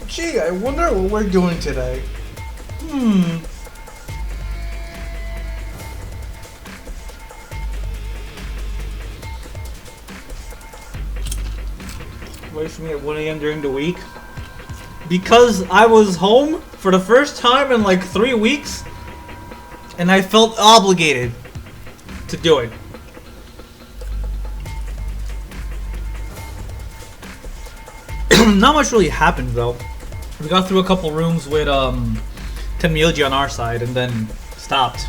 Gee, I wonder what we're doing today. Wait for me at 1 a.m. during the week. Because I was home for the first time in like 3 weeks, and I felt obligated to do it. Not much really happened though. We got through a couple rooms with Tenmyoji on our side and then stopped.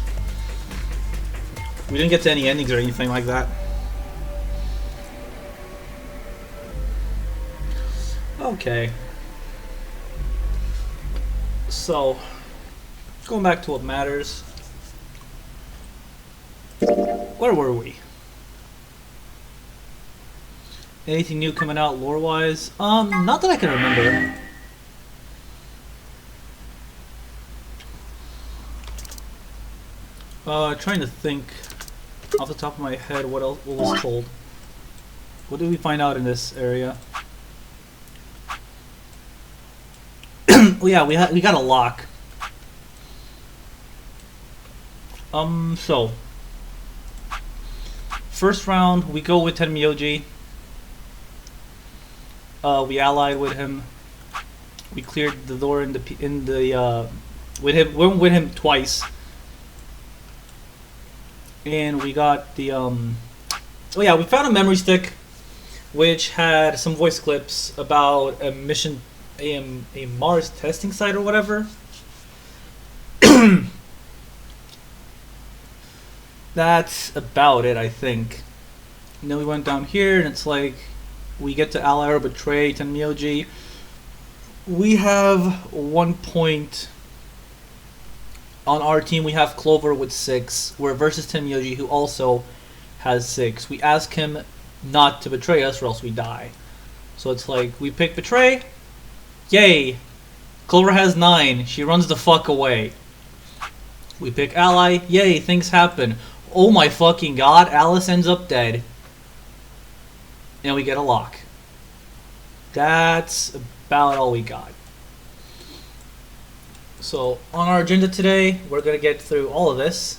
We didn't get to any endings or anything like that. Okay. So, going back to what matters. Where were we? Anything new coming out lore-wise? Not that I can remember. Trying to think off the top of my head what else was told. What did we find out in this area? Oh yeah, we got a lock. So first round we go with Tenmyoji. We allied with him. We cleared the door with him. Went with him twice, and we got the Oh yeah, we found a memory stick, which had some voice clips about a mission, a Mars testing site or whatever. That's about it, I think. And then we went down here, and it's like we get to ally or betray Tenmyoji. We have 1 point on our team. We have Clover with 6. We're versus Tenmyoji, who also has 6. We ask him not to betray us, or else we die. So it's like we pick betray. Yay! Clover has 9. She runs the fuck away. We pick ally. Yay! Things happen. Oh my fucking god! Alice ends up dead. And we get a lock. That's about all we got. So on our agenda today, we're gonna get through all of this,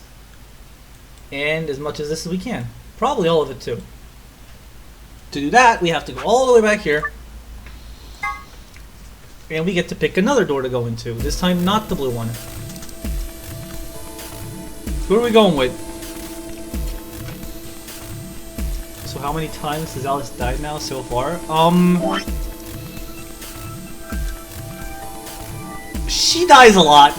and as much of this as we can. Probably all of it too. To do that, we have to go all the way back here, and we get to pick another door to go into. This time, not the blue one. Who are we going with? So how many times has Alice died now so far? She dies a lot.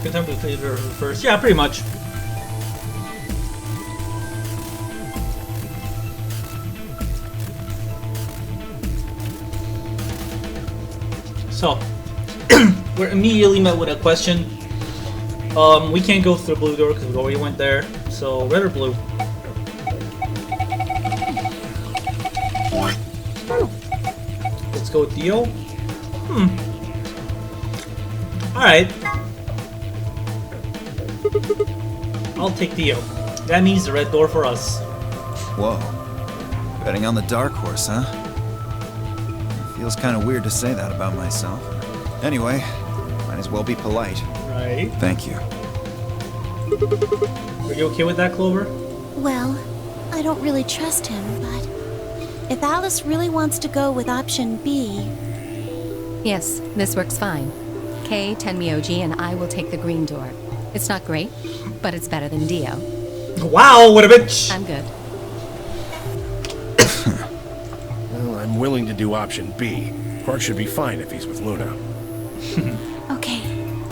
Good time to play her first. Yeah, pretty much. So, we're immediately met with a question. We can't go through the blue door because we already went there. So, red or blue? Let's go with Dio. Alright. I'll take Dio. That means the red door for us. Whoa. Betting on the dark horse, huh? Feels kind of weird to say that about myself. Anyway, might as well be polite. Right. Thank you. Are you okay with that, Clover? Well, I don't really trust him, but if Alice really wants to go with option B... Yes, this works fine. Kay, Tenmyoji, and I will take the green door. It's not great, but it's better than Dio. Wow, what a bitch! I'm good. Well, I'm willing to do option B. Quark should be fine if he's with Luna. Okay,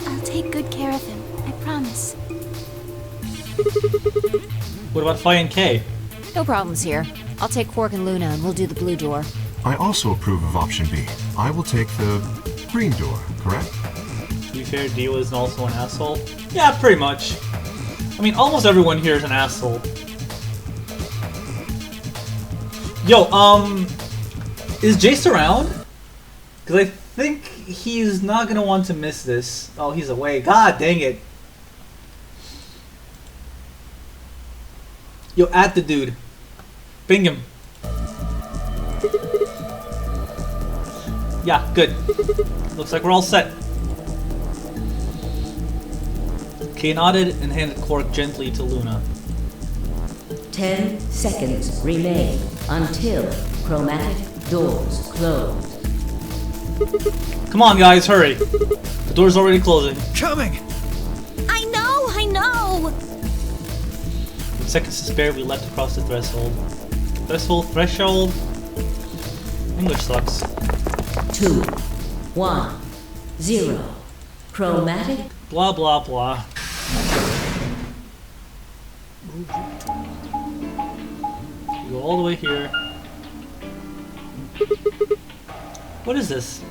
I'll take good care of him, I promise. What about Fi and Kay? No problems here. I'll take Quark and Luna and we'll do the blue door. I also approve of option B. I will take the green door, correct? To be fair, Dio is also an asshole. Yeah, pretty much. I mean, almost everyone here is an asshole. Yo, is Jace around? Because I think he's not gonna want to miss this. Oh, he's away. God dang it. Yo, at the dude. Bing him. Yeah, good. Looks like we're all set. Kay nodded and handed Quark gently to Luna. 10 seconds remain until chromatic doors close. Come on, guys, hurry. The door's already closing. Coming! I know! With seconds to spare, we leapt across the threshold. Threshold? English sucks. 2, 1, 0. Chromatic. Blah, blah, blah. We go all the way here. What is this?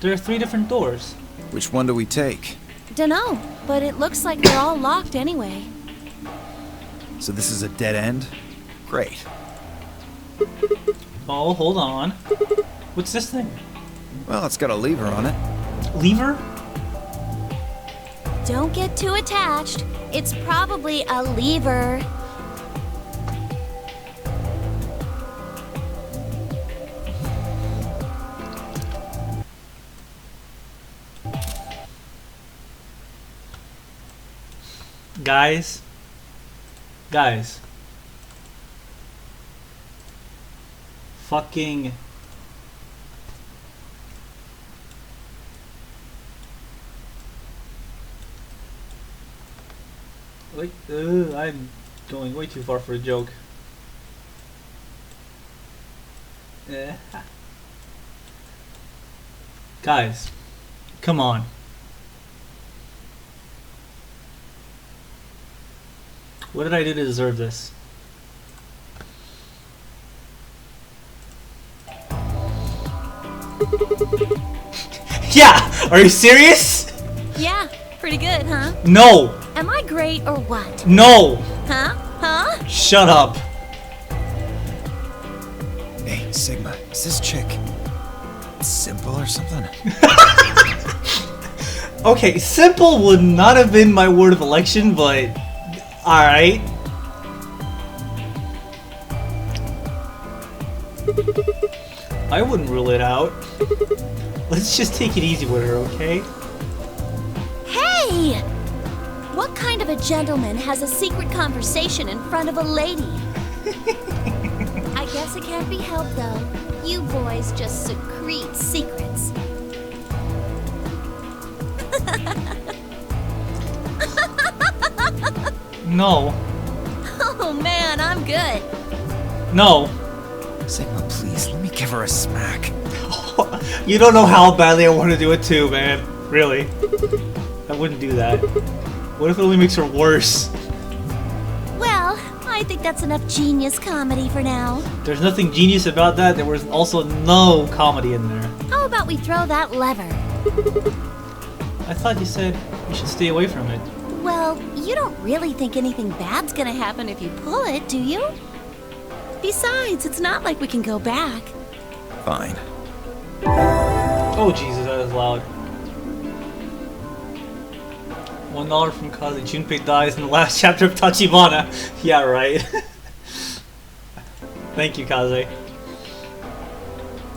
There are 3 different doors. Which one do we take? Dunno, but it looks like they're all locked anyway. So this is a dead end? Great. Oh, hold on. What's this thing? Well, it's got a lever on it. Lever? Don't get too attached. It's probably a lever. Guys. Fucking. Wait, I'm going way too far for a joke. Guys, come on. What did I do to deserve this? Yeah! Are you serious? Yeah, pretty good, huh? No! Am I great or what? No! Huh? Huh? Shut up! Hey, Sigma, is this chick simple or something? Okay, simple would not have been my word of election, but alright. I wouldn't rule it out. Let's just take it easy with her, okay? Hey! What kind of a gentleman has a secret conversation in front of a lady? I guess it can't be helped, though. You boys just secrete secrets. No. Oh man, I'm good. No. Sigma, please, let me give her a smack. You don't know how badly I want to do it too, man. Really. I wouldn't do that. What if it only makes her worse? Well, I think that's enough genius comedy for now. There's nothing genius about that. There was also no comedy in there. How about we throw that lever? I thought you said we should stay away from it. Well, you don't really think anything bad's gonna happen if you pull it, do you? Besides, it's not like we can go back. Fine. Oh Jesus, that is loud. $1 from Kaze. Junpei dies in the last chapter of Tachibana. Yeah, right. Thank you, Kaze.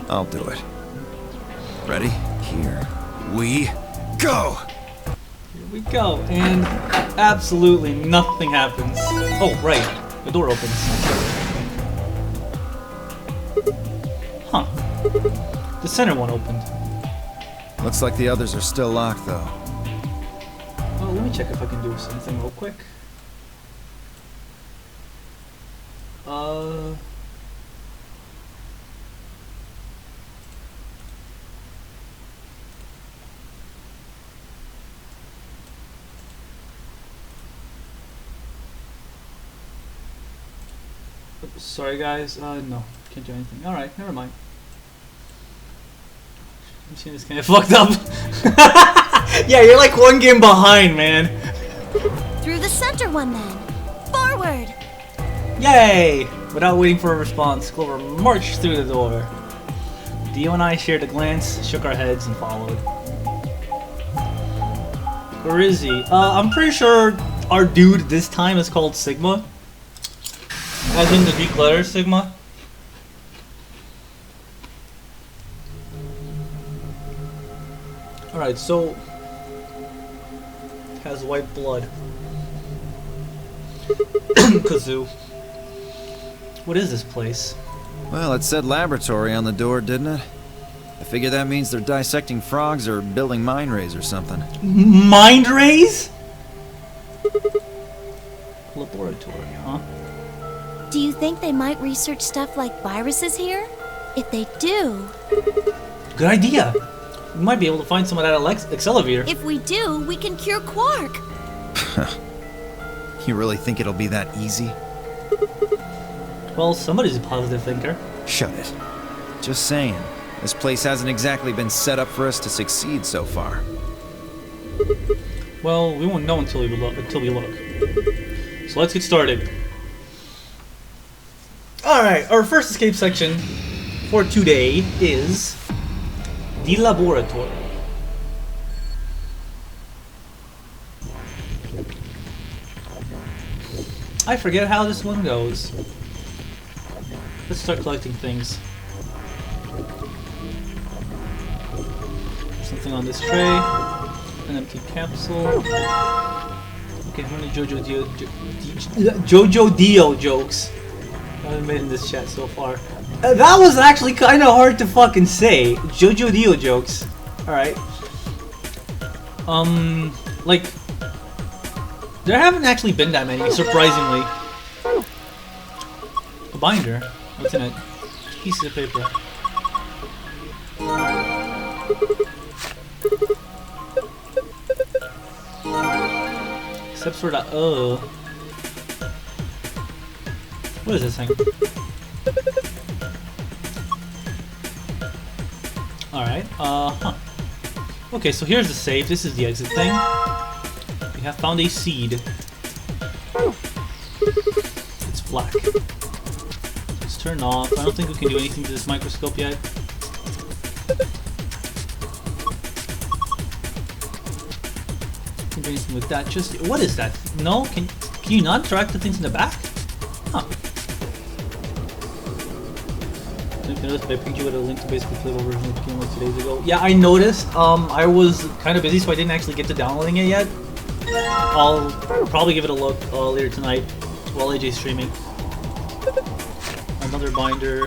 I'll do it. Ready? Here we go! Here we go, and absolutely nothing happens. Oh, right. The door opens. Huh. The center one opened. Looks like the others are still locked, though. Oh, let me check if I can do something real quick. Sorry guys, no, can't do anything. Alright, never mind. I'm seeing this kind of fucked up. Yeah, you're like one game behind, man. Through the center one then. Forward! Yay! Without waiting for a response, Clover marched through the door. Dio and I shared a glance, shook our heads, and followed. Where is he? I'm pretty sure our dude this time is called Sigma. As in the Greek letter sigma. Alright, so has white blood. Kazoo. What is this place? Well, it said laboratory on the door, didn't it? I figure that means they're dissecting frogs or building mine rays or something. Mind rays? Laboratory, huh? Do you think they might research stuff like viruses here? If they do... Good idea. We might be able to find some of that accelerator. If we do, we can cure Quark. You really think it'll be that easy? Well, somebody's a positive thinker. Shut it. Just saying. This place hasn't exactly been set up for us to succeed so far. Well, we won't know until we look. So let's get started. Alright, our first escape section for today is the laboratory. I forget how this one goes. Let's start collecting things. Something on this tray. An empty capsule. Okay, how many Jojo Dio jokes I've made in this chat so far? That was actually kind of hard to fucking say. Jojo Dio jokes. Alright. Like, there haven't actually been that many, surprisingly. A binder. What's in it? Pieces of paper. Except for that, what is this thing? Alright, huh. Okay, so here's the safe. This is the exit thing. We have found a seed. It's black. It's turned off. I don't think we can do anything to this microscope yet. Do anything with that. Just what is that? No, can you not interact with things in the back? Huh. I noticed if I pinged you with a link to basically playable version of the game like 2 days ago. Yeah, I noticed. I was kind of busy, so I didn't actually get to downloading it yet. I'll probably give it a look later tonight while AJ's streaming. Another binder.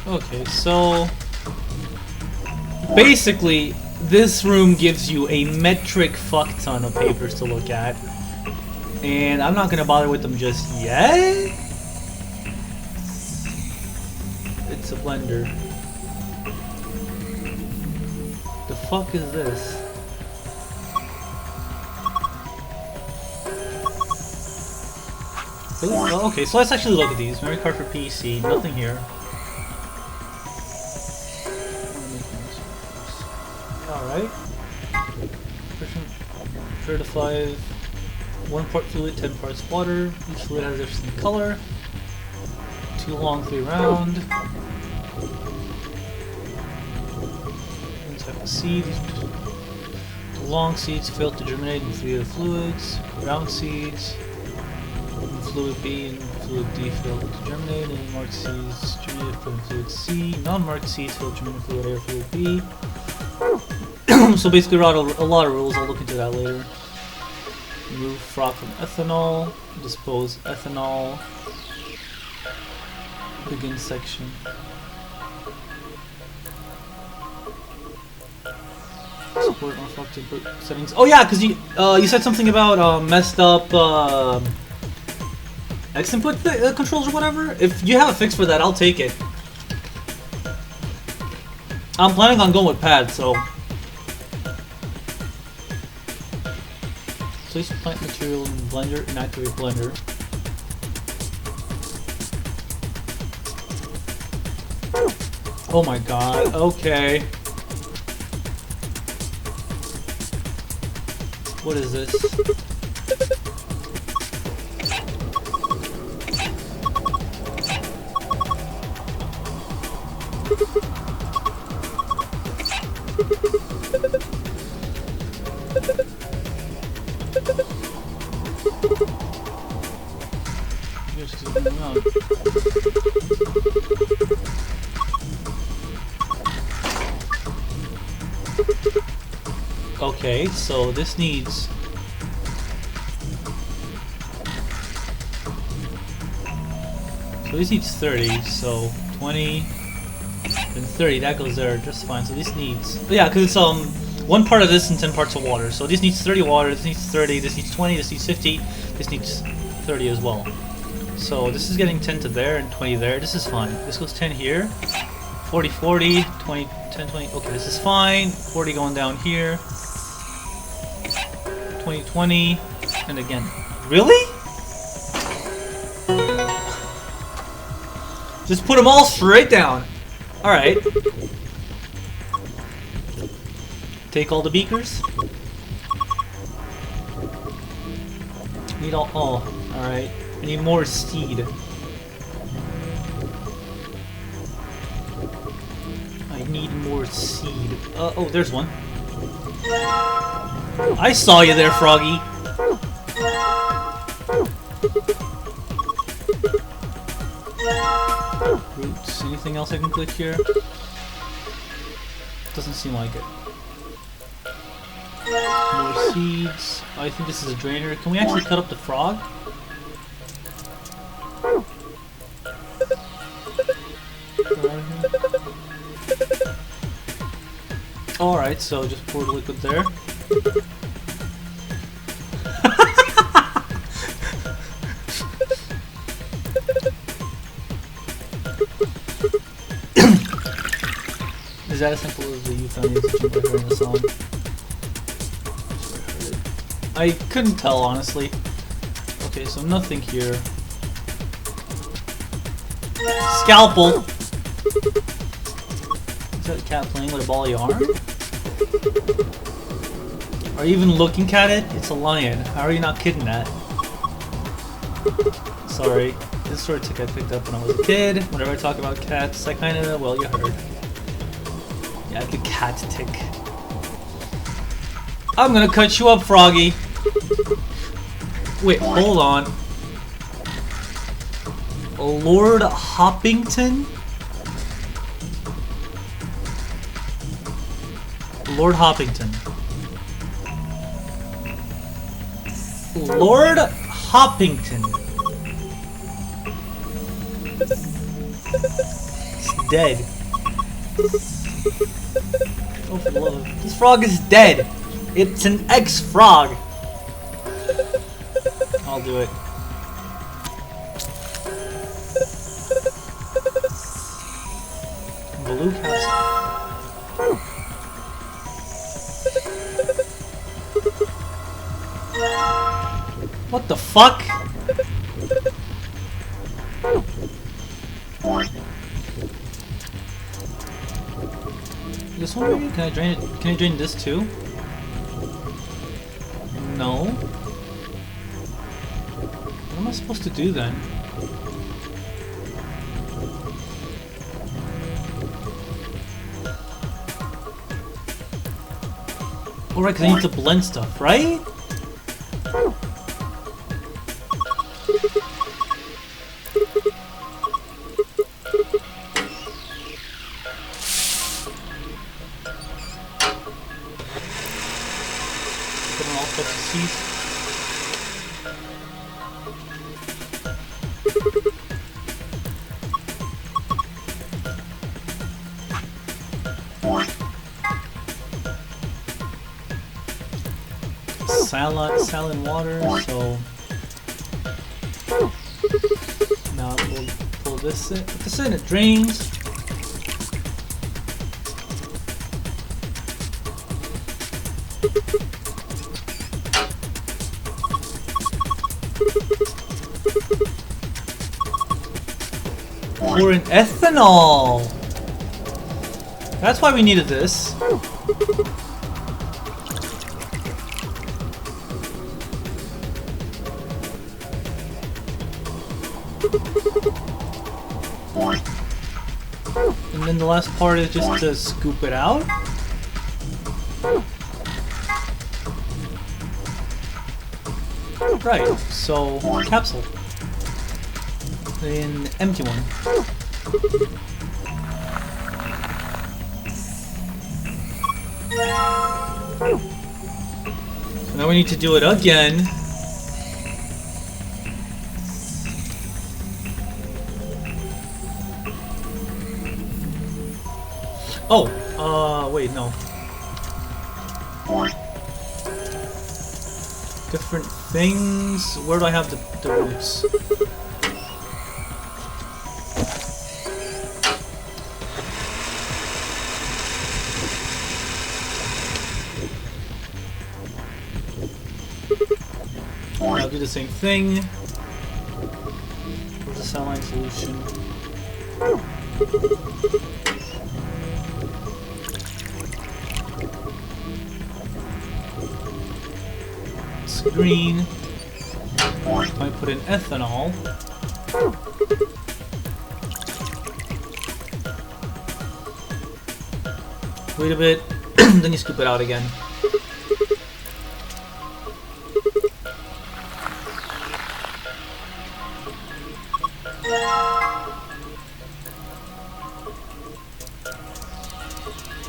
Okay, so basically this room gives you a metric fuck ton of papers to look at, and I'm not gonna bother with them just yet. It's a blender. The fuck is this? Oh, okay, so let's actually look at these. Memory card for PC, nothing here. Alright. Certified 1 part fluid, 10 parts water. Each fluid has a different color. 2 long, 3 round. One type of seed. The long seeds fail to germinate in 3 of the fluids. Round seeds. Fluid B and fluid D fail to germinate, and marked seeds germinated from fluid C. Non-marked seeds fail to germinate in fluid A or fluid B. So basically a lot of rules, I'll look into that later. Remove froth from ethanol, dispose ethanol. Begin section. Support unfracted settings. Oh yeah, because you said something about messed up X input controls or whatever. If you have a fix for that, I'll take it. I'm planning on going with pad, so. Place plant material in blender and activate blender. Oh my god, okay. What is this? Okay, so this needs... So this needs 30, so 20 and 30, that goes there just fine. So this needs... Yeah, because it's one part of this and 10 parts of water. So this needs 30 water, this needs 30, this needs 20, this needs 50, this needs 30 as well. So this is getting 10 to there and 20 there. This is fine. This goes 10 here, 40, 40, 20, 10, 20. Okay, this is fine. 40 going down here, 20, 20, and again. Really? Just put them all straight down. Alright. Take all the beakers. Need all... Oh, alright. I need more seed. I need more seed. Oh, there's one. I saw you there, Froggy. Roots. Anything else I can click here? Doesn't seem like it. More seeds. I think this is a drainer. Can we actually cut up the frog? Alright, so just pour the liquid there. Is that as simple as the you found musician by hearing the song? I couldn't tell, honestly. Okay, so nothing here. Scalpel! Is that a cat playing with a ball of yarn? Are you even looking at it? It's a lion. How are you not kidding that? Sorry. This sort of tick I picked up when I was a kid. Whenever I talk about cats, I kinda, well, you heard. Yeah, the cat tick. I'm gonna cut you up, Froggy! Wait, hold on. Lord Hoppington? Lord Hoppington. Lord Hoppington. It's dead. Oh, for love. This frog is dead. It's an ex-frog. I'll do it. Blue capsule. What the fuck? This one, can I drain it? Can I drain this too? No. What am I supposed to do then? Alright, because I need to blend stuff, right? Put in all sorts of seeds. Saline water, so now we'll pull this in. Put this in, it drains. Pour in ethanol! That's why we needed this. And then the last part is just to scoop it out. Right, so capsule. An empty one. Now we need to do it again. Oh, wait, no. Different things. Where do I have the roots? I'll do the same thing. Where's the saline solution? It's green. I put in ethanol. Wait a bit, then you scoop it out again.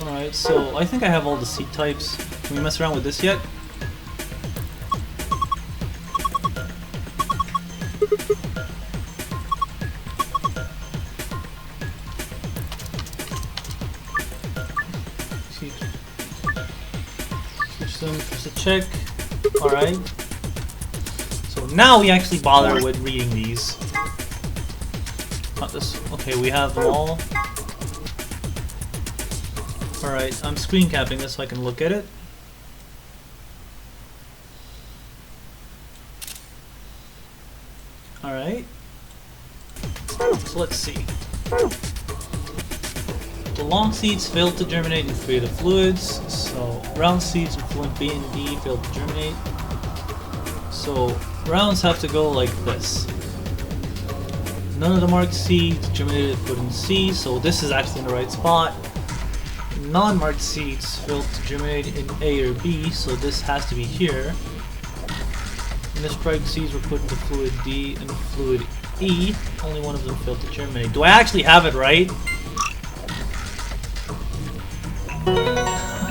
Alright, so I think I have all the seed types. Can we mess around with this yet? Switch them, press a check. Alright. So now we actually bother with reading these. Not this. Okay, we have them all. Alright, I'm screen capping this so I can look at it. Alright. So let's see. The long seeds failed to germinate in 3 of the fluids, so round seeds in fluid B and D failed to germinate. So rounds have to go like this. None of the marked seeds germinated in fluid in C, so this is actually in the right spot. Non-marked seeds failed to germinate in A or B, so this has to be here. And the striped seeds were put into fluid D and fluid E. Only one of them failed to germinate. Do I actually have it right?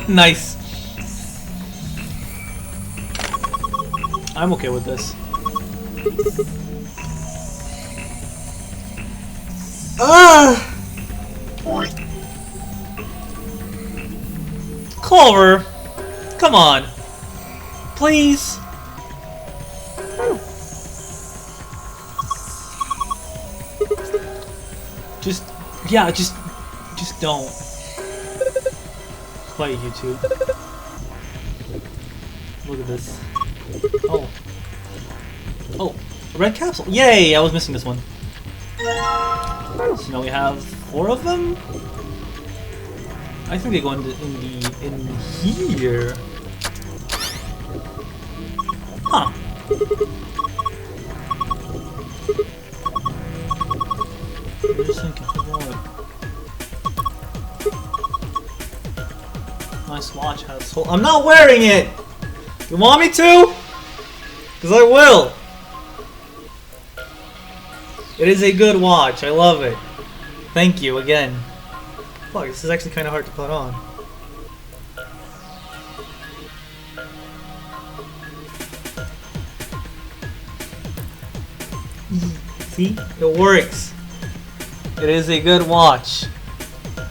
Nice. I'm okay with this. Clover, come on, please. Just don't. Quiet, YouTube. Look at this. Oh, a red capsule. Yay! I was missing this one. So now we have 4 of them. I think they go in here. Huh. I'm just thinking, what? Nice watch has hole. I'm not wearing it! You want me to? Because I will. It is a good watch. I love it. Thank you again. Fuck, this is actually kind of hard to put on. See? It works. It is a good watch. I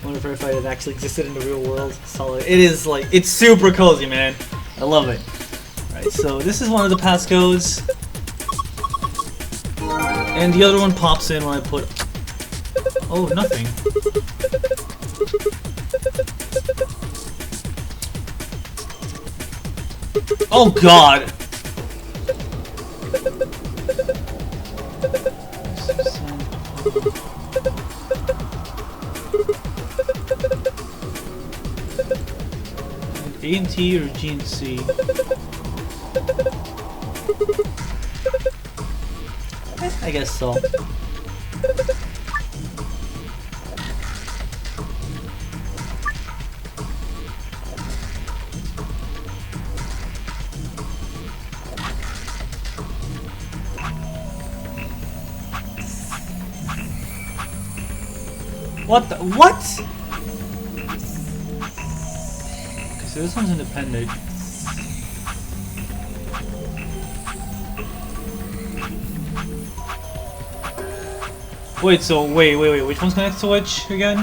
wonder if it actually existed in the real world. Solid. It is like, it's super cozy, man. I love it. Alright, so this is one of the passcodes. And the other one pops in when I put... Oh, nothing. Oh god! A and T or G and C? I guess so. What the— what? So this one's independent. Wait, so wait, which one's connected to which again?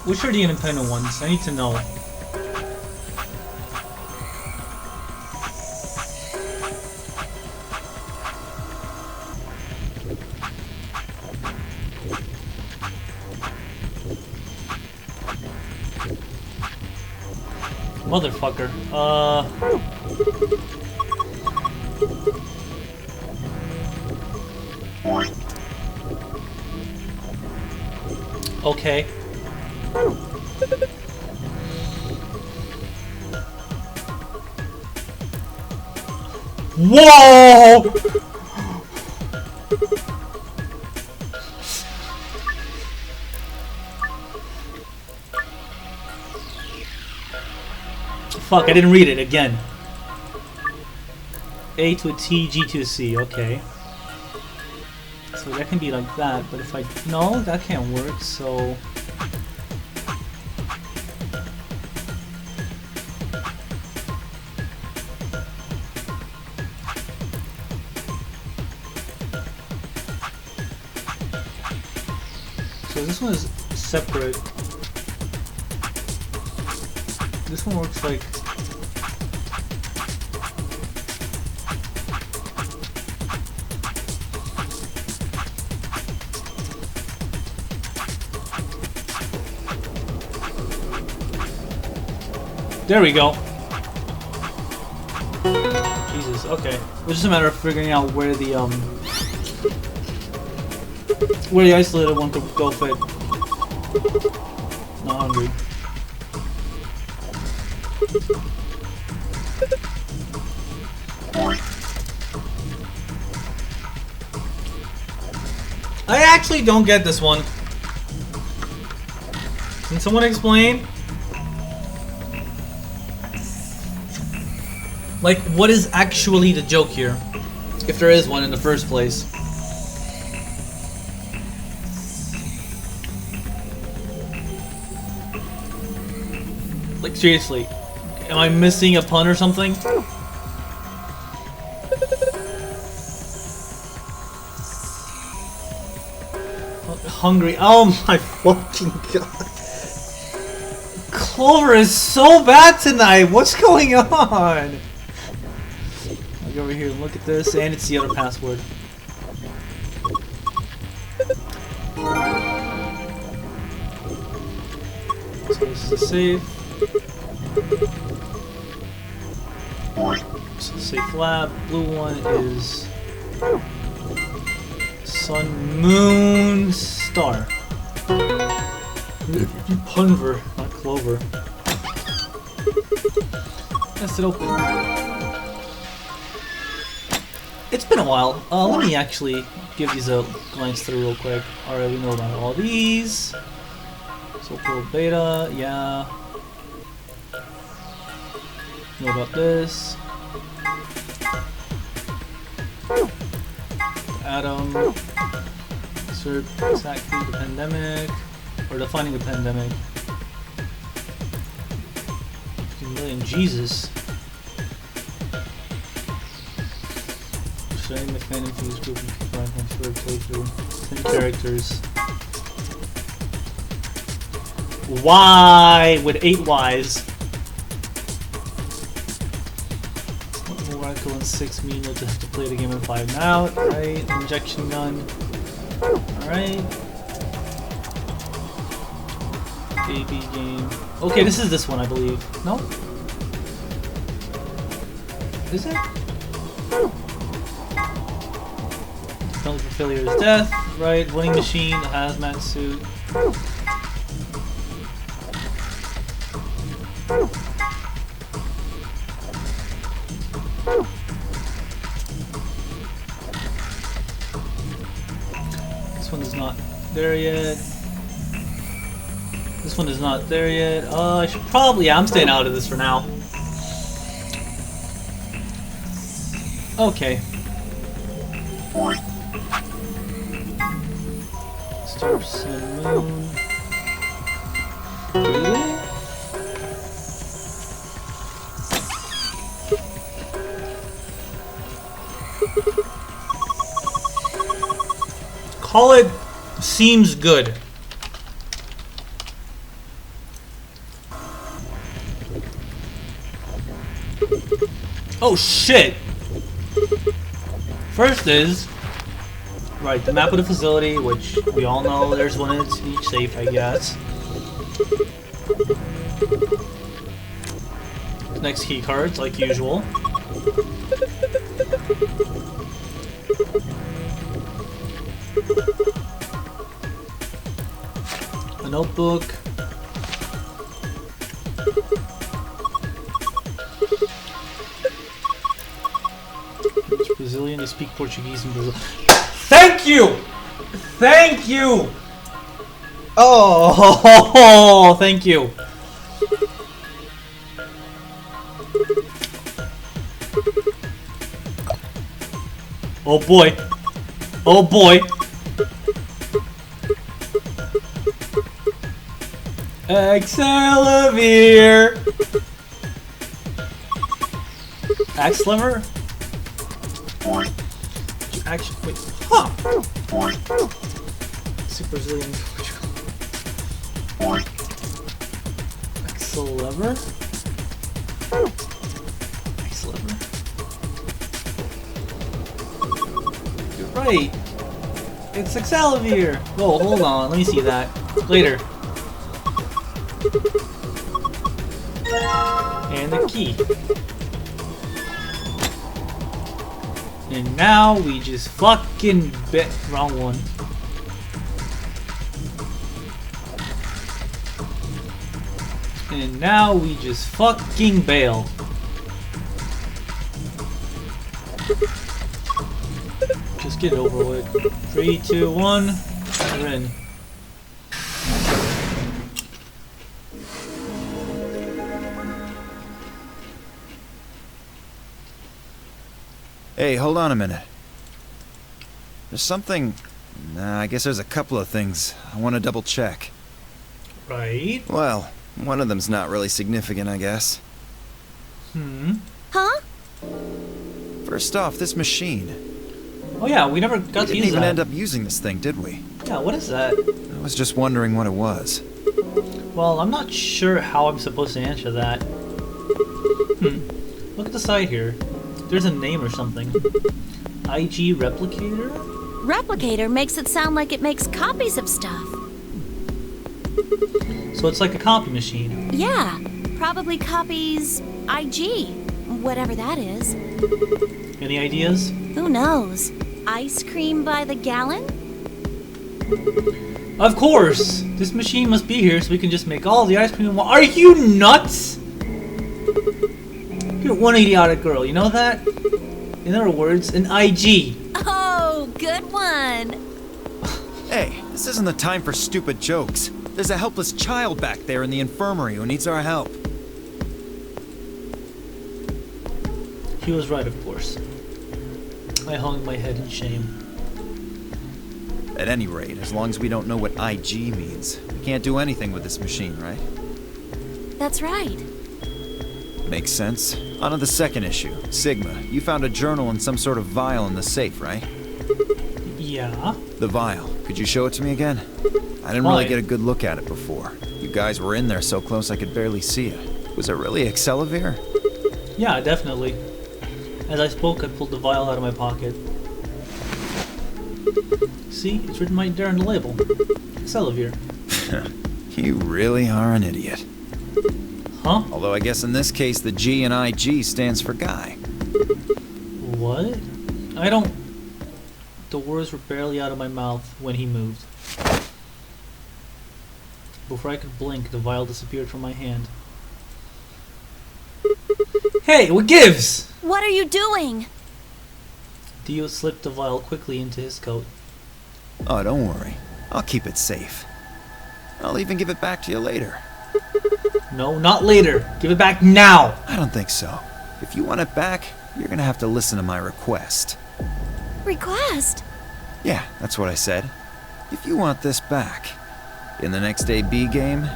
Which are the independent ones? I need to know. Motherfucker. Okay. Whoa! Fuck, I didn't read it again. A to a T, G to a C, okay. So that can be like that, but if I... No, that can't work, so... So this one is separate. This one works like... There we go. Jesus, okay. It's just a matter of figuring out where the isolated one could go fit. Not hungry. I actually don't get this one. Can someone explain? Like, what is actually the joke here? If there is one in the first place. Like, seriously. Am I missing a pun or something? Hungry. Oh my fucking god. Clover is so bad tonight. What's going on? I'll go over here and look at this, and it's the other password. So this is a save. So safe lab. Blue one is sun, moon, star. Punver, not Clover. Let's it open. It's been a while. Let me actually give these a glance through real quick. Alright, we know about all these. So full beta, yeah. Know about this. Atom. Insert exactly the pandemic. Or defining the pandemic. 15 million, Jesus. Showing the fan infused group and combine transfer playthrough. 10 characters. Y with 8 Y's. Oracle and 6 mean you'll just have to play the game in 5 now. Right, injection gun. Alright. Baby game. Okay, this is this one, I believe. No? Is it? Penalty for failure is death. Right, winning machine, the hazmat suit. This one is not there yet. This one is not there yet. I should probably... Yeah, I'm staying out of this for now. Okay. Star, sun, moon. call it seems good. Oh shit! First is right, the map of the facility, which we all know there's one in each safe, I guess. Next key cards, like usual. A notebook. It's Brazilian, they speak Portuguese in Brazil. Thank you! Thank you! Oh, thank you. Oh boy. Oh boy. Excelivir. Axe slimmer? Actually, wait. Huh. Super Brazilian Portugal. Excelivir? Excelivir? You're right. It's Excelivir. Whoa, hold on. Let me see that. Later. And the key. And now we just fucking bet. Wrong one. And now we just fucking bail. Just get it over with. 3, 2, 1. We're in. Hey, hold on a minute. There's something... Nah, I guess there's a couple of things I want to double check. Right. Well, one of them's not really significant, I guess. Huh? First off, this machine. Oh yeah, we never got to We didn't use even that. end up using this thing, did we? Yeah, what is that? I was just wondering what it was. Well, I'm not sure how I'm supposed to answer that. Look at the side here. There's a name or something. IG Replicator? Replicator makes it sound like it makes copies of stuff. So it's like a copy machine. Yeah, probably copies IG, whatever that is. Any ideas? Who knows? Ice cream by the gallon? Of course! This machine must be here so we can just make all the ice cream we want. Are you nuts? You're one idiotic girl, you know that? In other words, an IG. Oh, good one. Hey, this isn't the time for stupid jokes. There's a helpless child back there in the infirmary who needs our help. He was right, of course. I hung my head in shame. At any rate, as long as we don't know what IG means, we can't do anything with this machine, right? That's right. Makes sense. On to the second issue. Sigma, you found a journal and some sort of vial in the safe, right? Yeah. The vial. Could you show it to me again? I didn't Why? really get a good look at it before. You guys were in there so close I could barely see it. Was it really Excelivir? Yeah, definitely. As I spoke, I pulled the vial out of my pocket. See, it's written right there on the label. Excelivir. You really are an idiot. Huh? Although I guess in this case the G in IG stands for guy. What? I don't... The words were barely out of my mouth when he moved. Before I could blink, the vial disappeared from my hand. Hey, what gives? What are you doing? Dio slipped the vial quickly into his coat. Oh, don't worry. I'll keep it safe. I'll even give it back to you later. No, not later. Give it back now. I don't think so. If you want it back, you're gonna have to listen to my request. Request? Yeah, that's what I said. If you want this back, in the next AB game,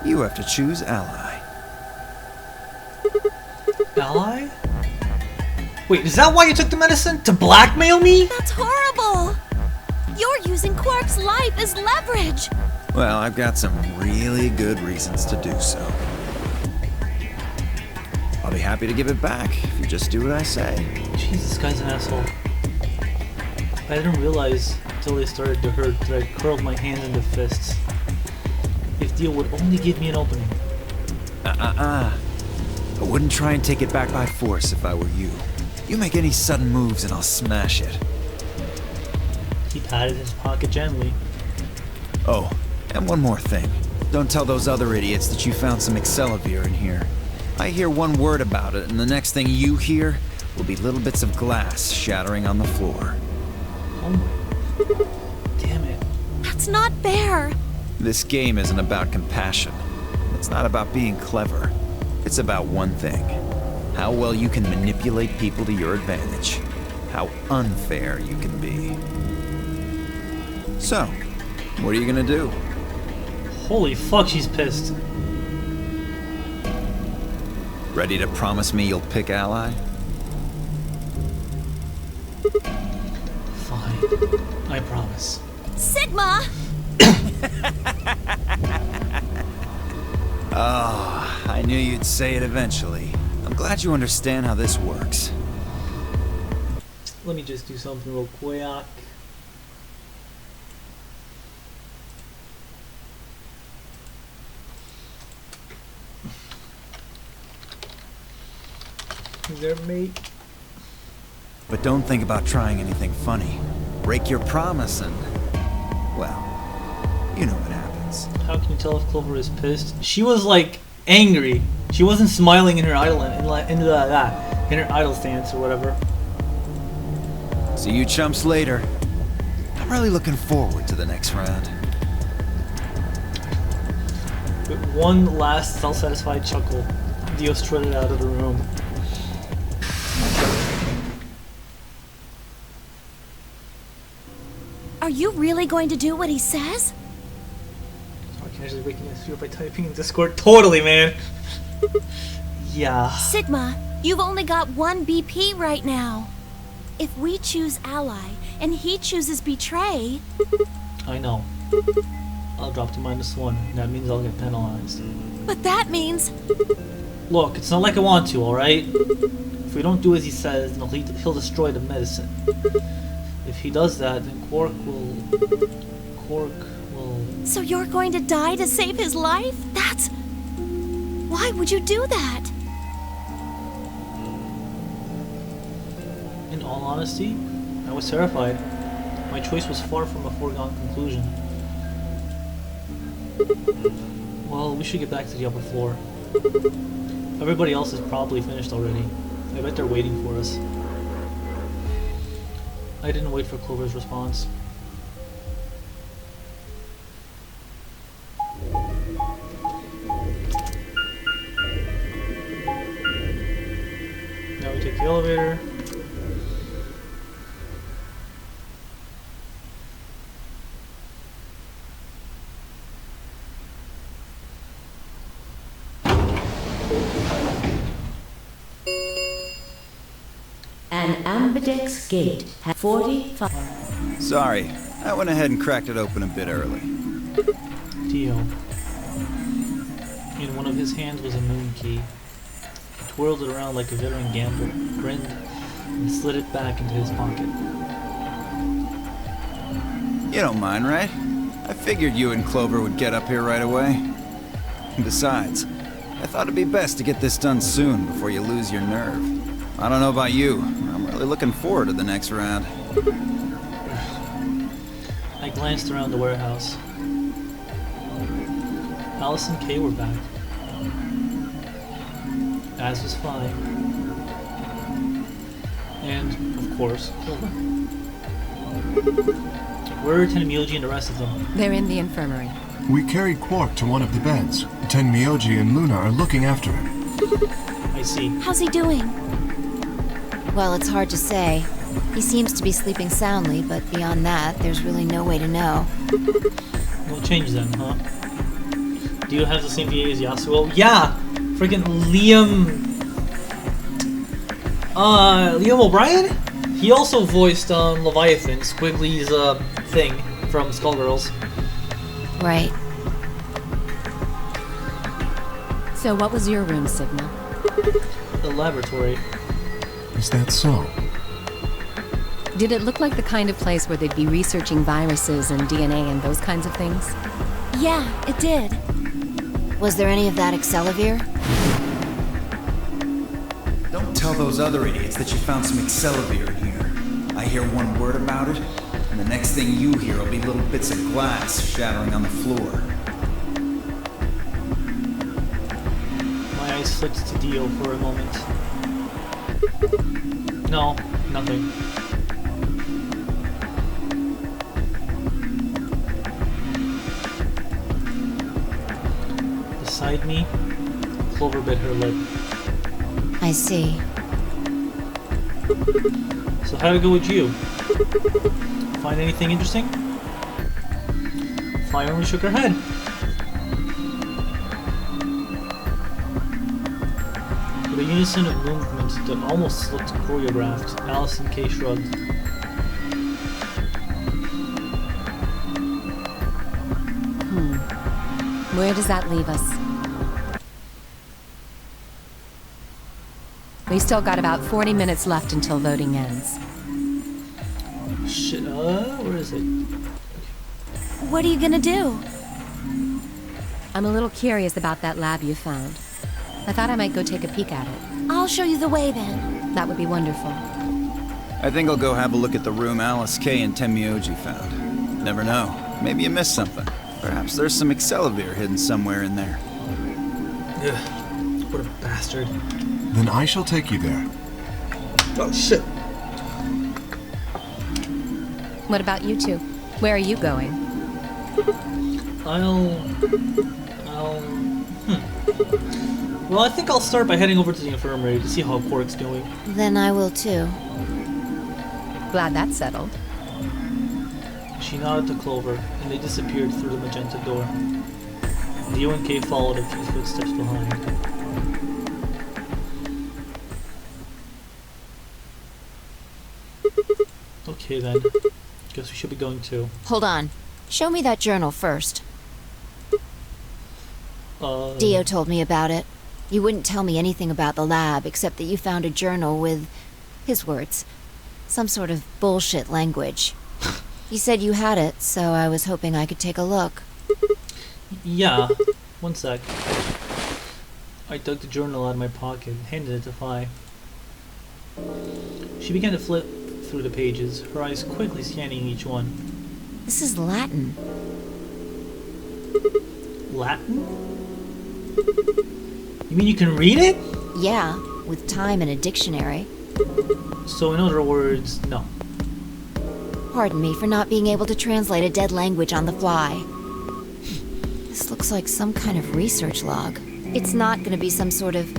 you have to choose ally. Ally? Wait, is that why you took the medicine? To blackmail me? That's horrible. You're using Quark's life as leverage. Well, I've got some really good reasons to do so. I'll be happy to give it back if you just do what I say. Jesus, this guy's an asshole. I didn't realize until they started to hurt that I curled my hands into fists. If Dio would only give me an opening. I wouldn't try and take it back by force if I were you. You make any sudden moves and I'll smash it. He patted his pocket gently. Oh, and one more thing. Don't tell those other idiots that you found some Excelavir in here. I hear one word about it, and the next thing you hear will be little bits of glass shattering on the floor. Oh my... Damn it. That's not fair. This game isn't about compassion. It's not about being clever. It's about one thing. How well you can manipulate people to your advantage. How unfair you can be. So, what are you gonna do? Holy fuck, she's pissed. Ready to promise me you'll pick ally? Fine. I promise. Sigma! Oh, I knew you'd say it eventually. I'm glad you understand how this works. Let me just do something real quick. Is there, mate? But don't think about trying anything funny. Break your promise and... well, you know what happens. How can you tell if Clover is pissed? She was like angry. She wasn't smiling in her idol in her idol stance or whatever. See you chumps later. I'm really looking forward to the next round. With one last self-satisfied chuckle, Dio strutted out of the room. Are you really going to do what he says? So I can actually waking us up by typing in Discord. Totally, man. Yeah. Sigma, you've only got one BP right now. If we choose ally and he chooses betray... I know. I'll drop to -1, and that means I'll get penalized. But that means... Look, it's not like I want to, alright? If we don't do as he says, then he'll destroy the medicine. If he does that, then Quark will... So you're going to die to save his life? That's... Why would you do that? In all honesty, I was terrified. My choice was far from a foregone conclusion. Well, we should get back to the upper floor. Everybody else is probably finished already. I bet they're waiting for us. I didn't wait for Clover's response. Now we take the elevator. An ambidex gate has 45... Sorry, I went ahead and cracked it open a bit early. Dio. In one of his hands was a moon key. He twirled it around like a veteran gambler, grinned, and slid it back into his pocket. You don't mind, right? I figured you and Clover would get up here right away. Besides, I thought it'd be best to get this done soon before you lose your nerve. I don't know about you, I'm really looking forward to the next round. I glanced around the warehouse. Alice and Kay were back. As was fine. And, of course, Clover. Where are Tenmyoji and the rest of them? They're in the infirmary. We carried Quark to one of the beds. Tenmyoji and Luna are looking after him. I see. How's he doing? Well, it's hard to say. He seems to be sleeping soundly, but beyond that, there's really no way to know. No change then, huh? Do you have the same VA as Yasuo? Yeah! Freaking Liam O'Brien? He also voiced Leviathan, Squiggly's thing, from Skullgirls. Right. So what was your room, Sigma? The laboratory. Is that so? Did it look like the kind of place where they'd be researching viruses and DNA and those kinds of things? Yeah, it did. Was there any of that Excelivir? Don't tell those other idiots that you found some Excelivir in here. I hear one word about it, and the next thing you hear will be little bits of glass shattering on the floor. My eyes flicked to Dio for a moment. No, nothing. Beside me, Clover bit her lip. I see. So how'd it go with you? Find anything interesting? Fly only shook her head. With a unison of movements that almost looked choreographed, Alice and Kay shrugged. Where does that leave us? We've still got about 40 minutes left until voting ends. Shit, where is it? What are you gonna do? I'm a little curious about that lab you found. I thought I might go take a peek at it. I'll show you the way then. That would be wonderful. I think I'll go have a look at the room Alice, Kay, and Tenmyoji found. Never know. Maybe you missed something. Perhaps there's some Excelivir hidden somewhere in there. Ugh, what a bastard. Then I shall take you there. Oh shit. What about you two? Where are you going? Well, I think I'll start by heading over to the infirmary to see how Quark's doing. Then I will too. Glad that's settled. She nodded to Clover, and they disappeared through the magenta door. Dio and Kay followed a few footsteps behind. Okay then. Guess we should be going too. Hold on. Show me that journal first. Dio told me about it. You wouldn't tell me anything about the lab, except that you found a journal with, his words, some sort of bullshit language. He said you had it, so I was hoping I could take a look. Yeah, one sec. I dug the journal out of my pocket and handed it to Phi. She began to flip through the pages, her eyes quickly scanning each one. This is Latin. Latin? You mean you can read it? Yeah, with time and a dictionary. So in other words, no. Pardon me for not being able to translate a dead language on the fly. This looks like some kind of research log. It's not going to be some sort of,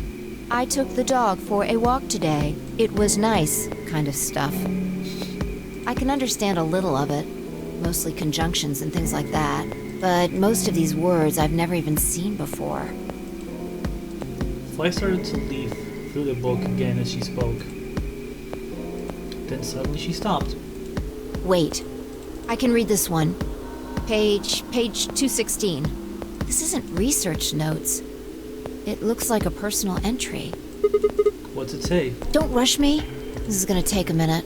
I took the dog for a walk today. It was nice kind of stuff. I can understand a little of it, mostly conjunctions and things like that. But most of these words I've never even seen before. Phi started to leaf through the book again as she spoke. Then suddenly she stopped. Wait. I can read this one. Page 216. This isn't research notes. It looks like a personal entry. What's it say? Don't rush me. This is gonna take a minute.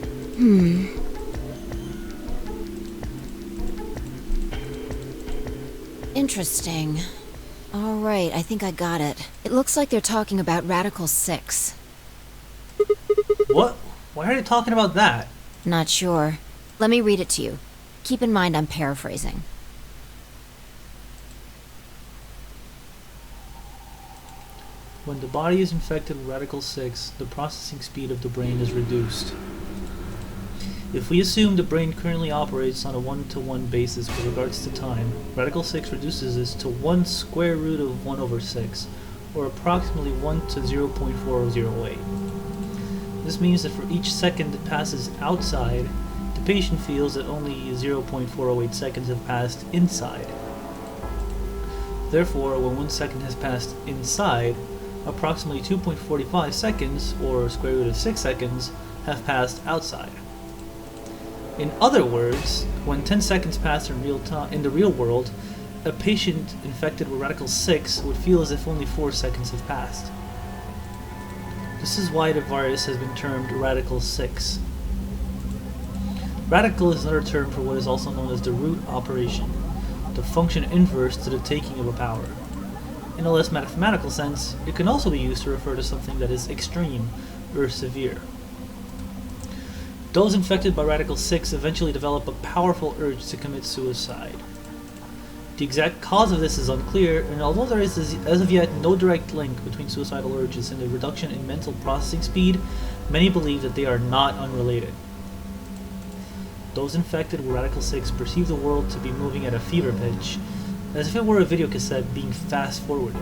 Interesting. Alright, I think I got it. It looks like they're talking about Radical 6. What? Why are they talking about that? Not sure. Let me read it to you. Keep in mind I'm paraphrasing. When the body is infected with Radical 6, the processing speed of the brain is reduced. If we assume the brain currently operates on a 1-to-1 basis with regards to time, Radical 6 reduces this to 1 square root of 1 over 6, or approximately 1 to 0.4008. This means that for each second that passes outside, the patient feels that only 0.408 seconds have passed inside. Therefore, when 1 second has passed inside, approximately 2.45 seconds, or square root of 6 seconds, have passed outside. In other words, when 10 seconds pass in real time in the real world, a patient infected with Radical 6 would feel as if only 4 seconds have passed. This is why the virus has been termed Radical 6. Radical is another term for what is also known as the root operation, the function inverse to the taking of a power. In a less mathematical sense, it can also be used to refer to something that is extreme or severe. Those infected by Radical 6 eventually develop a powerful urge to commit suicide. The exact cause of this is unclear, and although there is as of yet no direct link between suicidal urges and the reduction in mental processing speed, many believe that they are not unrelated. Those infected with Radical 6 perceive the world to be moving at a fever pitch, as if it were a video cassette being fast-forwarded.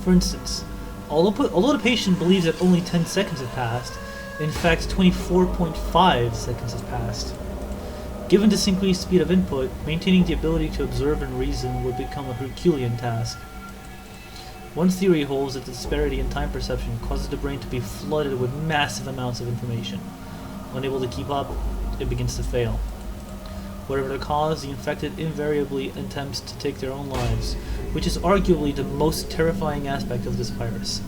For instance, although the patient believes that only 10 seconds have passed, in fact 24.5 seconds have passed. Given this increased speed of input, maintaining the ability to observe and reason would become a Herculean task. One theory holds that the disparity in time perception causes the brain to be flooded with massive amounts of information. Unable to keep up, it begins to fail. Whatever the cause, the infected invariably attempts to take their own lives, which is arguably the most terrifying aspect of this virus.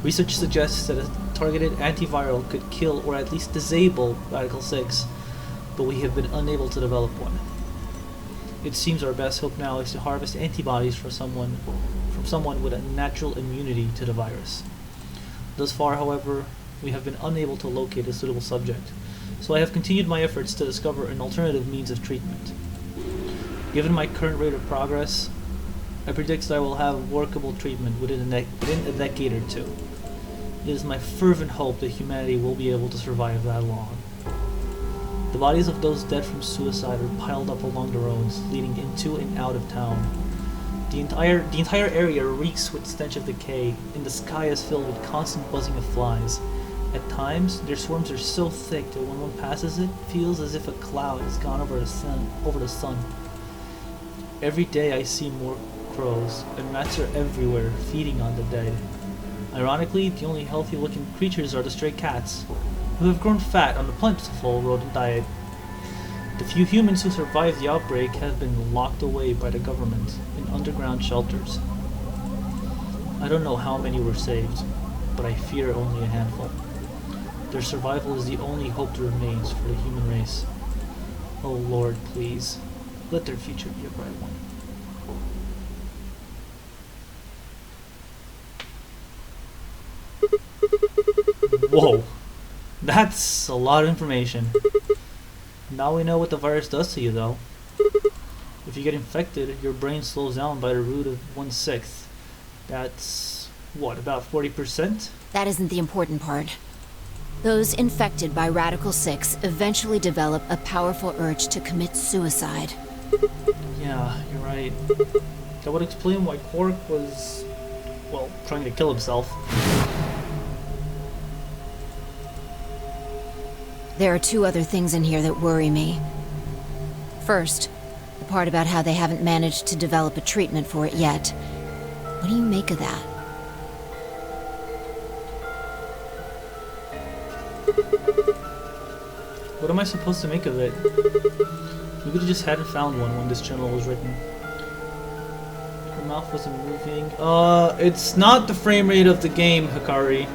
Research suggests that a targeted antiviral could kill or at least disable Radical 6, but we have been unable to develop one. It seems our best hope now is to harvest antibodies from someone with a natural immunity to the virus. Thus far, however, we have been unable to locate a suitable subject, so I have continued my efforts to discover an alternative means of treatment. Given my current rate of progress, I predict that I will have workable treatment within a decade or two. It is my fervent hope that humanity will be able to survive that long. The bodies of those dead from suicide are piled up along the roads leading into and out of town. The entire area reeks with stench of decay, and the sky is filled with constant buzzing of flies. At times, their swarms are so thick that when one passes it feels as if a cloud has gone over the sun. Every day I see more crows, and rats are everywhere, feeding on the dead. Ironically, the only healthy-looking creatures are the stray cats, who have grown fat on the plentiful rodent diet. The few humans who survived the outbreak have been locked away by the government in underground shelters. I don't know how many were saved, but I fear only a handful. Their survival is the only hope that remains for the human race. Oh Lord, please, let their future be a bright one. Whoa, that's a lot of information. Now we know what the virus does to you, though. If you get infected, your brain slows down by the root of 1/6. That's, what, about 40%? That isn't the important part. Those infected by Radical 6 eventually develop a powerful urge to commit suicide. Yeah, you're right. That would explain why Quark was, well, trying to kill himself. There are two other things in here that worry me. First, the part about how they haven't managed to develop a treatment for it yet. What do you make of that? What am I supposed to make of it? We could have just hadn't found one when this journal was written. Her mouth wasn't moving. It's not the frame rate of the game, Hikari.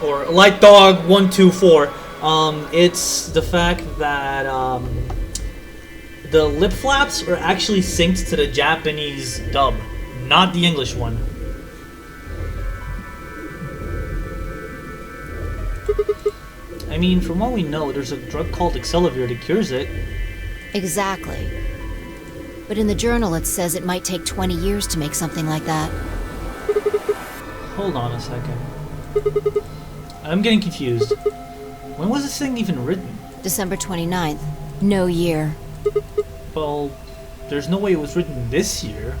Or Light Dog 124. It's the fact that the lip flaps are actually synced to the Japanese dub, not the English one. I mean, from what we know, there's a drug called Accelavir that cures it. Exactly. But in the journal it says it might take 20 years to make something like that. Hold on a second. I'm getting confused. When was this thing even written? December 29th. No year. Well, there's no way it was written this year.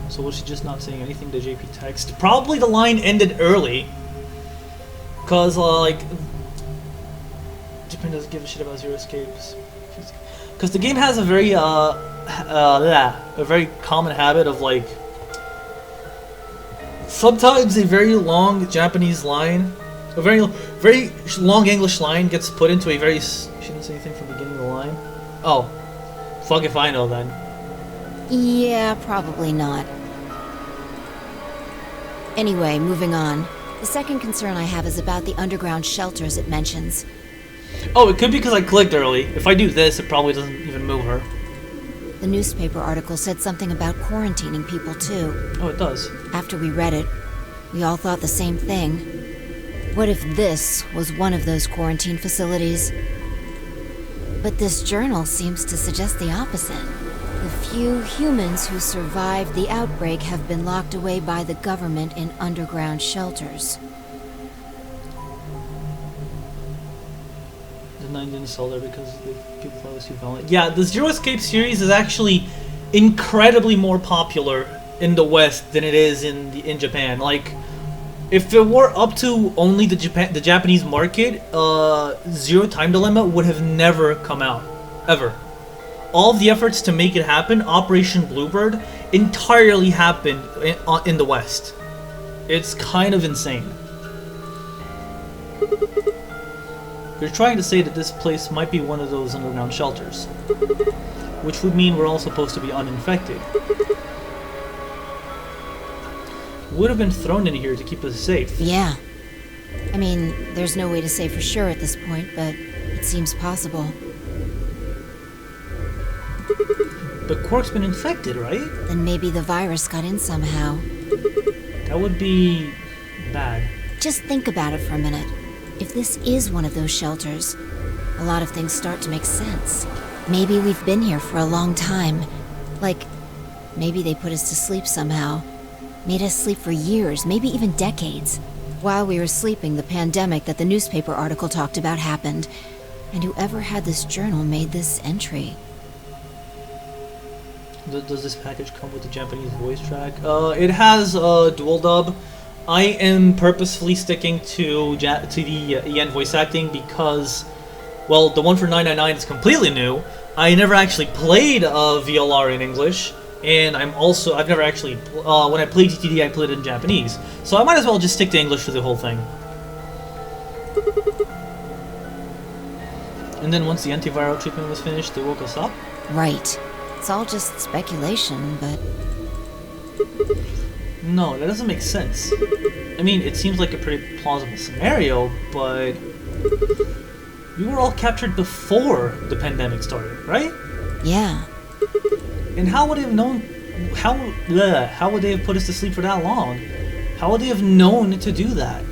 So was she just not saying anything to JP text? Probably the line ended early. Cause like Japan doesn't give a shit about Zero Escapes. Cause the game has a very common habit of like sometimes a very long Japanese line, a very very long English line gets put into a very... She didn't say anything from the beginning of the line. Oh. Fuck if I know then. Yeah, probably not. Anyway, moving on. The second concern I have is about the underground shelters it mentions. Oh, it could be because I clicked early. If I do this, it probably doesn't even move her. The newspaper article said something about quarantining people too. Oh, it does. After we read it, we all thought the same thing. What if this was one of those quarantine facilities? But this journal seems to suggest the opposite. The few humans who survived the outbreak have been locked away by the government in underground shelters. The 9 didn't sell there because the people thought it was too violent. Yeah, the Zero Escape series is actually incredibly more popular in the West than it is in Japan. Like, if it were up to only the Japanese market, Zero Time Dilemma would have never come out. Ever. All of the efforts to make it happen, Operation Bluebird, entirely happened in the West. It's kind of insane. You're trying to say that this place might be one of those underground shelters, which would mean we're all supposed to be uninfected. Would have been thrown in here to keep us safe. Yeah. I mean, there's no way to say for sure at this point, but it seems possible. But Quark's been infected, right? Then maybe the virus got in somehow. That would be bad. Just think about it for a minute. If this is one of those shelters, a lot of things start to make sense. Maybe we've been here for a long time. Like, maybe they put us to sleep somehow. Made us sleep for years, maybe even decades. While we were sleeping, the pandemic that the newspaper article talked about happened. And whoever had this journal made this entry. Does this package come with the Japanese voice track? It has dual dub. I am purposefully sticking to the EN voice acting because, well, the one for 999 is completely new. I never actually played VLR in English, and I've never actually when I played TTD I played it in Japanese. So I might as well just stick to English for the whole thing. And then once the antiviral treatment was finished, they woke us up. Right. It's all just speculation, but... No, that doesn't make sense. I mean, it seems like a pretty plausible scenario, but... we were all captured before the pandemic started, right? Yeah. And how would they have known... How would they have put us to sleep for that long? How would they have known to do that?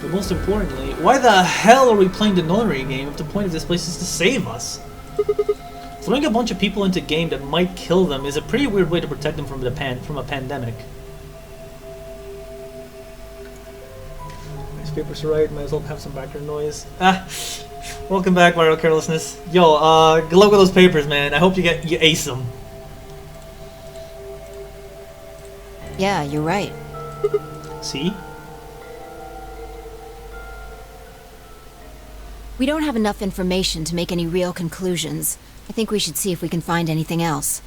But most importantly, why the hell are we playing the notary game if the point of this place is to save us? Throwing a bunch of people into a game that might kill them is a pretty weird way to protect them from a pandemic. Newspapers to write, might as well have some background noise. Welcome back, Mario Carelessness. Yo, good luck with those papers, man. I hope you ace them. Yeah, you're right. See? We don't have enough information to make any real conclusions. I think we should see if we can find anything else.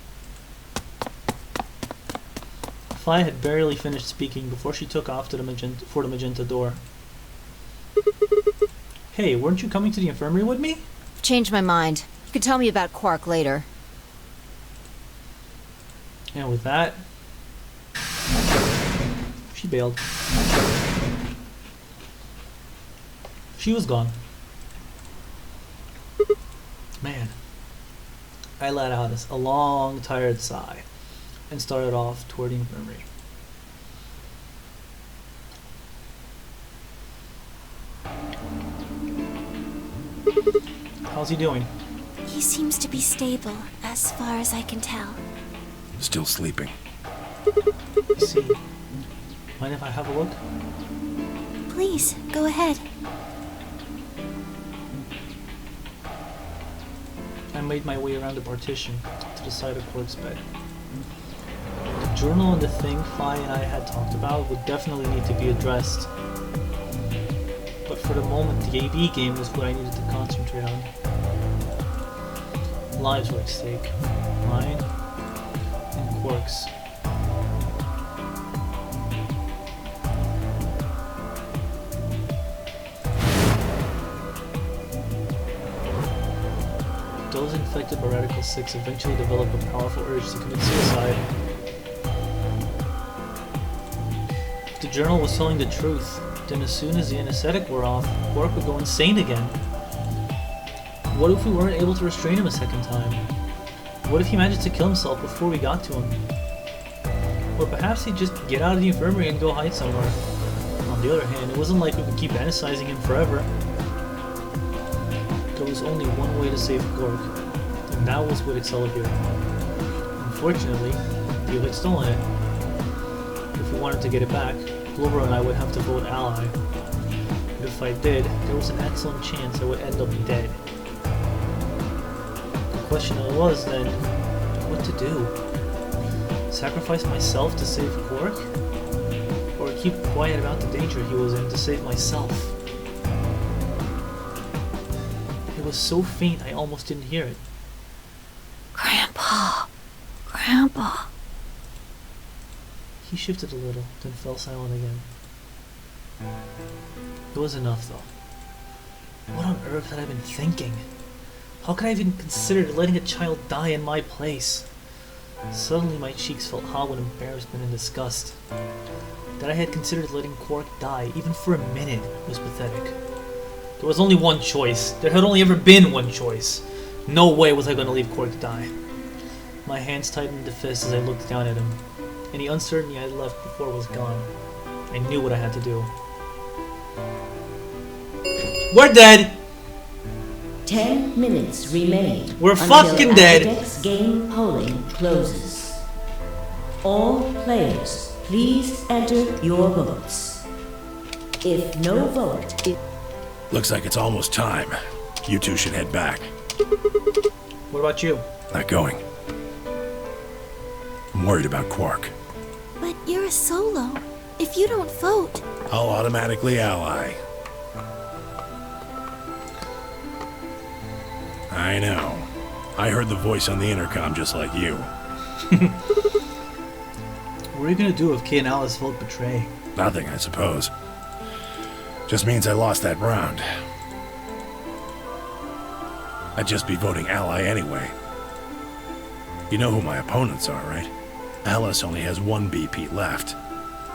Fi had barely finished speaking before she took off to the magenta door. Hey, weren't you coming to the infirmary with me? Changed my mind. You could tell me about Quark later. And with that, she bailed. She was gone. Man. I let out a long, tired sigh and started off toward the infirmary. How's he doing? He seems to be stable, as far as I can tell. Still sleeping. I see. Mind if I have a look? Please, go ahead. I made my way around the partition to the side of Quark's bed. The journal and the thing Fi and I had talked about would definitely need to be addressed. But for the moment, the AB game was what I needed to concentrate on. Lives were at stake. Mine and Quark's. Those infected by Radical 6 eventually develop a powerful urge to commit suicide. The journal was telling the truth. Then as soon as the anesthetic wore off, Quark would go insane again. What if we weren't able to restrain him a second time? What if he managed to kill himself before we got to him? Or perhaps he'd just get out of the infirmary and go hide somewhere. On the other hand, it wasn't like we could keep anesthetizing him forever. There was only one way to save Quark, and that was with Clover. Unfortunately, you had stolen it. If we wanted to get it back, Clover and I would have to vote ally. But if I did, there was an excellent chance I would end up dead. The question was then, what to do? Sacrifice myself to save Quark? Or keep quiet about the danger he was in to save myself? It was so faint I almost didn't hear it. Grandpa! Grandpa! He shifted a little, then fell silent again. It was enough, though. What on earth had I been thinking? How could I have even considered letting a child die in my place? Suddenly my cheeks felt hot with embarrassment and disgust. That I had considered letting Quark die, even for a minute, was pathetic. There was only one choice. There had only ever been one choice. No way was I going to leave Quark die. My hands tightened into fists as I looked down at him. Any uncertainty I had left before was gone. I knew what I had to do. We're dead! 10 minutes remain. We're until fucking dead! Ambidex game polling closes. All players, please enter your votes. If no vote, Looks like it's almost time. You two should head back. What about you? Not going. I'm worried about Quark. But you're a solo. If you don't vote... I'll automatically ally. I know. I heard the voice on the intercom just like you. What are you gonna do if Kay and Alice vote betray? Nothing, I suppose. Just means I lost that round. I'd just be voting ally anyway. You know who my opponents are, right? Alice only has one BP left.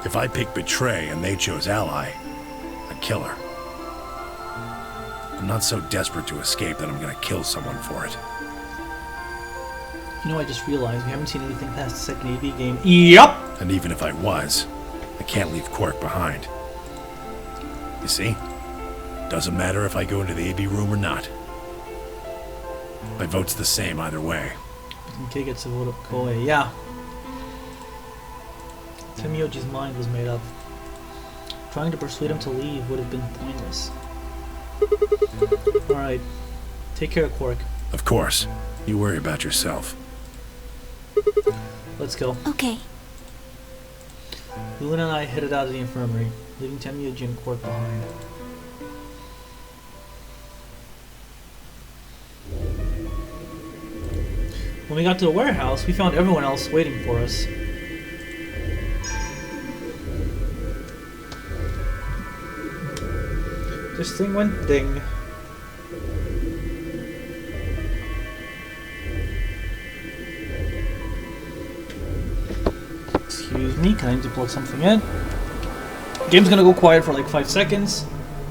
If I pick betray and they chose ally, I'd kill her. I'm not so desperate to escape that I'm gonna kill someone for it. You know, I just realized we haven't seen anything past the second AV game. Yup! And even if I was, I can't leave Quark behind. You see? Doesn't matter if I go into the AB room or not. My vote's the same either way. And Kay gets to vote up Koei. Yeah. Temioji's mind was made up. Trying to persuade him to leave would have been pointless. Alright. Take care of Quark. Of course. You worry about yourself. Let's go. Okay. Luna and I headed out of the infirmary, leaving Temioji and Quark behind. When we got to the warehouse, we found everyone else waiting for us. This thing went ding. Excuse me, can I need to plug something in? Game's gonna go quiet for like 5 seconds,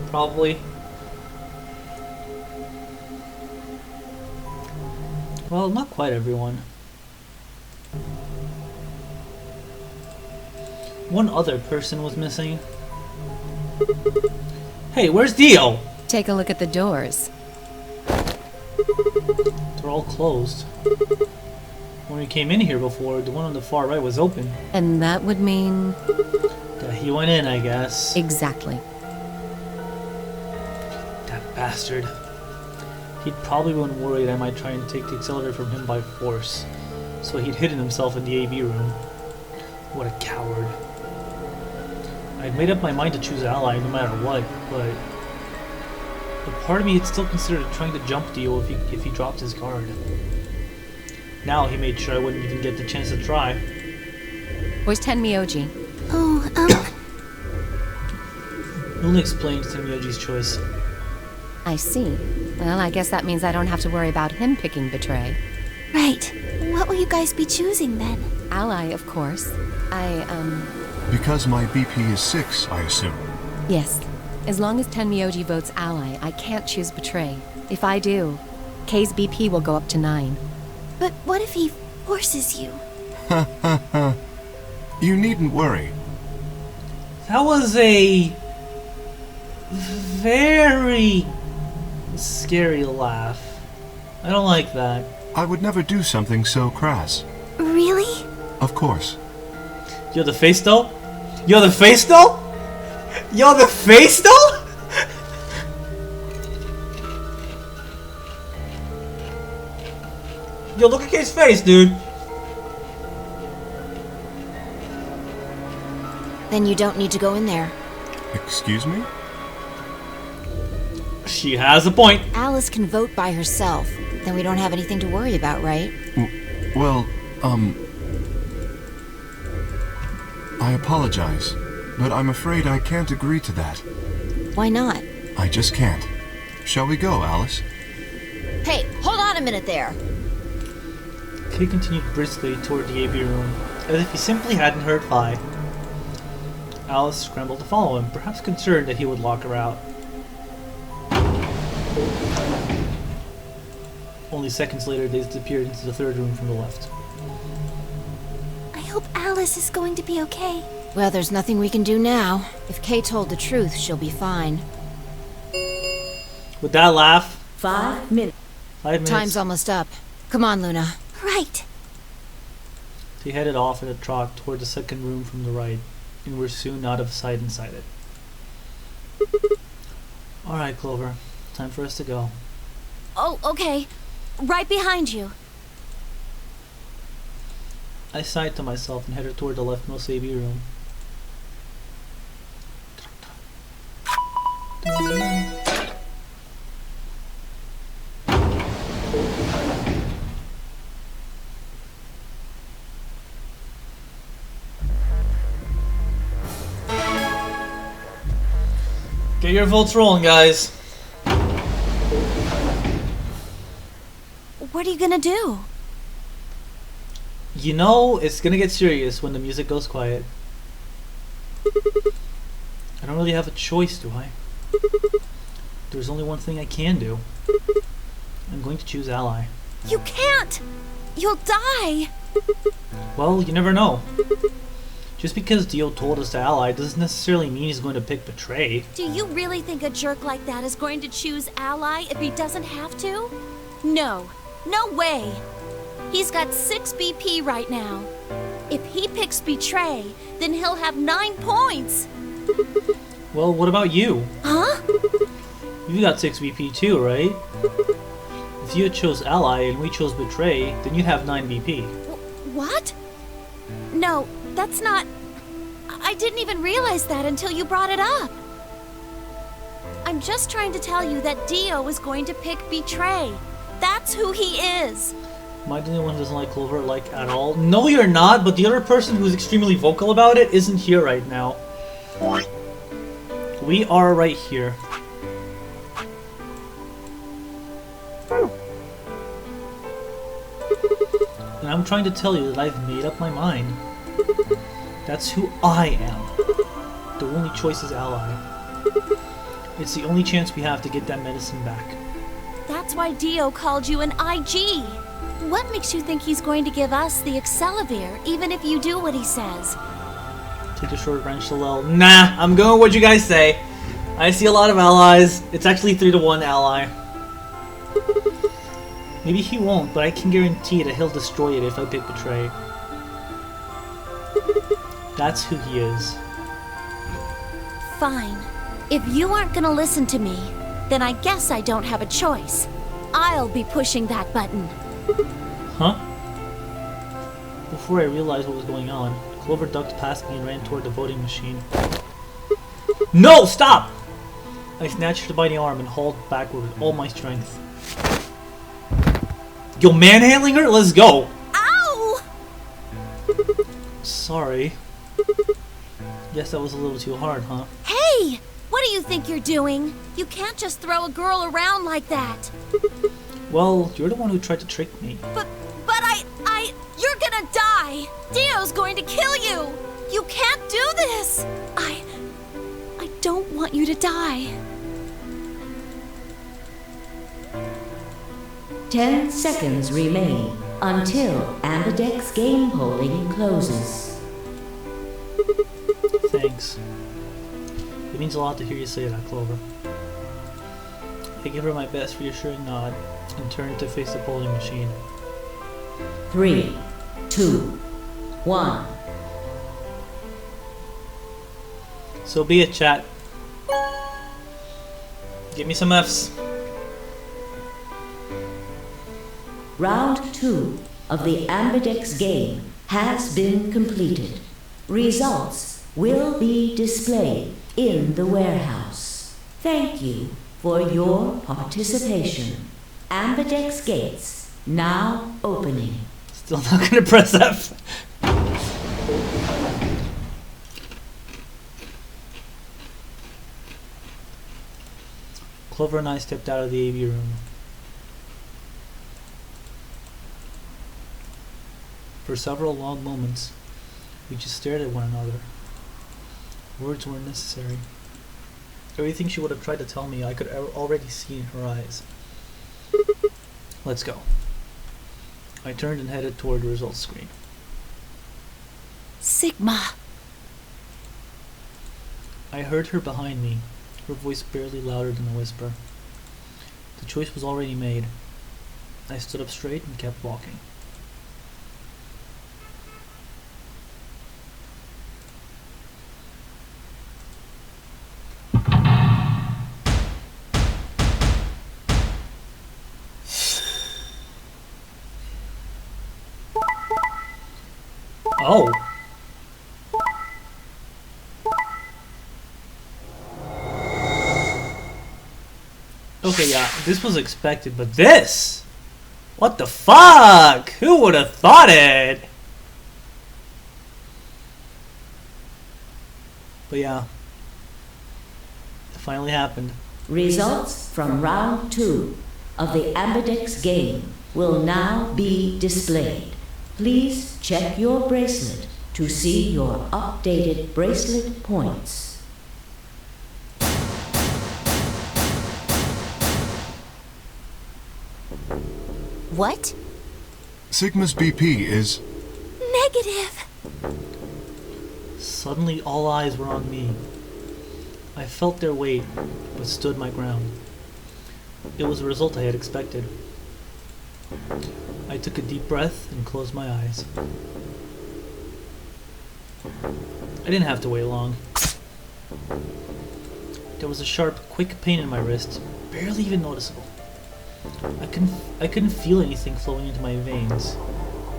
probably. Well, not quite everyone. One other person was missing. Hey, where's Dio? Take a look at the doors. They're all closed. When we came in here before, the one on the far right was open. And that would mean... Yeah, he went in, I guess. Exactly. That bastard. He'd probably been worried I might try and take the accelerator from him by force. So he'd hidden himself in the AB room. What a coward. I'd made up my mind to choose ally no matter what, but part of me had still considered trying to jump Dio if he dropped his guard. Now he made sure I wouldn't even get the chance to try. Where's Tenmyoji? Oh, Luna explained Tenmyoji's choice. I see. Well, I guess that means I don't have to worry about him picking Betray. Right. What will you guys be choosing then? Ally, of course. Because my BP is 6, I assume. Yes. As long as Tenmyoji votes Ally, I can't choose Betray. If I do, K's BP will go up to 9. But what if he forces you? You needn't worry. That was a very scary laugh. I don't like that. I would never do something so crass. Really? Of course. You're the face though? You're the face though? You're the face though? Yo, look at K's face, dude. Then you don't need to go in there. Excuse me? She has a point. Alice can vote by herself. Then we don't have anything to worry about, right? Well, I apologize, but I'm afraid I can't agree to that. Why not? I just can't. Shall we go, Alice? Hey, hold on a minute there. Kay continued briskly toward the AV room, as if he simply hadn't heard Phi. Alice scrambled to follow him, perhaps concerned that he would lock her out. Only seconds later, they disappeared into the third room from the left. I hope Alice is going to be okay. Well, there's nothing we can do now. If Kay told the truth, she'll be fine. With that laugh, 5 minutes. 5 minutes, Time's almost up. Come on, Luna. Right. they headed off in a trot toward the second room from the right, and were soon out of sight inside it. Alright, Clover. Time for us to go. Oh, okay. Right behind you. I sighed to myself and headed toward the leftmost AV room. Get your votes rolling, guys. What are you gonna do? You know, it's gonna get serious when the music goes quiet. I don't really have a choice, do I? There's only one thing I can do. I'm going to choose Ally. You can't! You'll die! Well, you never know. Just because Dio told us to Ally doesn't necessarily mean he's going to pick Betray. Do you really think a jerk like that is going to choose Ally if he doesn't have to? No. No way! He's got 6 BP right now. If he picks Betray, then he'll have 9 points! Well, what about you? Huh? You got 6 BP too, right? If you had chose Ally and we chose Betray, then you'd have 9 BP. What? No, that's not... I didn't even realize that until you brought it up. I'm just trying to tell you that Dio is going to pick Betray. That's who he is. Am I the only one who doesn't like Clover, like, at all? No, you're not, but the other person who's extremely vocal about it isn't here right now. We are right here. And I'm trying to tell you that I've made up my mind. That's who I am. The only choice is Ally. It's the only chance we have to get that medicine back. That's why Dio called you an IG. What makes you think he's going to give us the Accelavir, even if you do what he says? Take the short wrench to Lel. Nah, I'm going with what you guys say. I see a lot of allies. It's actually 3-to-1 ally. Maybe he won't, but I can guarantee that he'll destroy it if I pick Betray. That's who he is. Fine. If you aren't gonna listen to me, then I guess I don't have a choice. I'll be pushing that button. Huh? Before I realized what was going on, Clover ducked past me and ran toward the voting machine. No! Stop! I snatched her by the arm and hauled backward with all my strength. Yo, manhandling her? Let's go! Ow! Sorry. Guess that was a little too hard, huh? Hey! What do you think you're doing? You can't just throw a girl around like that. Well, you're the one who tried to trick me. But you're gonna die. Dio's going to kill you. You can't do this. I don't want you to die. 10 seconds remain until Ambidex game polling closes. Thanks. It means a lot to hear you say that, Clover. I give her my best reassuring nod and turn to face the polling machine. 3, 2, 1. So be it, chat. Give me some Fs. Round 2 of the Ambidex game has been completed. Results will be displayed in the warehouse. Thank you for your participation. Ambidex gates now opening. Still not gonna press F. Clover and I stepped out of the AV room. For several long moments, we just stared at one another. Words weren't necessary. Everything she would have tried to tell me, I could already see in her eyes. Let's go. I turned and headed toward the results screen. Sigma. I heard her behind me, her voice barely louder than a whisper. The choice was already made. I stood up straight and kept walking. Oh! Okay, yeah, this was expected, but this? What the fuck? Who would have thought it? But yeah, it finally happened. Results from round 2 of the Ambidex game will now be displayed. Please check your bracelet to see your updated bracelet points. What? Sigma's BP is... Negative. Suddenly all eyes were on me. I felt their weight, but stood my ground. It was the result I had expected. I took a deep breath and closed my eyes. I didn't have to wait long. There was a sharp, quick pain in my wrist, barely even noticeable. I couldn't feel anything flowing into my veins,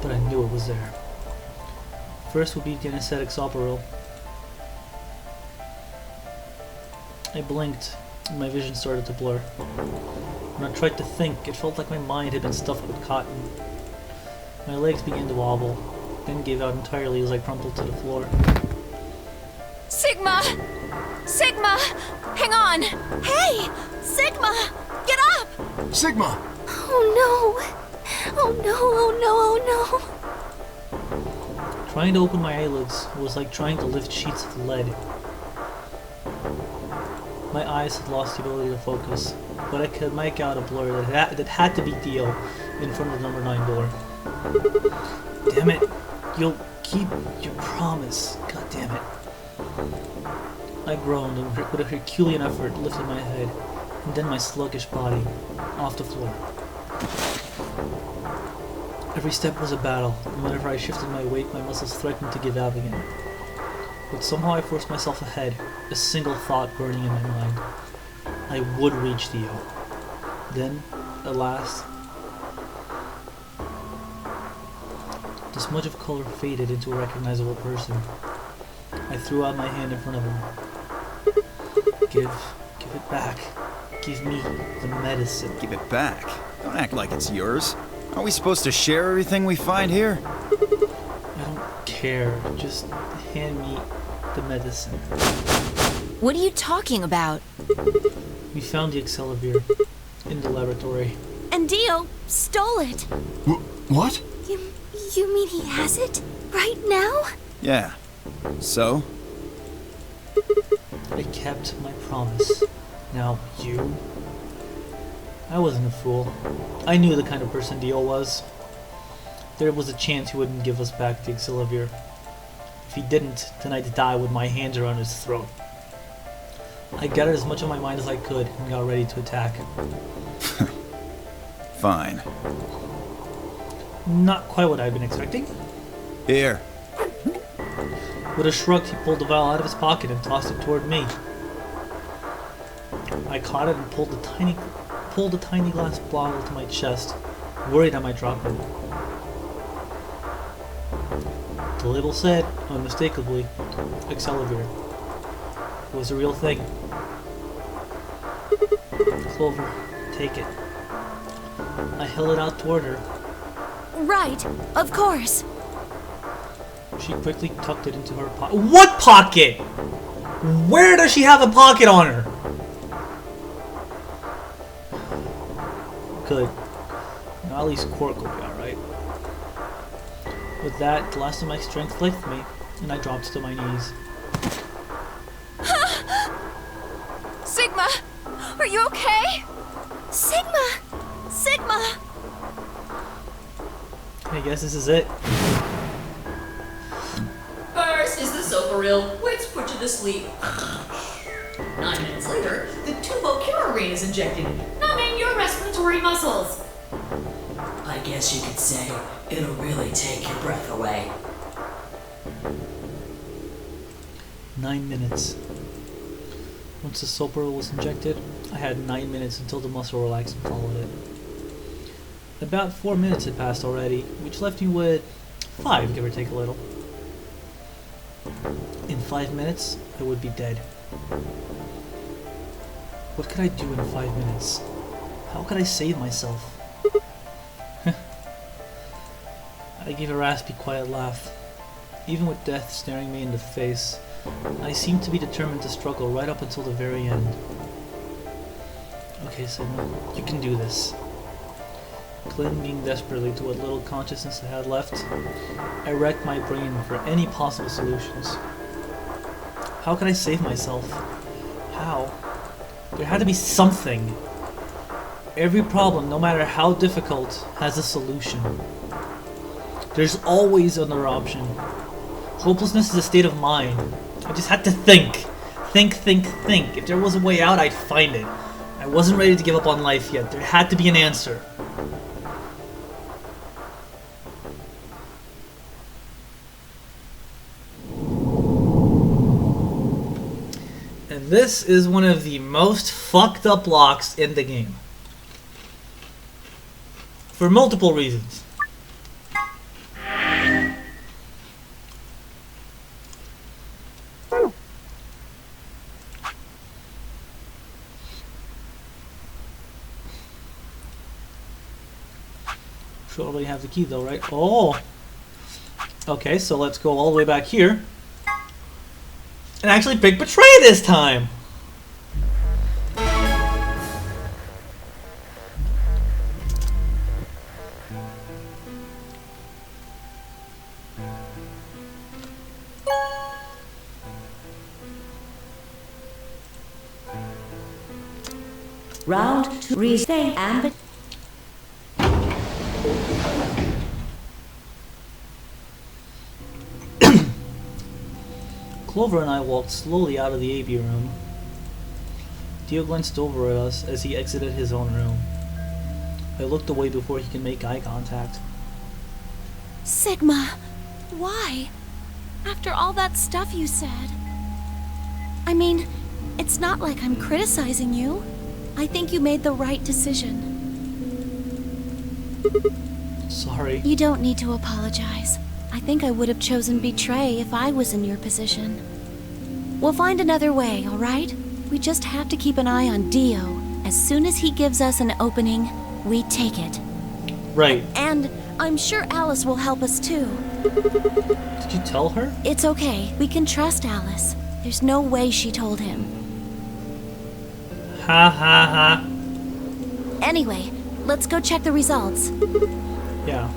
but I knew it was there. First would be the anesthetic Soparil. I blinked, and my vision started to blur. When I tried to think, it felt like my mind had been stuffed with cotton. My legs began to wobble, then gave out entirely as I crumpled to the floor. Sigma! Sigma! Hang on! Hey! Sigma! Get up! Sigma! Oh no! Oh no, oh no, oh no! Trying to open my eyelids was like trying to lift sheets of lead. My eyes had lost the ability to focus, but I could make out a blur that had to be Dio in front of the number 9 door. Damn it! You'll keep your promise. God damn it. I groaned and with a Herculean effort lifted my head, and then my sluggish body, off the floor. Every step was a battle, and whenever I shifted my weight, my muscles threatened to give out again. But somehow I forced myself ahead, a single thought burning in my mind. I would reach Dio. Then, at last, the smudge of color faded into a recognizable person. I threw out my hand in front of him. Give it back. Give me the medicine. Give it back. Don't act like it's yours. Aren't we supposed to share everything we find here? I don't care. Just hand me the medicine. What are you talking about? We found the Accelavir in the laboratory. And Dio stole it. What? You mean he has it? Right now? Yeah. So? I kept my promise. Now, you? I wasn't a fool. I knew the kind of person Dio was. There was a chance he wouldn't give us back the Accelavir. If he didn't, then I'd die with my hands around his throat. I gathered as much of my mind as I could and got ready to attack. Fine. Not quite what I'd been expecting. Here. With a shrug, he pulled the vial out of his pocket and tossed it toward me. I caught it and pulled a tiny glass bottle to my chest, worried I might drop it. The label said, unmistakably, Accelavir. It was a real thing. Clover, take it. I held it out toward her. Right, of course. She quickly tucked it into her pocket. What pocket? Where does she have a pocket on her? Good. Now at least Quark will be alright. With that, the last of my strength left me, and I dropped to my knees. Sigma! Are you okay? Sigma! Sigma! I guess this is it. First, is the soap real? Let's put you to sleep. 9 minutes later, the tubocularine is injected, numbing your respiratory muscles. I guess you could say it'll really take your breath away. 9 minutes. Once the soap was injected, I had 9 minutes until the muscle relaxed and followed it. About 4 minutes had passed already, which left me with 5, give or take a little. In 5 minutes, I would be dead. What could I do in 5 minutes? How could I save myself? I gave a raspy, quiet laugh. Even with death staring me in the face, I seemed to be determined to struggle right up until the very end. Okay, Sigma, you can do this. Clinging desperately to what little consciousness I had left, I racked my brain for any possible solutions. How could I save myself? How? There had to be something. Every problem, no matter how difficult, has a solution. There's always another option. Hopelessness is a state of mind. I just had to think. Think. If there was a way out, I'd find it. I wasn't ready to give up on life yet. There had to be an answer. And this is one of the most fucked up locks in the game. For multiple reasons. Should already have the key though, right? Oh! Okay, so let's go all the way back here. And actually pick Betray this time! Round 2, restain ambit. Clover and I walked slowly out of the AB room. Dio glanced over at us as he exited his own room. I looked away before he could make eye contact. Sigma, why? After all that stuff you said. I mean, it's not like I'm criticizing you. I think you made the right decision. Sorry. You don't need to apologize. I think I would have chosen Betray if I was in your position. We'll find another way, alright? We just have to keep an eye on Dio. As soon as he gives us an opening, we take it. Right. And I'm sure Alice will help us too. Did you tell her? It's okay. We can trust Alice. There's no way she told him. Ha ha ha. Anyway, let's go check the results. Yeah.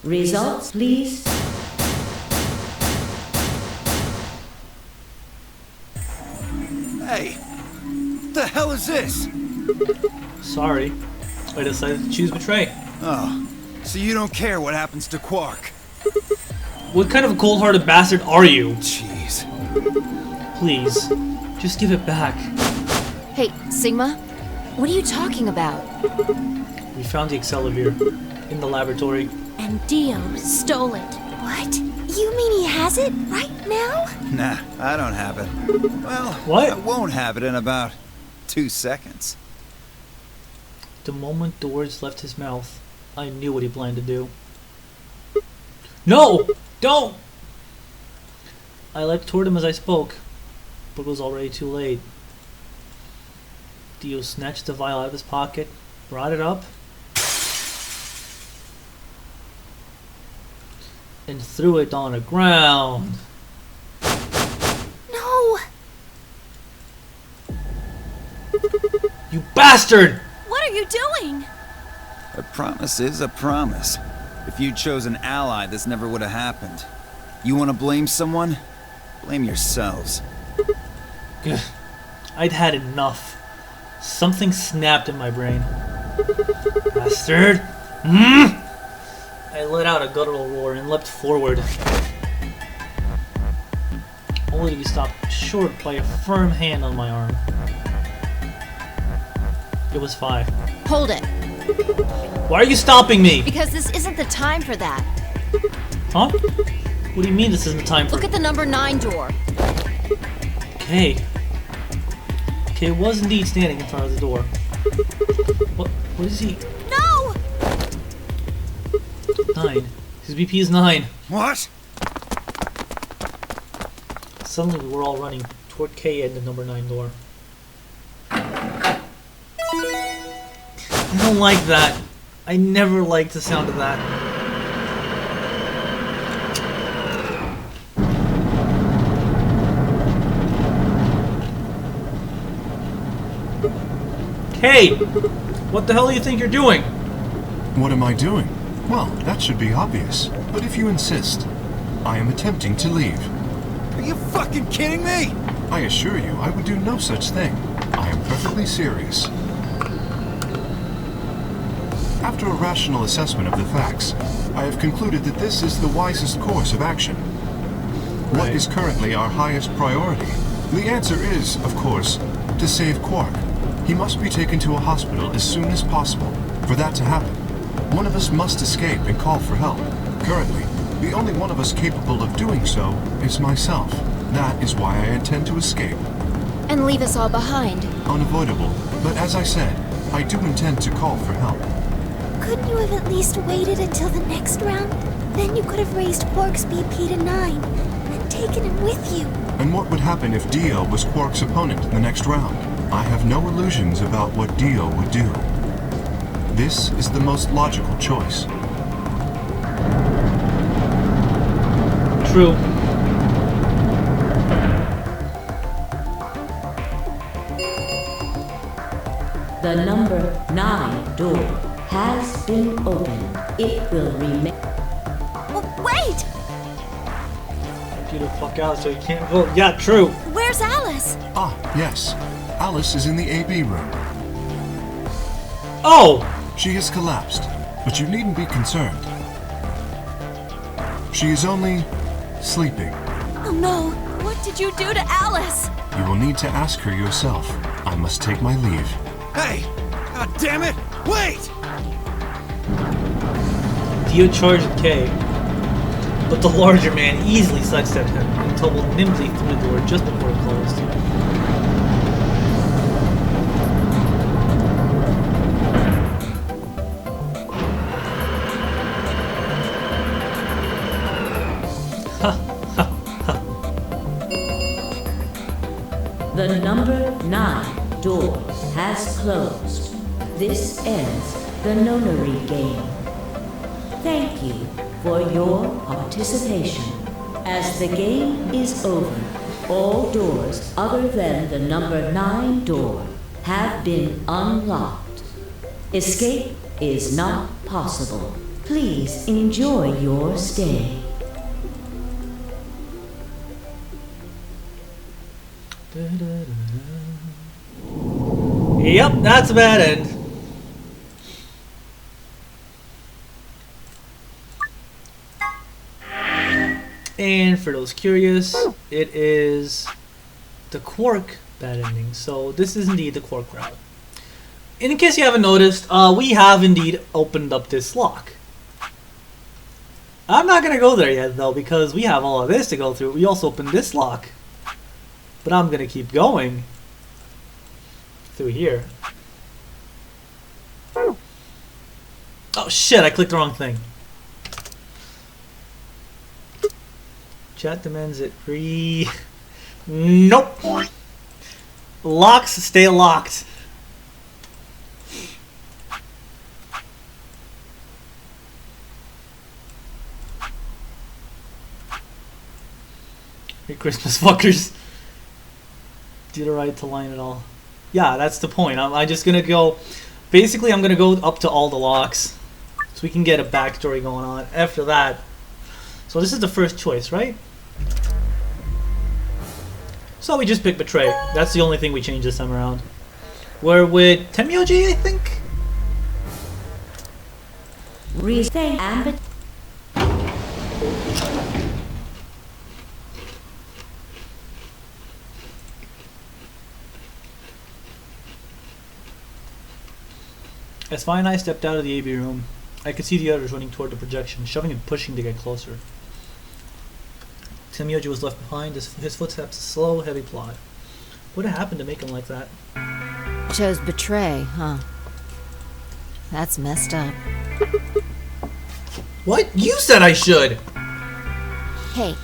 Results, please. Hey, what the hell is this? Sorry. I decided to choose Betray. Oh, so you don't care what happens to Quark? What kind of cold-hearted bastard are you? Jeez. Please, just give it back. Hey, Sigma, what are you talking about? We found the Excelivir in the laboratory. And Dio stole it. What? You mean he has it right now? Nah, I don't have it. Well, What? I won't have it in about 2 seconds. The moment the words left his mouth, I knew what he planned to do. No! Don't! I leapt toward him as I spoke, but it was already too late. Dio snatched the vial out of his pocket, brought it up, and threw it on the ground. No! You bastard! What are you doing? A promise is a promise. If you'd chosen an ally, this never would have happened. You want to blame someone? Blame yourselves. Ugh. I'd had enough. Something snapped in my brain. Bastard! I let out a guttural roar and leapt forward, only to be stopped short by a firm hand on my arm. It was 5. Hold it, Why are you stopping me? because this isn't the time for that. Huh? What do you mean this isn't the time for... Look at the number 9 door. Kay. Kay was indeed standing in front of the door. What is he? No! 9. His BP is 9. What? Suddenly we were all running toward Kay and the number 9 door. I don't like that. I never liked the sound of that. Hey! What the hell do you think you're doing? What am I doing? Well, that should be obvious. But if you insist, I am attempting to leave. Are you fucking kidding me? I assure you, I would do no such thing. I am perfectly serious. After a rational assessment of the facts, I have concluded that this is the wisest course of action. What is currently our highest priority? The answer is, of course, to save Quark. He must be taken to a hospital as soon as possible. For that to happen, one of us must escape and call for help. Currently, the only one of us capable of doing so is myself. That is why I intend to escape. And leave us all behind. Unavoidable, but as I said, I do intend to call for help. Couldn't you have at least waited until the next round? Then you could have raised Quark's BP to 9 and taken him with you. And what would happen if Dio was Quark's opponent in the next round? I have no illusions about what Dio would do. This is the most logical choice. True. The number 9 door has been opened. It will remain. Wait! Get the fuck out so you can't vote. Yeah, true. Where's Alice? Ah, yes. Alice is in the AB room. Oh! She has collapsed, but you needn't be concerned. She is only sleeping. Oh no, what did you do to Alice? You will need to ask her yourself. I must take my leave. Hey! God damn it! Wait! Dio charged at Kay, but the larger man easily sidestepped him and tumbled nimbly through the door just before it closed. The number 9 door has closed. This ends the nonary game. Thank you for your participation. As the game is over, all doors other than the number 9 door have been unlocked. Escape is not possible. Please enjoy your stay. Yep, that's a bad end. And for those curious, it is the Quark bad ending. So this is indeed the Quark route. And in case you haven't noticed, we have indeed opened up this lock. I'm not going to go there yet though, because we have all of this to go through. We also opened this lock. But I'm going to keep going through here. Oh shit, I clicked the wrong thing. Chat demands it Nope. Locks stay locked. Merry Christmas, fuckers. Do the right to line it all. Yeah, that's the point. I'm just gonna go. Basically, I'm gonna go up to all the locks, so we can get a backstory going on. After that, so this is the first choice, right? So we just pick Betray. That's the only thing we changed this time around. We're with Temyoji, I think. As Fine and I stepped out of the AB room, I could see the others running toward the projection, shoving and pushing to get closer. Temyoji was left behind, his footsteps a slow, heavy plod. What had happened to make him like that? Chose Betray, huh? That's messed up. What? You said I should! Hey,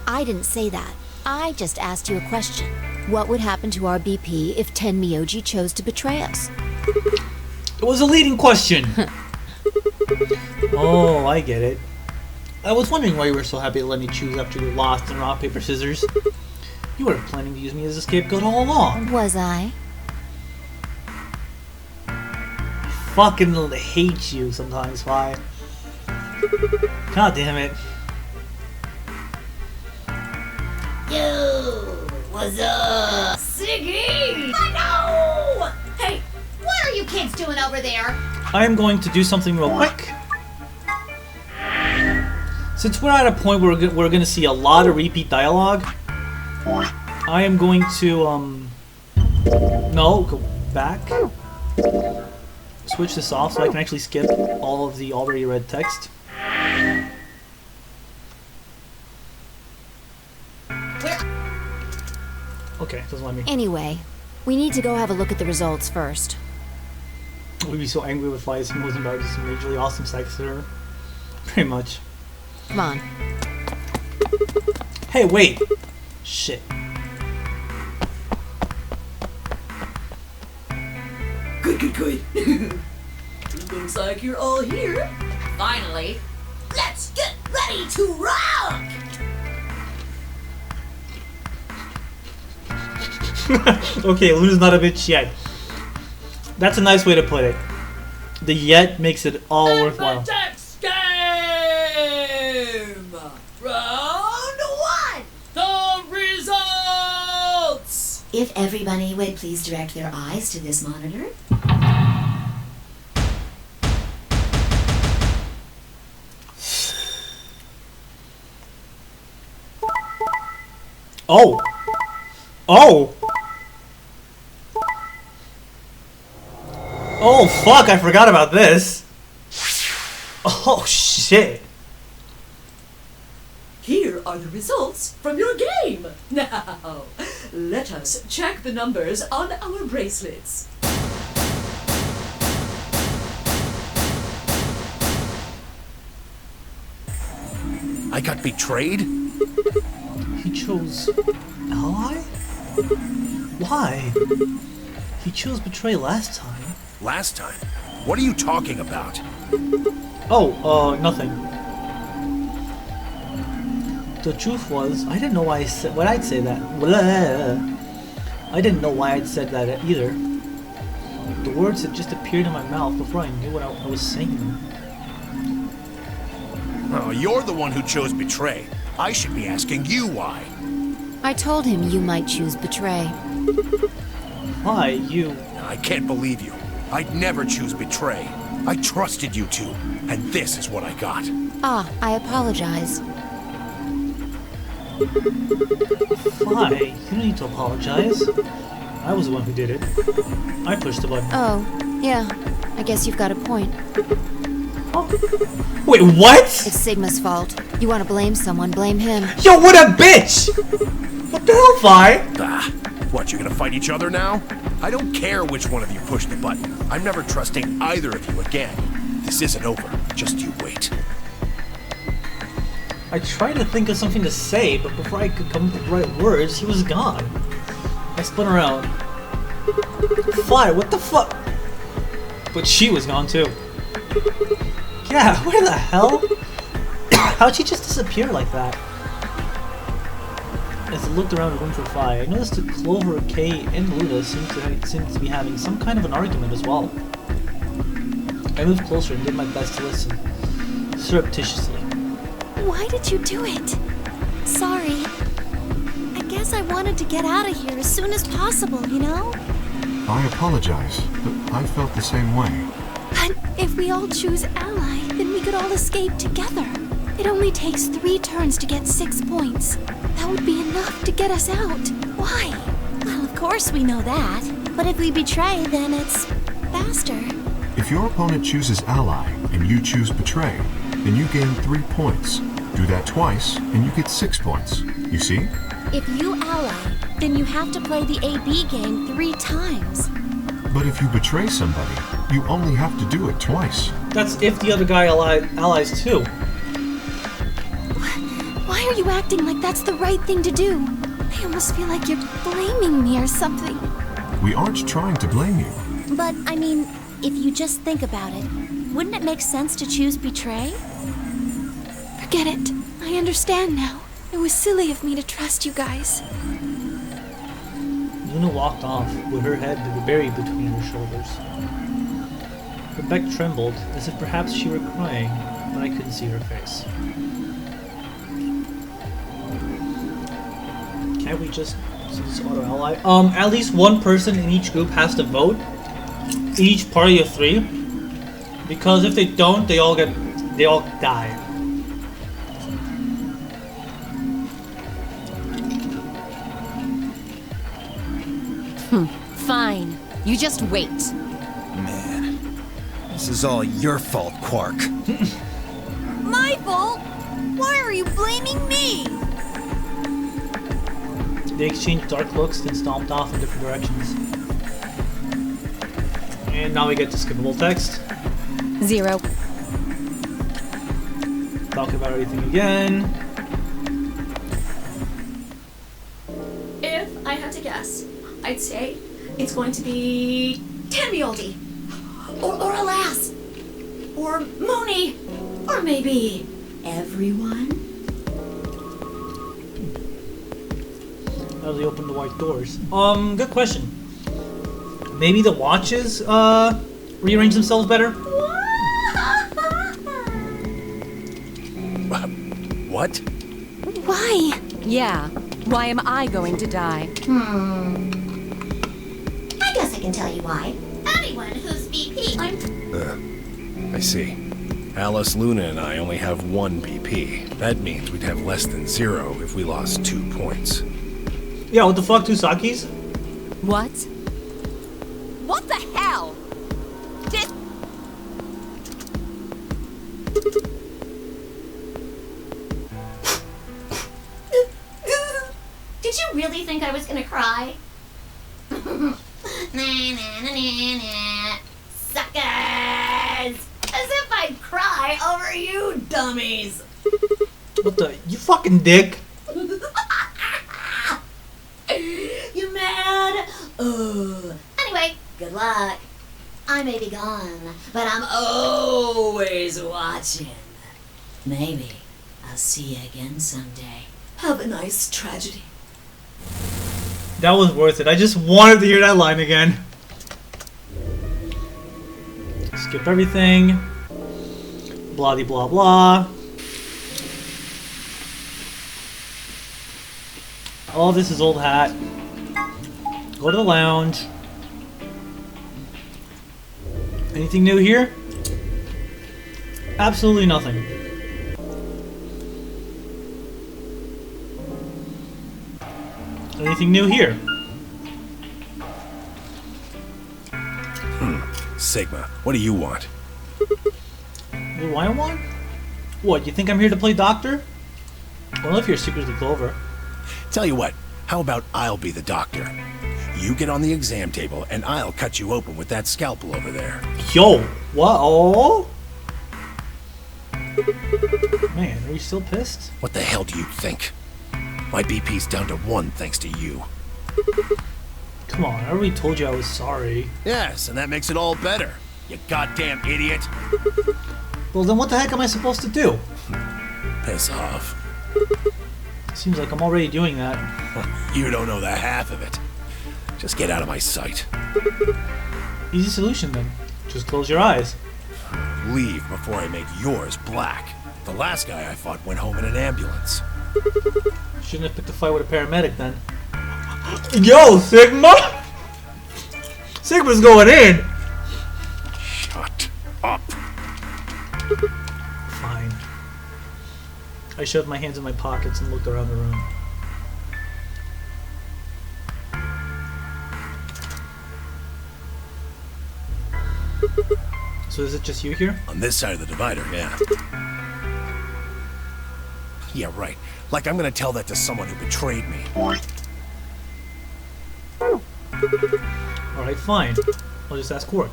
I didn't say that. I just asked you a question. What would happen to our BP if Tenmyoji chose to betray us? It was a leading question! Oh, I get it. I was wondering why you were so happy to let me choose after you lost in rock, paper, scissors. You were planning to use me as a scapegoat all along. Was I? Fucking hate you sometimes, why? God damn it. Yo, what's up? Siggy! I know! Hey, what are you kids doing over there? I am going to do something real quick. Since we're at a point where we're going to see a lot of repeat dialogue, I am going to, no, go back. Switch this off so I can actually skip all of the already read text. Okay, doesn't let me. Anyway, we need to go have a look at the results first. We'd be so angry with Vice and wasn't about just a majorly awesome sex to her. Pretty much. Come on. Hey, wait! Shit. Good. Looks like you're all here. Finally. Let's get ready to rock! Okay, Luna's not a bitch yet. That's a nice way to put it. The yet makes it all worthwhile. Text game! Round 1! The results! If everybody would please direct their eyes to this monitor. Oh! Oh! Oh fuck, I forgot about this! Oh shit! Here are the results from your game. Now, let us check the numbers on our bracelets. I got betrayed? He chose ally? Why? He chose betray last time. Last time? What are you talking about? Oh, nothing. The truth was, I didn't know why I'd say that. I didn't know why I'd said that either. The words had just appeared in my mouth before I knew what I was saying. Oh, you're the one who chose betray. I should be asking you why. I told him you might choose betray. Why, you? I can't believe you. I'd never choose betray. I trusted you two, and this is what I got. Ah, I apologize. Why? You don't need to apologize. I was the one who did it. I pushed the button. Oh, yeah. I guess you've got a point. Oh. Wait, what? It's Sigma's fault. You want to blame someone, blame him. Yo, what a bitch! What the hell, Vi? What, you gonna fight each other now? I don't care which one of you pushed the button. I'm never trusting either of you again. This isn't over. Just you wait. I tried to think of something to say, but before I could come up with the right words, he was gone. I spun around. Fly, what the fuck? But she was gone too. Yeah, where the hell? How'd she just disappear like that? As I looked around the room for Fi, I noticed that Clover, Kay, and Luna seemed to be having some kind of an argument as well. I moved closer and did my best to listen, surreptitiously. Why did you do it? Sorry. I guess I wanted to get out of here as soon as possible, you know? I apologize, but I felt the same way. But if we all choose ally, then we could all escape together. It only takes 3 turns to get 6 points. That would be enough to get us out. Why? Well, of course we know that. But if we betray, then it's faster. If your opponent chooses ally and you choose betray, then you gain 3 points. Do that twice and you get 6 points. You see? If you ally, then you have to play the AB game 3 times. But if you betray somebody, you only have to do it twice. That's if the other guy allies too. Why are you acting like that's the right thing to do? I almost feel like you're blaming me or something. We aren't trying to blame you. But, I mean, if you just think about it, wouldn't it make sense to choose betray? Forget it. I understand now. It was silly of me to trust you guys. Luna walked off with her head buried between her shoulders. Her back trembled, as if perhaps she were crying, but I couldn't see her face. Can't we just do this auto ally? At least one person in each group has to vote. Each party of 3. Because if they don't, they all die. Fine. You just wait. Man, this is all your fault, Quark. My fault? Why are you blaming me? They exchanged dark looks, then stomped off in different directions. And now we get to skippable text. 0. Talk about everything again. If I had to guess, I'd say it's going to be Tanbioldi, or Alas, or Mooney, or maybe everyone. How do they open the white doors? Good question. Maybe the watches, rearrange themselves better? What? Why? Yeah. Why am I going to die? I guess I can tell you why. Anyone who's BP. I see. Alice, Luna, and I only have 1 BP. That means we'd have less than 0 if we lost 2 points. Yeah, what the fuck, 2 Sakis? What? What the hell? Did you really think I was gonna cry? Suckers! As if I'd cry over you dummies! What the? You fucking dick! You mad? Anyway, good luck. I may be gone, but I'm always watching. Maybe I'll see you again someday. Have a nice tragedy. That was worth it. I just wanted to hear that line again. Skip everything. Blah de blah blah. All this is old hat. Go to the lounge. Anything new here? Absolutely nothing. Anything new here? Sigma, what do you want? What do I want? What, you think I'm here to play doctor? Well, if you're secretly Clover. Tell you what, how about I'll be the doctor? You get on the exam table, and I'll cut you open with that scalpel over there. Yo! What? Oh? Man, are you still pissed? What the hell do you think? My BP's down to 1 thanks to you. Come on, I already told you I was sorry. Yes, and that makes it all better. You goddamn idiot. Well, then what the heck am I supposed to do? Piss off. Seems like I'm already doing that. You don't know the half of it. Just get out of my sight. Easy solution then. Just close your eyes. Leave before I make yours black. The last guy I fought went home in an ambulance. Shouldn't have picked a fight with a paramedic then. Yo, Sigma! Sigma's going in! Shut up. Fine. I shoved my hands in my pockets and looked around the room. So is it just you here? On this side of the divider, yeah. Yeah, right. Like I'm gonna tell that to someone who betrayed me. Alright, fine. I'll just ask Quark.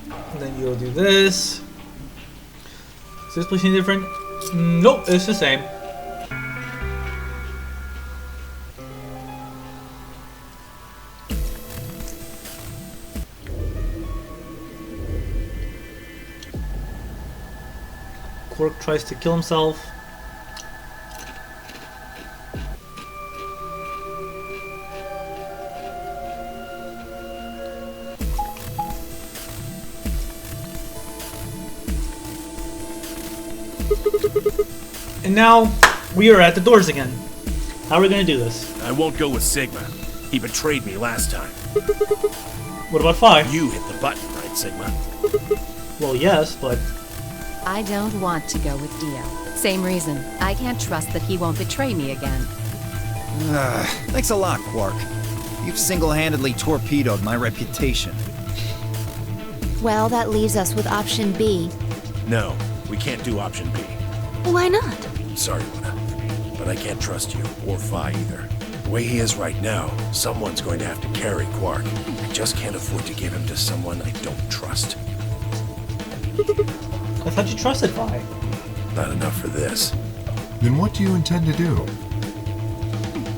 And then you'll do this. Is this place any different? Nope, it's the same. Quark tries to kill himself. And now we are at the doors again. How are we gonna do this? I won't go with Sigma. He betrayed me last time. What about 5? You hit the button, right, Sigma? Well, yes, but I don't want to go with Dio. Same reason. I can't trust that he won't betray me again. Thanks a lot, Quark. You've single-handedly torpedoed my reputation. Well, that leaves us with option B. No, we can't do option B. Why not? Sorry, Luna, but I can't trust you, or Phi either. The way he is right now, someone's going to have to carry Quark. I just can't afford to give him to someone I don't trust. I thought you trusted Vi. Not enough for this. Then what do you intend to do?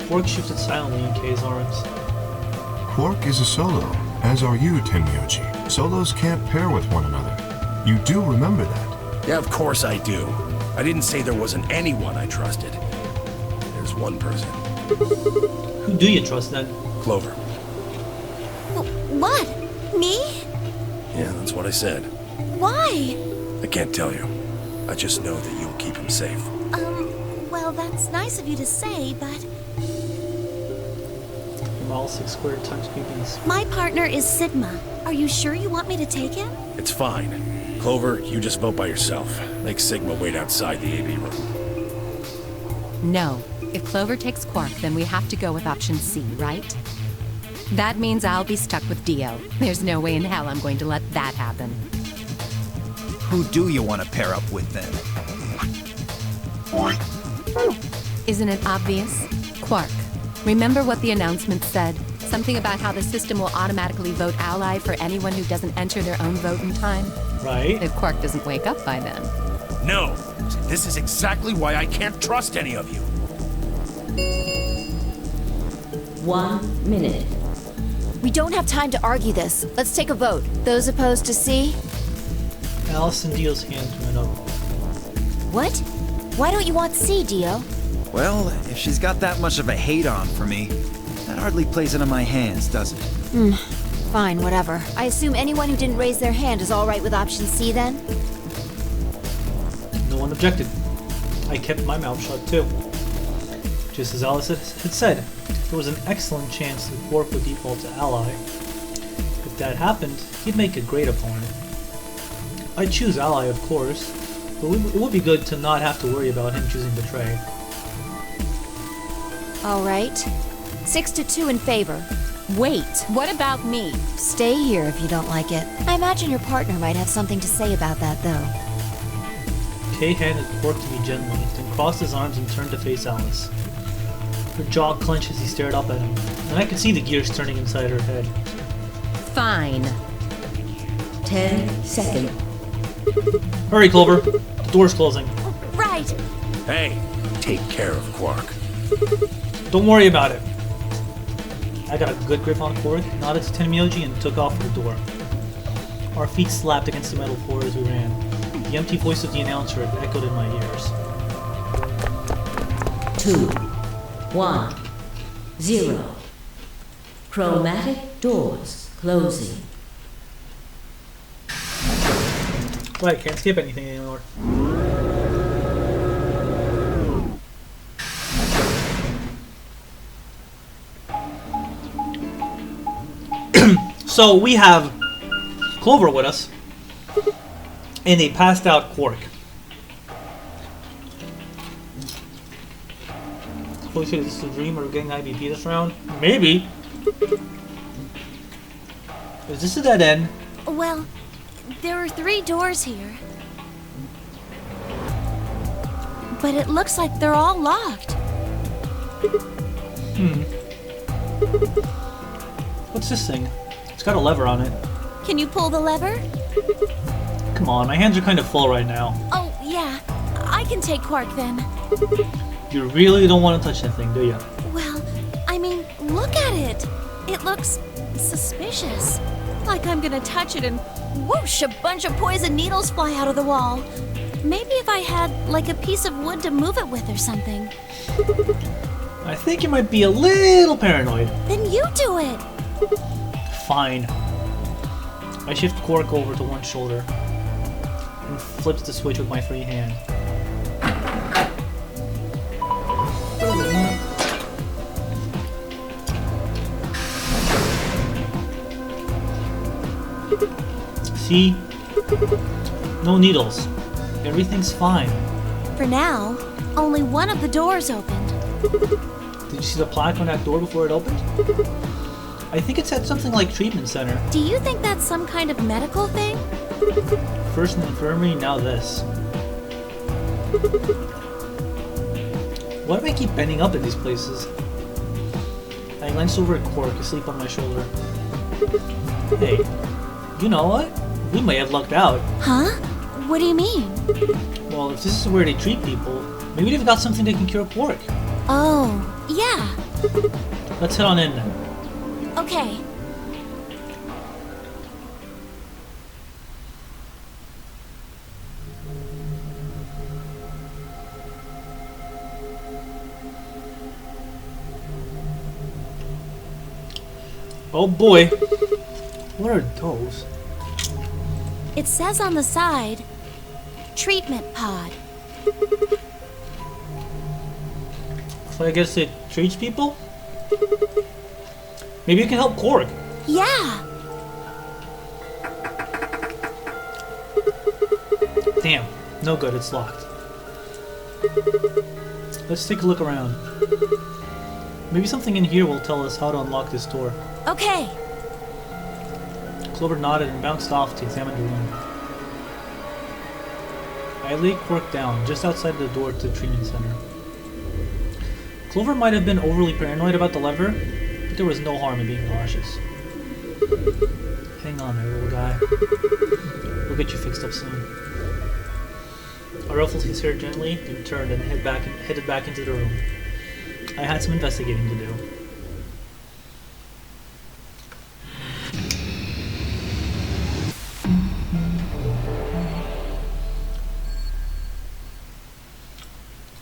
Quark shifted silently in K's arms. Quark is a solo, as are you, Tenmyoji. Solos can't pair with one another. You do remember that. Yeah, of course I do. I didn't say there wasn't anyone I trusted. There's one person. Who do you trust then? Clover. What? Me? Yeah, that's what I said. Why? I can't tell you. I just know that you'll keep him safe. Well, that's nice of you to say, but From all 6 squared times BBs. my partner is Sigma. Are you sure you want me to take him? It's fine. Clover, you just vote by yourself. Make Sigma wait outside the AB room. No. If Clover takes Quark, then we have to go with option C, right? That means I'll be stuck with Dio. There's no way in hell I'm going to let that happen. Who do you want to pair up with, then? Isn't it obvious? Quark. Remember what the announcement said? Something about how the system will automatically vote ally for anyone who doesn't enter their own vote in time? Right? If Quark doesn't wake up by then. No! This is exactly why I can't trust any of you. 1 minute. We don't have time to argue this. Let's take a vote. Those opposed to C? Alice and Dio's hands went up. What? Why don't you want C, Dio? Well, if she's got that much of a hate on for me, that hardly plays into my hands, does it? Fine, whatever. I assume anyone who didn't raise their hand is all right with option C then? No one objected. I kept my mouth shut too. Just as Alice had said, there was an excellent chance that Quark would default to ally. If that happened, he'd make a great opponent. I'd choose ally, of course, but it would be good to not have to worry about him choosing betray. All right. 6-2 in favor. Wait, what about me? Stay here if you don't like it. I imagine your partner might have something to say about that, though. Kay handed Quark to me gently, then crossed his arms and turned to face Alice. Her jaw clenched as he stared up at him, and I could see the gears turning inside her head. Fine. 10 seconds. Hurry, Clover! The door's closing. Right! Hey, take care of Quark. Don't worry about it. I got a good grip on Quark, nodded to Tenmyoji, and took off for the door. Our feet slapped against the metal floor as we ran. The empty voice of the announcer echoed in my ears. 2, 1, 0. Chromatic doors closing. Right, can't skip anything anymore. So we have Clover with us and a passed out Quark. Holy shit, is this a dream or getting IBP this round? Maybe. Is this a dead end? Well, there are 3 doors here. But it looks like they're all locked. What's this thing? It's got a lever on it. Can you pull the lever? Come on, my hands are kind of full right now. Oh, yeah. I can take Quark then. You really don't want to touch that thing, do you? Well, I mean, look at it. It looks suspicious. Like I'm gonna touch it and whoosh, a bunch of poison needles fly out of the wall. Maybe if I had, like, a piece of wood to move it with or something. I think you might be a little paranoid. Then you do it. Fine. I shift Quark over to one shoulder and flips the switch with my free hand. See? No needles. Everything's fine. For now, only one of the doors opened. Did you see the plaque on that door before it opened? I think it said something like treatment center. Do you think that's some kind of medical thing? First an infirmary, now this. Why do I keep bending up in these places? I glanced over at Quark, asleep on my shoulder. Hey, you know what? We may have lucked out. Huh? What do you mean? Well, if this is where they treat people, maybe they've got something that can cure Quark. Oh, yeah. Let's head on in then. Okay. Oh boy. What are those? It says on the side, treatment pod. So I guess it treats people? Maybe it can help Quark. Yeah. Damn, no good, it's locked. Let's take a look around. Maybe something in here will tell us how to unlock this door. Okay. Clover nodded and bounced off to examine the room. I laid Quark down, just outside the door to the treatment center. Clover might have been overly paranoid about the lever, but there was no harm in being cautious. Hang on there, little guy. We'll get you fixed up soon. I ruffled his hair gently, then turned and headed back into the room. I had some investigating to do.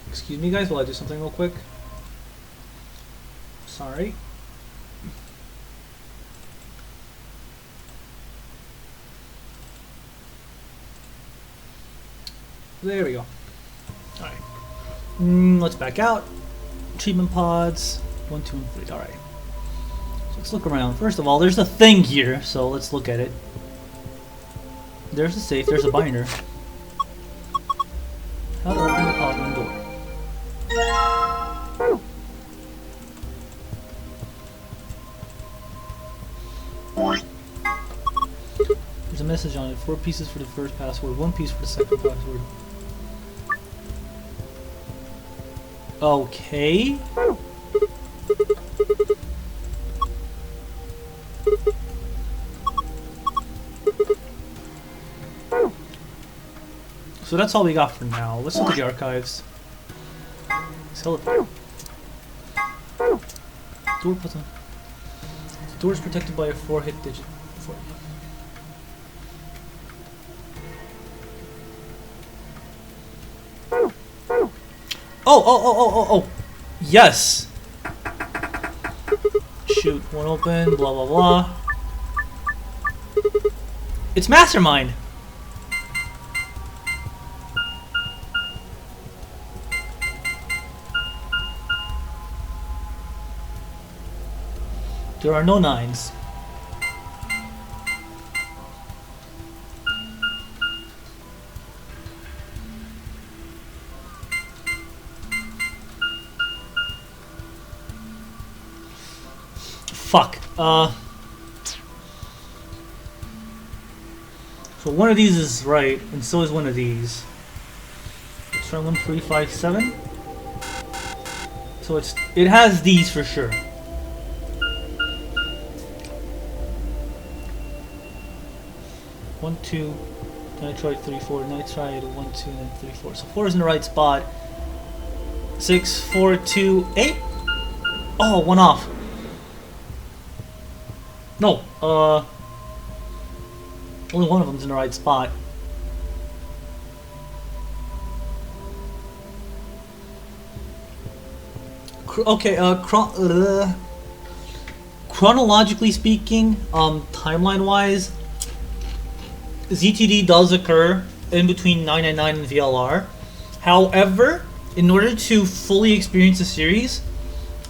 Excuse me, guys, while I do something real quick. Sorry. There we go. Alright. Let's back out. Treatment pods. 1, 2, and 3. Alright. So let's look around. First of all, there's a thing here, so let's look at it. There's a safe, there's a binder. How to open the pod room door. There's a message on it. 4 pieces for the first password, 1 piece for the second password. Okay. So that's all we got for now. Let's look at the archives. Cellophane. Door button. The door is protected by a 4-hit digit. Oh! Yes! Shoot, one open, blah blah blah. It's Mastermind! There are no 9s. Fuck. So one of these is right, and so is one of these. Let's try 1357. So it has these for sure. One, two, then I tried 3, 4, then I tried 1, 2, and then 3, 4. So 4 is in the right spot. 6, 4, 2, 8. Oh, one off. No, only one of them's in the right spot. Chronologically speaking, timeline-wise, ZTD does occur in between 999 and VLR. However, in order to fully experience the series,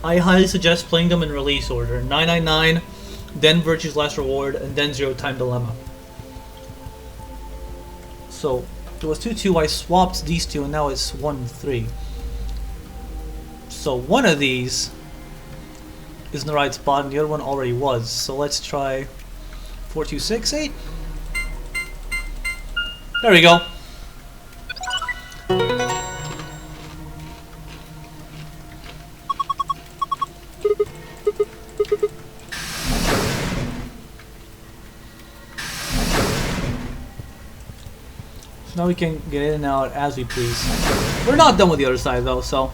I highly suggest playing them in release order. 999, then Virtue's Last Reward, and then Zero Time Dilemma. So, it was 2-2, I swapped these two, and now it's 1-3. So one of these is in the right spot, and the other one already was. So let's try 4, 2, 6, 8. There we go. So now we can get in and out as we please. We're not done with the other side though, so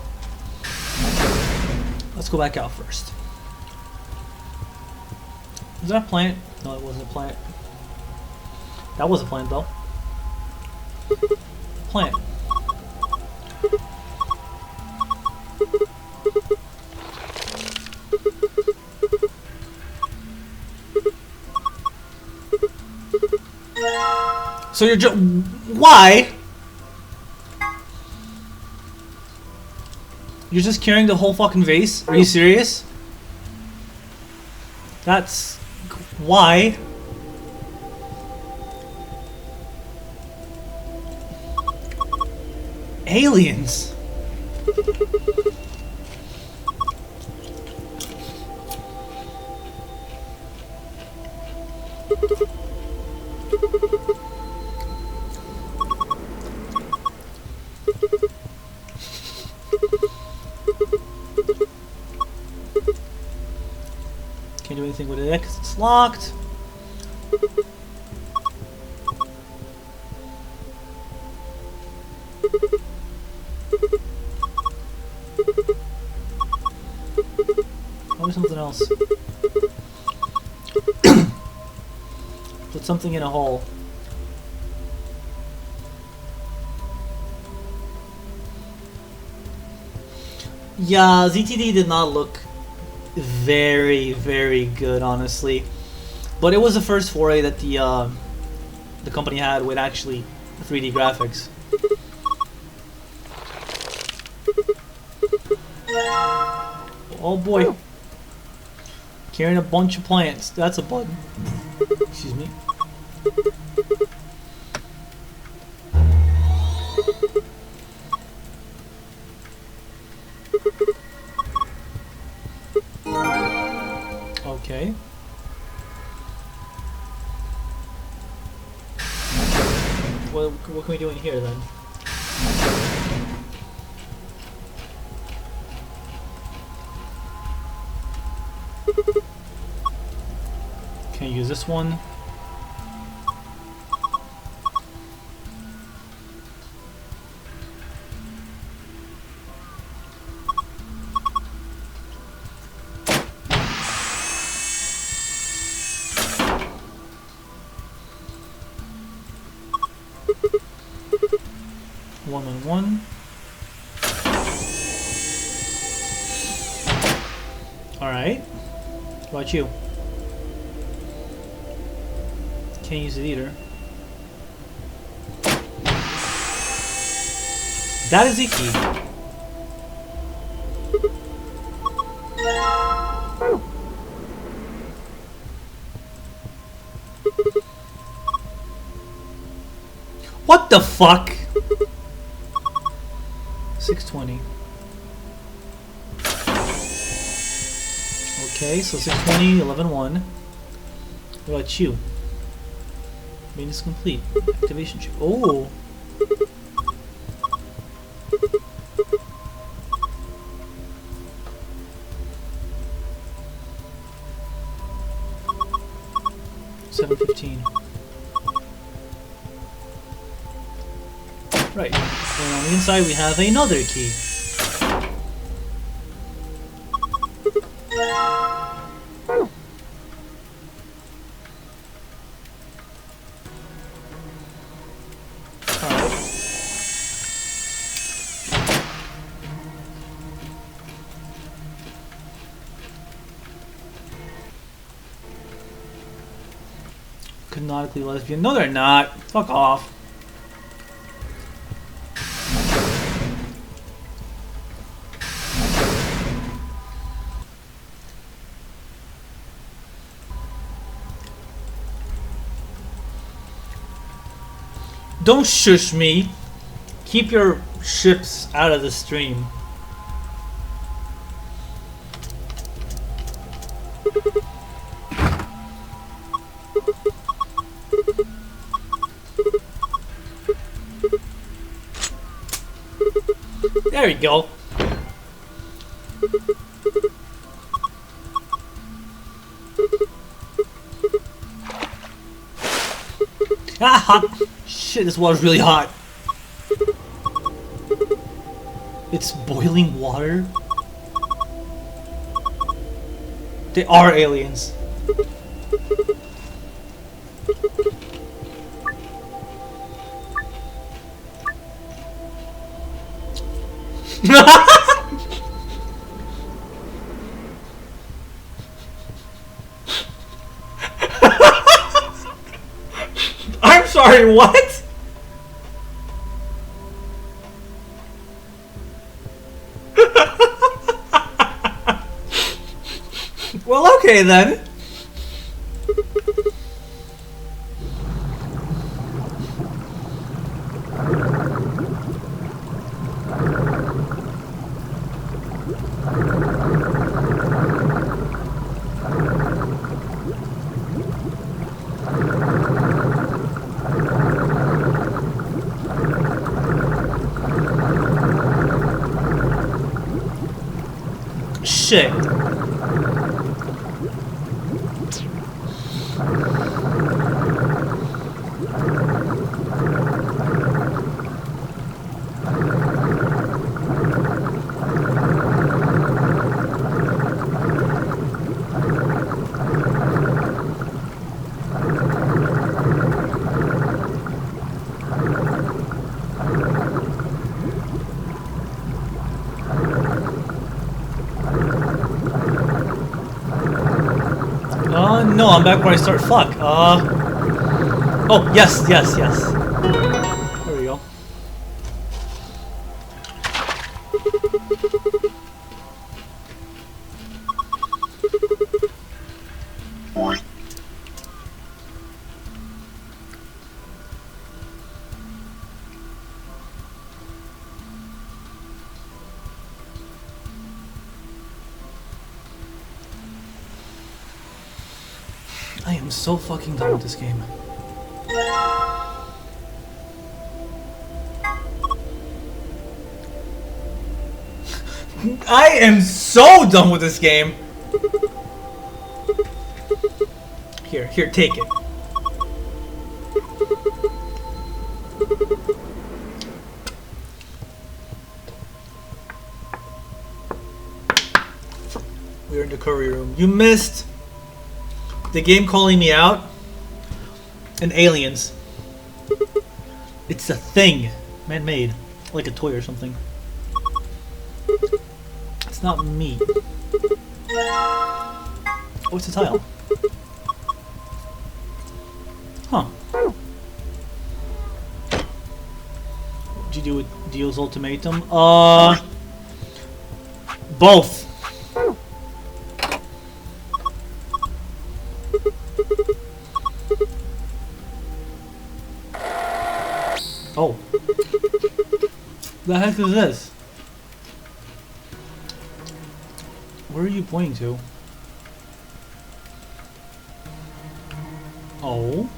let's go back out first. Is that a plant? No, it wasn't a plant. That was a plant though. Plant. So you're why? You're just carrying the whole fucking vase? Are you serious? That's why? Aliens. Can't do anything with it because it's locked. else. Put something in a hole. Yeah, ZTD did not look very, very good, honestly. But it was the first foray that the company had with actually 3D graphics. Oh boy. Carrying a bunch of plants. That's a bug. Excuse me. Okay. What can we do in here then? Can I use this one? One on one. Alright. What about you? Can't use it either. That is the key. What the fuck? 620. Okay, so 620, 11-1. What about you? Maintenance complete. Activation chip. Oh! $7.15. Right. And on the inside we have another key. Canonically lesbian. No, they're not. Fuck off. Don't shush me. Keep your ships out of the stream. There we go. Ah, hot. Shit, this water's really hot. It's boiling water? They are aliens. I'm sorry, what? Well, okay then. Shit. No, I'm back where I start. Fuck. Oh, yes. There we go. I am so fucking done with this game. I am so done with this game. Here, take it. We're in the curry room. You missed the game calling me out and aliens. It's a thing. Man-made. Like a toy or something. It's not me. Oh, it's a tile. Huh. What'd you do with Deal's ultimatum? Both. Oh. The heck is this? Where are you pointing to? Oh.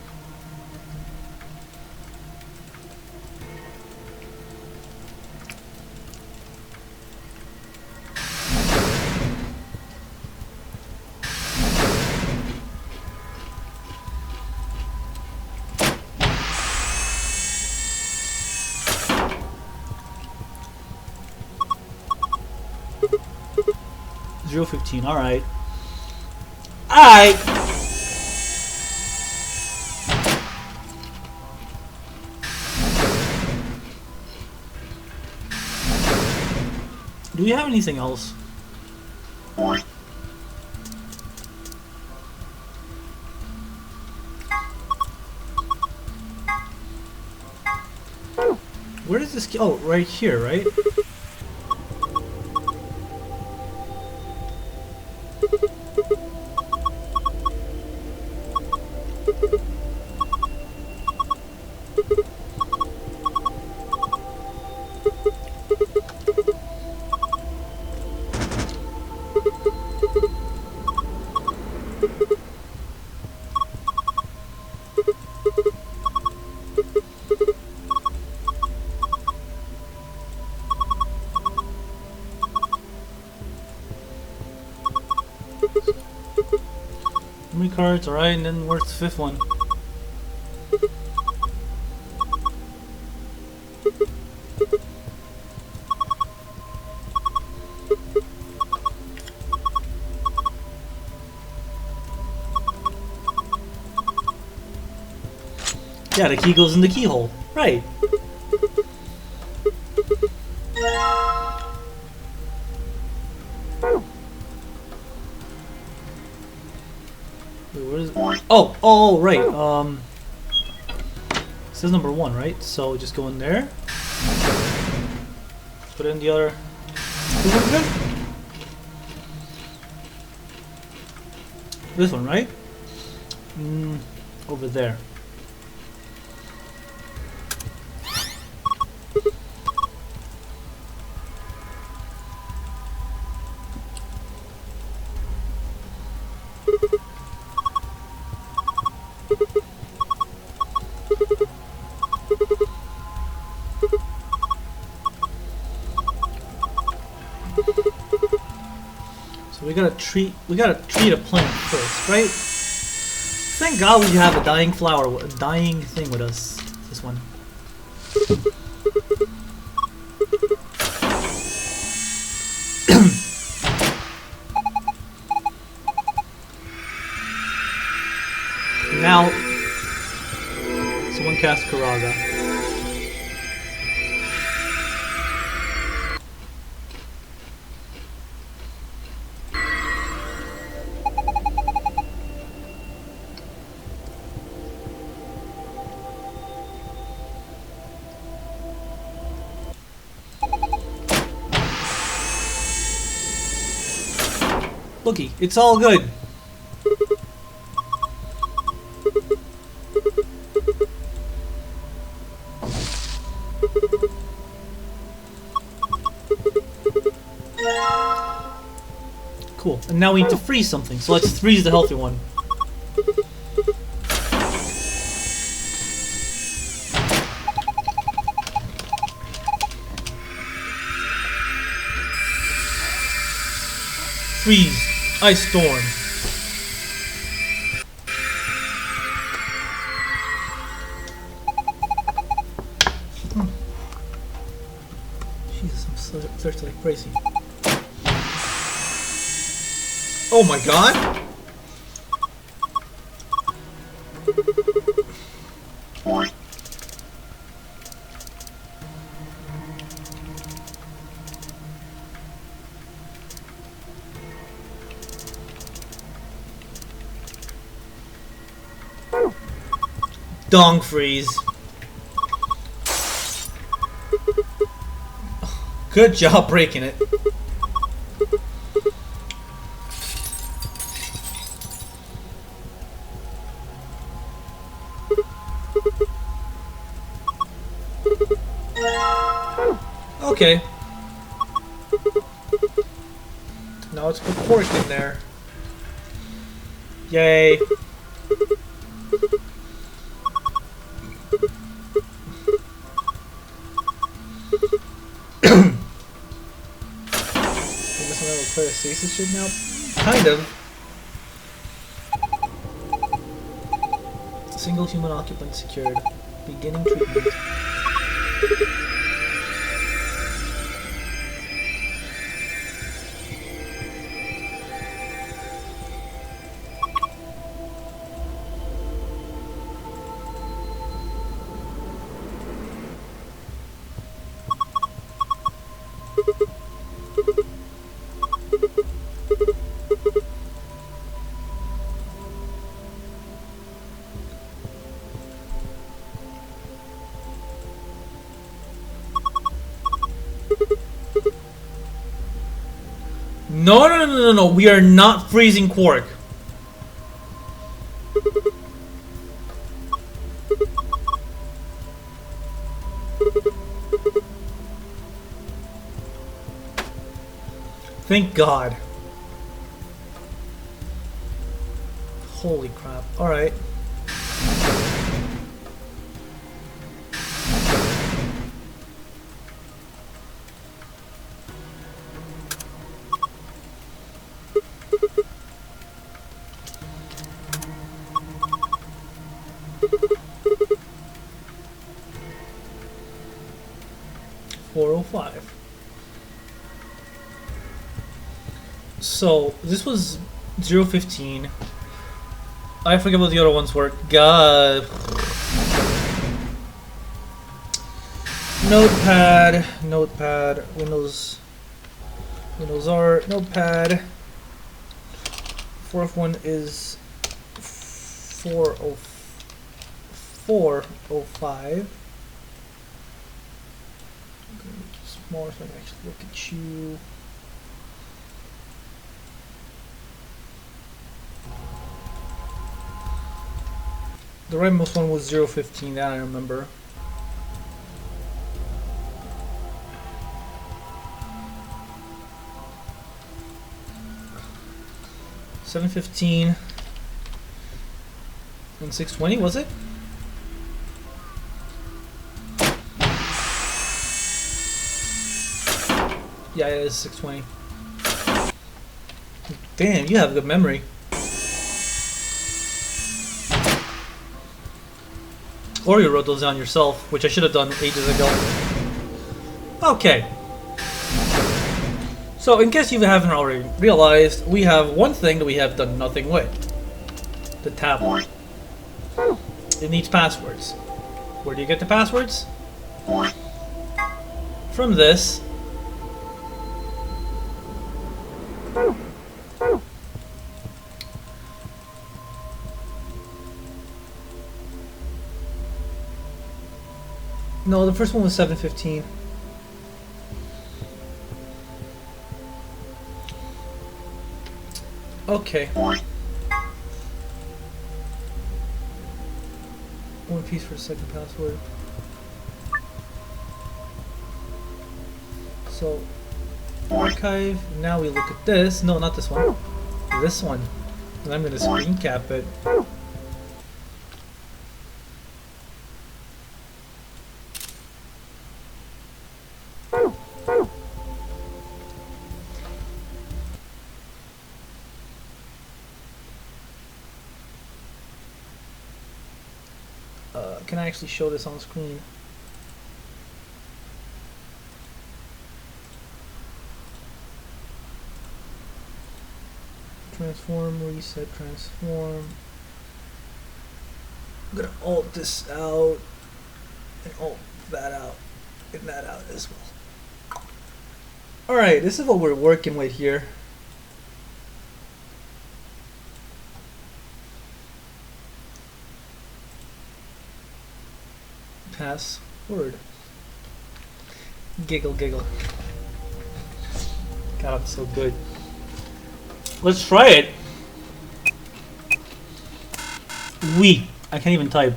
.015, alright. Alright! Do we have anything else? Where does this... Oh, right here, right? Memory cards, alright, and then where's the fifth one? Yeah, the key goes in the keyhole. Right. Wait, where is it? Oh, right. It says number 1, right? So just go in there. Put in the other. This one, right? Over there. We gotta treat a plant first, right? Thank God we have a dying flower, a dying thing with us. This one. Now, someone cast Karaga. Looky, it's all good. Cool. And now we need to freeze something, so let's freeze the healthy one. Freeze. Ice storm. Jesus, I'm so thirsty like crazy. Oh my god! Dong freeze. Good job breaking it. Okay. Now let's put pork in there. Yay. Stasis shit now? Kind of. Single human occupant secured. Beginning treatment. No, we are not freezing quark. Thank God. Holy crap. Alright. So this was 015. I forget what the other ones were. God. Notepad, Windows R, Notepad. Fourth one is 405. Smaller so I can actually look at you. The rightmost one was 015, that I remember. $715 and 620, was it? Yeah, it is 620. Damn, you have good memory. Or you wrote those down yourself, which I should have done ages ago. Okay. So, in case you haven't already realized, we have one thing that we have done nothing with. The tablet. It needs passwords. Where do you get the passwords? From this. No, the first one was 715. Okay. One piece for a second password. So, archive. Now we look at this. No, not this one. This one. And I'm gonna screen cap it. Can I actually show this on screen? Transform, reset, transform. I'm gonna alt this out and alt that out and that out as well. Alright, this is what we're working with here. Password. Giggle, giggle. God, I'm so good. Let's try it. I can't even type.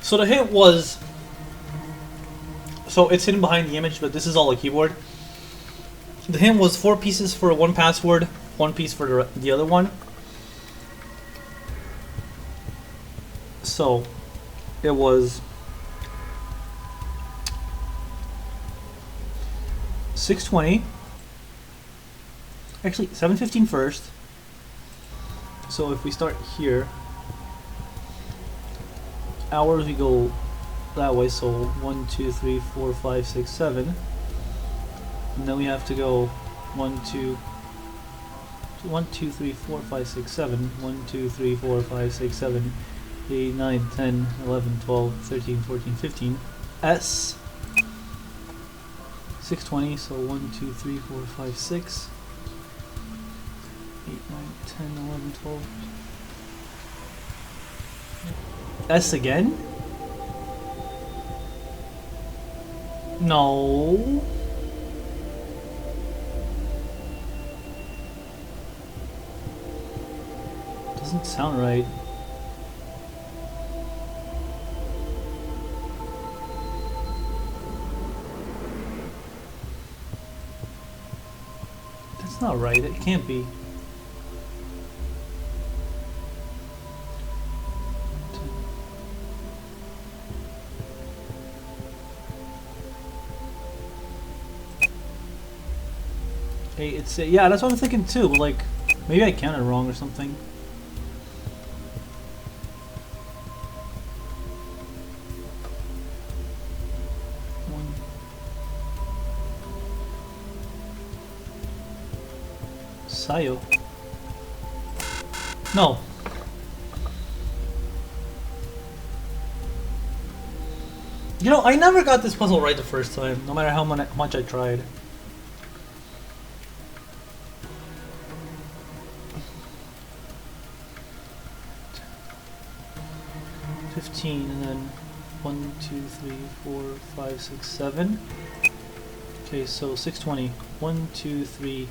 So the hint was, so it's hidden behind the image, but this is all a keyboard. The hint was 4 pieces for one password, 1 piece for the other one. So it was 620. Actually, 715 first. So if we start here, hours we go that way. So 1, 2, 3, 4, 5, 6, 7, and then we have to go 1, 2, 3, 4, 5, 6, 7. 1, 2, 3, 4, 5, 6, 7. 8, 9, 10, 11, 12, 13, 14, 15. S. 620, so 1, 2, 3, 4, 5, 6. 8, 9, 10, 11, 12. S again? No. Doesn't sound right. That's not right. It can't be. Hey, it's yeah, that's what I'm thinking too. But like, maybe I counted wrong or something. Sayo. No. You know, I never got this puzzle right the first time, no matter how much I tried. And then 1, 2, 3, 4, 5, 6, 7. Okay, so 620. 1, 2, 3.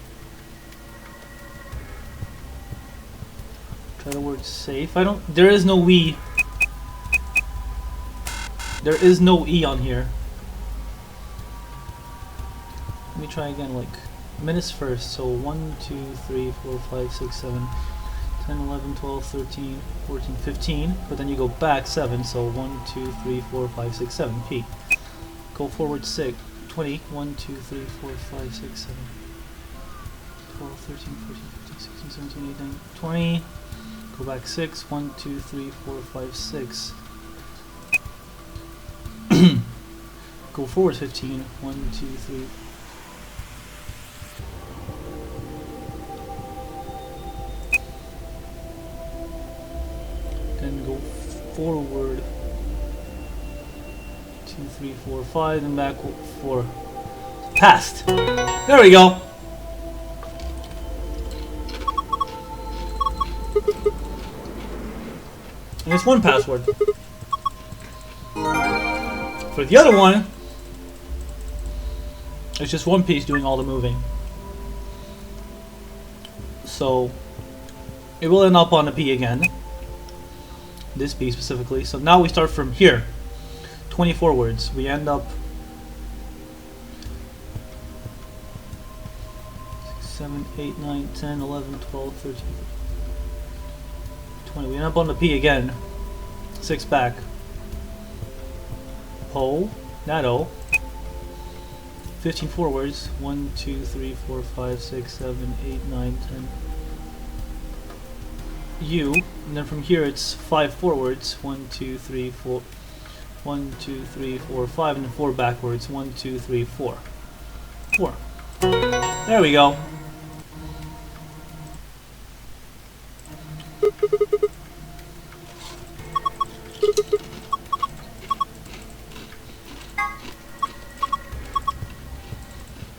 Try the word safe. I don't. There is no E. There is no E on here. Let me try again. Like minutes first. So 1, 2, 3, 4, 5, 6, 7. 10, 11, 12, 13, 14, 15, but then you go back 7, so 1, 2, 3, 4, 5, 6, 7, P. Go forward 6, 20, 1, 2, 3, 4, 5, 6, 7, 12, 13, 14, 15, 16, 17, 18, 20, go back 6, 1, 2, 3, 4, 5, 6. Go forward 15, 1, 2, 3, then go forward 2, 3, 4, 5, and back 4. Passed. There we go. And it's one password. For the other one, It's just one piece doing all the moving. So it will end up on a P again. This P specifically. So now we start from here. 20 forwards. We end up 6, 7, 8, 9, 10, 11, 12, 13, 20. We end up on the P again. 6 back. O. Not O. 15 forwards. 1, 2, 3, 4, 5, 6, 7, 8, 9, 10. U. And then from here it's 5 forwards. 1, 2, 3, 4. 1, 2, 3, 4, 5. And then 4 backwards. 1, 2, 3, 4. 4. There we go.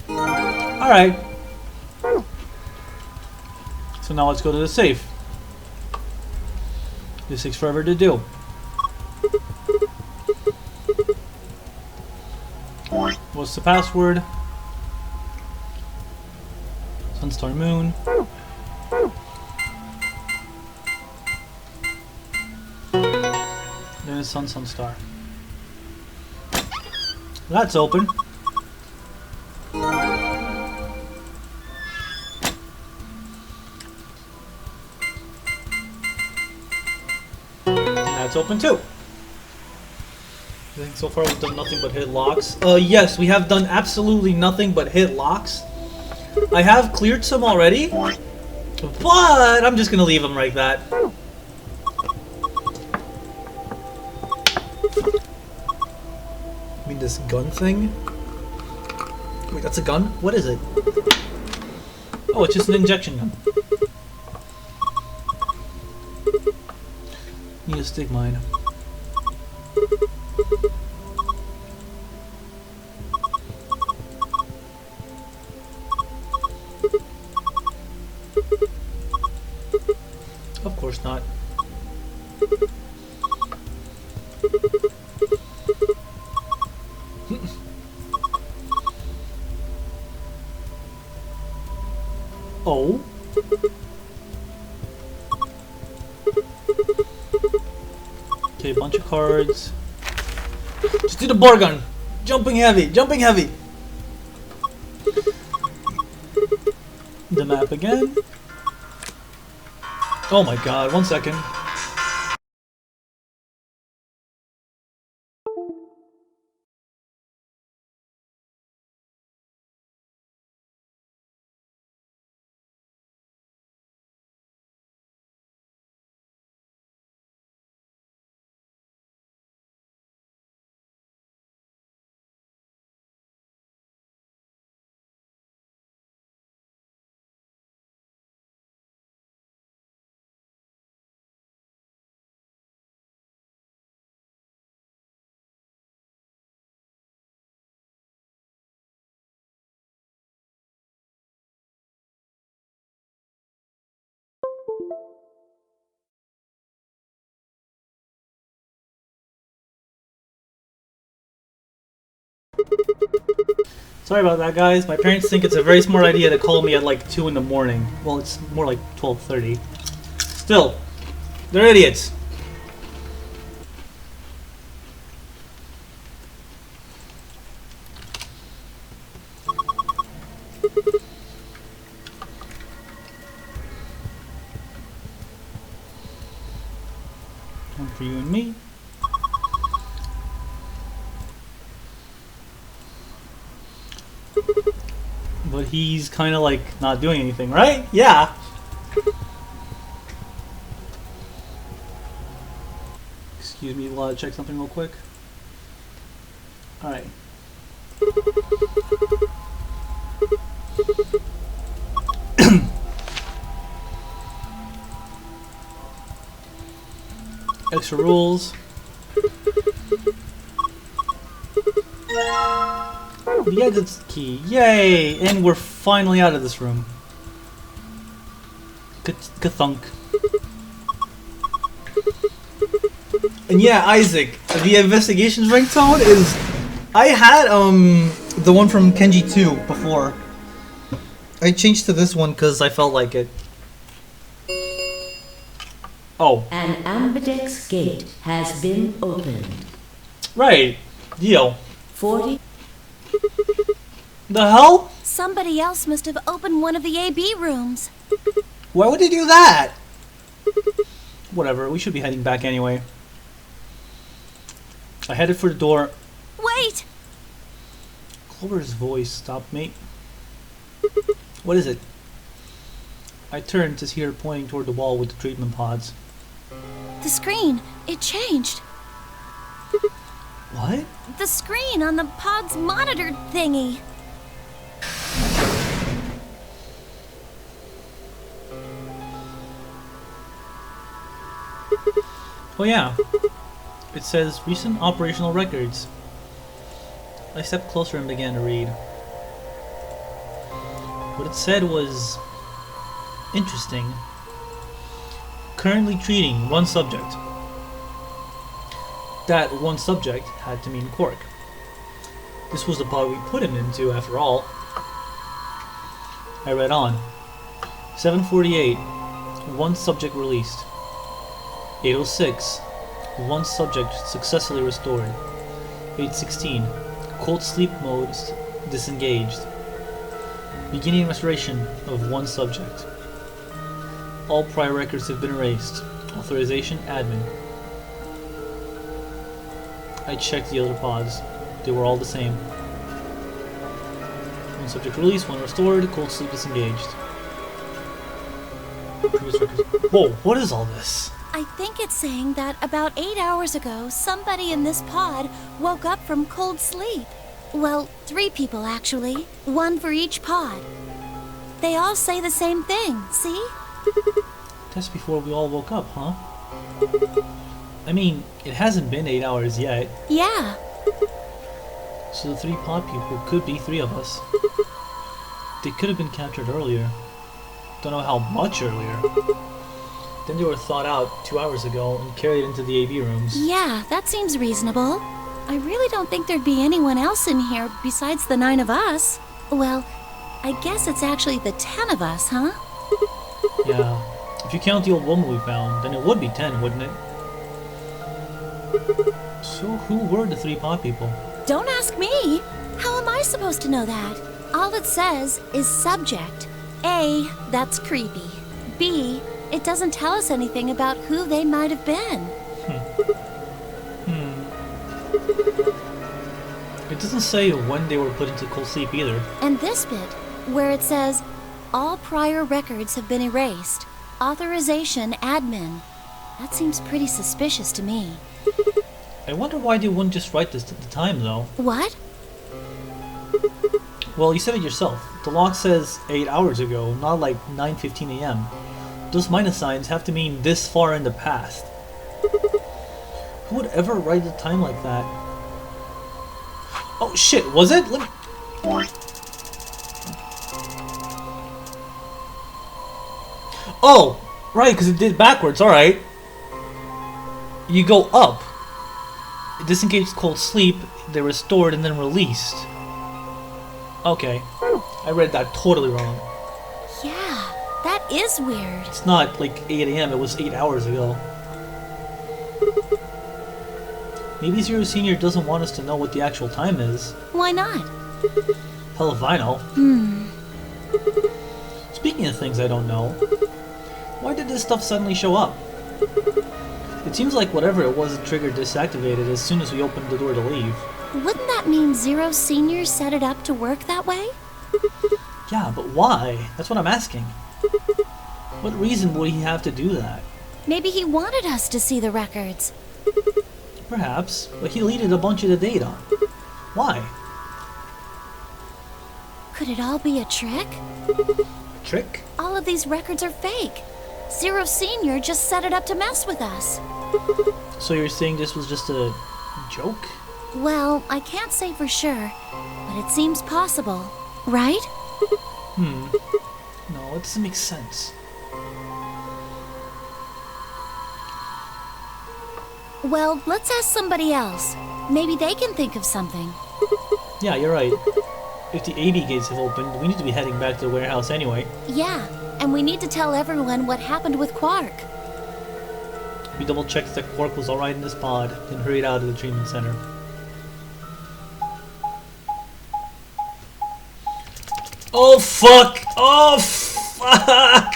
Alright. So now let's go to the safe. This takes forever to do. What's the password? Sunstar Moon. Then it's Sunstar. That's open. That's open too. I think so far we've done nothing but hit locks. Yes, we have done absolutely nothing but hit locks. I have cleared some already, but I'm just gonna leave them like that. I mean, this gun thing? Wait, that's a gun? What is it? Oh, it's just an injection gun. Need a stick mine. Of course not. Oh. Okay, a bunch of cards. Just do the bar gun. Jumping heavy, jumping heavy. The map again. Oh my god, 1 second. Sorry about that, guys. My parents think it's a very smart idea to call me at like 2 in the morning. Well, it's more like 12:30. Still, they're idiots. One for you and me. But he's kind of like not doing anything, right? Yeah. Excuse me, while I check something real quick. Alright. Extra rules. The exit's key. Yay! And we're finally out of this room. Ka-thunk. And yeah, Isaac, the investigations ringtone is... I had The one from Kenji 2 before. I changed to this one because I felt like it. Oh. An ambidex gate has been opened. Right. Deal. 40. The hell? Somebody else must have opened one of the AB rooms. Why would he do that? Whatever, we should be heading back anyway. I headed for the door. Wait! Clover's voice stopped me. What is it? I turned to see her pointing toward the wall with the treatment pods. The screen, it changed. What? The screen on the pod's monitor thingy. Oh yeah. It says recent operational records. I stepped closer and began to read. What it said was interesting. Currently treating one subject. That one subject had to mean Quark. This was the pod we put him into, after all. I read on. 7:48, one subject released. 8:06, one subject successfully restored. 8:16, cold sleep mode disengaged. Beginning restoration of one subject. All prior records have been erased. Authorization admin. I checked the other pods. They were all the same. One subject released, one restored, cold sleep disengaged. Whoa, what is all this? I think it's saying that about 8 hours ago, somebody in this pod woke up from cold sleep. Well, 3 people actually. 1 for each pod. They all say the same thing, see? That's before we all woke up, huh? I mean, it hasn't been 8 hours yet. Yeah. So the 3 pod people could be 3 of us. They could have been captured earlier. Don't know how much earlier. Then they were thawed out 2 hours ago and carried into the AV rooms. Yeah, that seems reasonable. I really don't think there'd be anyone else in here besides the 9 of us. Well, I guess it's actually the 10 of us, huh? Yeah. If you count the old woman we found, then it would be 10, wouldn't it? So who were the 3 pod people? Don't ask me. How am I supposed to know that? All it says is subject. A, that's creepy. B, it doesn't tell us anything about who they might have been. It doesn't say when they were put into cold sleep either. And this bit, where it says, all prior records have been erased. Authorization admin. That seems pretty suspicious to me. I wonder why they wouldn't just write this at the time, though. What? Well, you said it yourself. The log says 8 hours ago, not like 9:15 a.m. Those minus signs have to mean this far in the past. Who would ever write a time like that? Oh shit, was it? Let me... Oh, right, because it did backwards, alright. You go up. It disengaged cold sleep, they're restored and then released. Okay, I read that totally wrong. Yeah, that is weird. It's not like 8 a.m., it was 8 hours ago. Maybe Zero Senior doesn't want us to know what the actual time is. Why not? Hell if I know. Speaking of things I don't know, why did this stuff suddenly show up? It seems like whatever it was that triggered disactivated as soon as we opened the door to leave. Wouldn't that mean Zero Senior set it up to work that way? Yeah, but why? That's what I'm asking. What reason would he have to do that? Maybe he wanted us to see the records. Perhaps, but he deleted a bunch of the data. Why? Could it all be a trick? Trick? All of these records are fake. Zero Senior just set it up to mess with us. So you're saying this was just a joke? Well, I can't say for sure, but it seems possible, right? No, it doesn't make sense. Well, let's ask somebody else. Maybe they can think of something. Yeah, you're right. if the AB gates have opened, we need to be heading back to the warehouse anyway. Yeah, and we need to tell everyone what happened with Quark. We double checked that Quark was alright in this pod, then hurried out of the treatment center. Oh fuck! Oh fuck!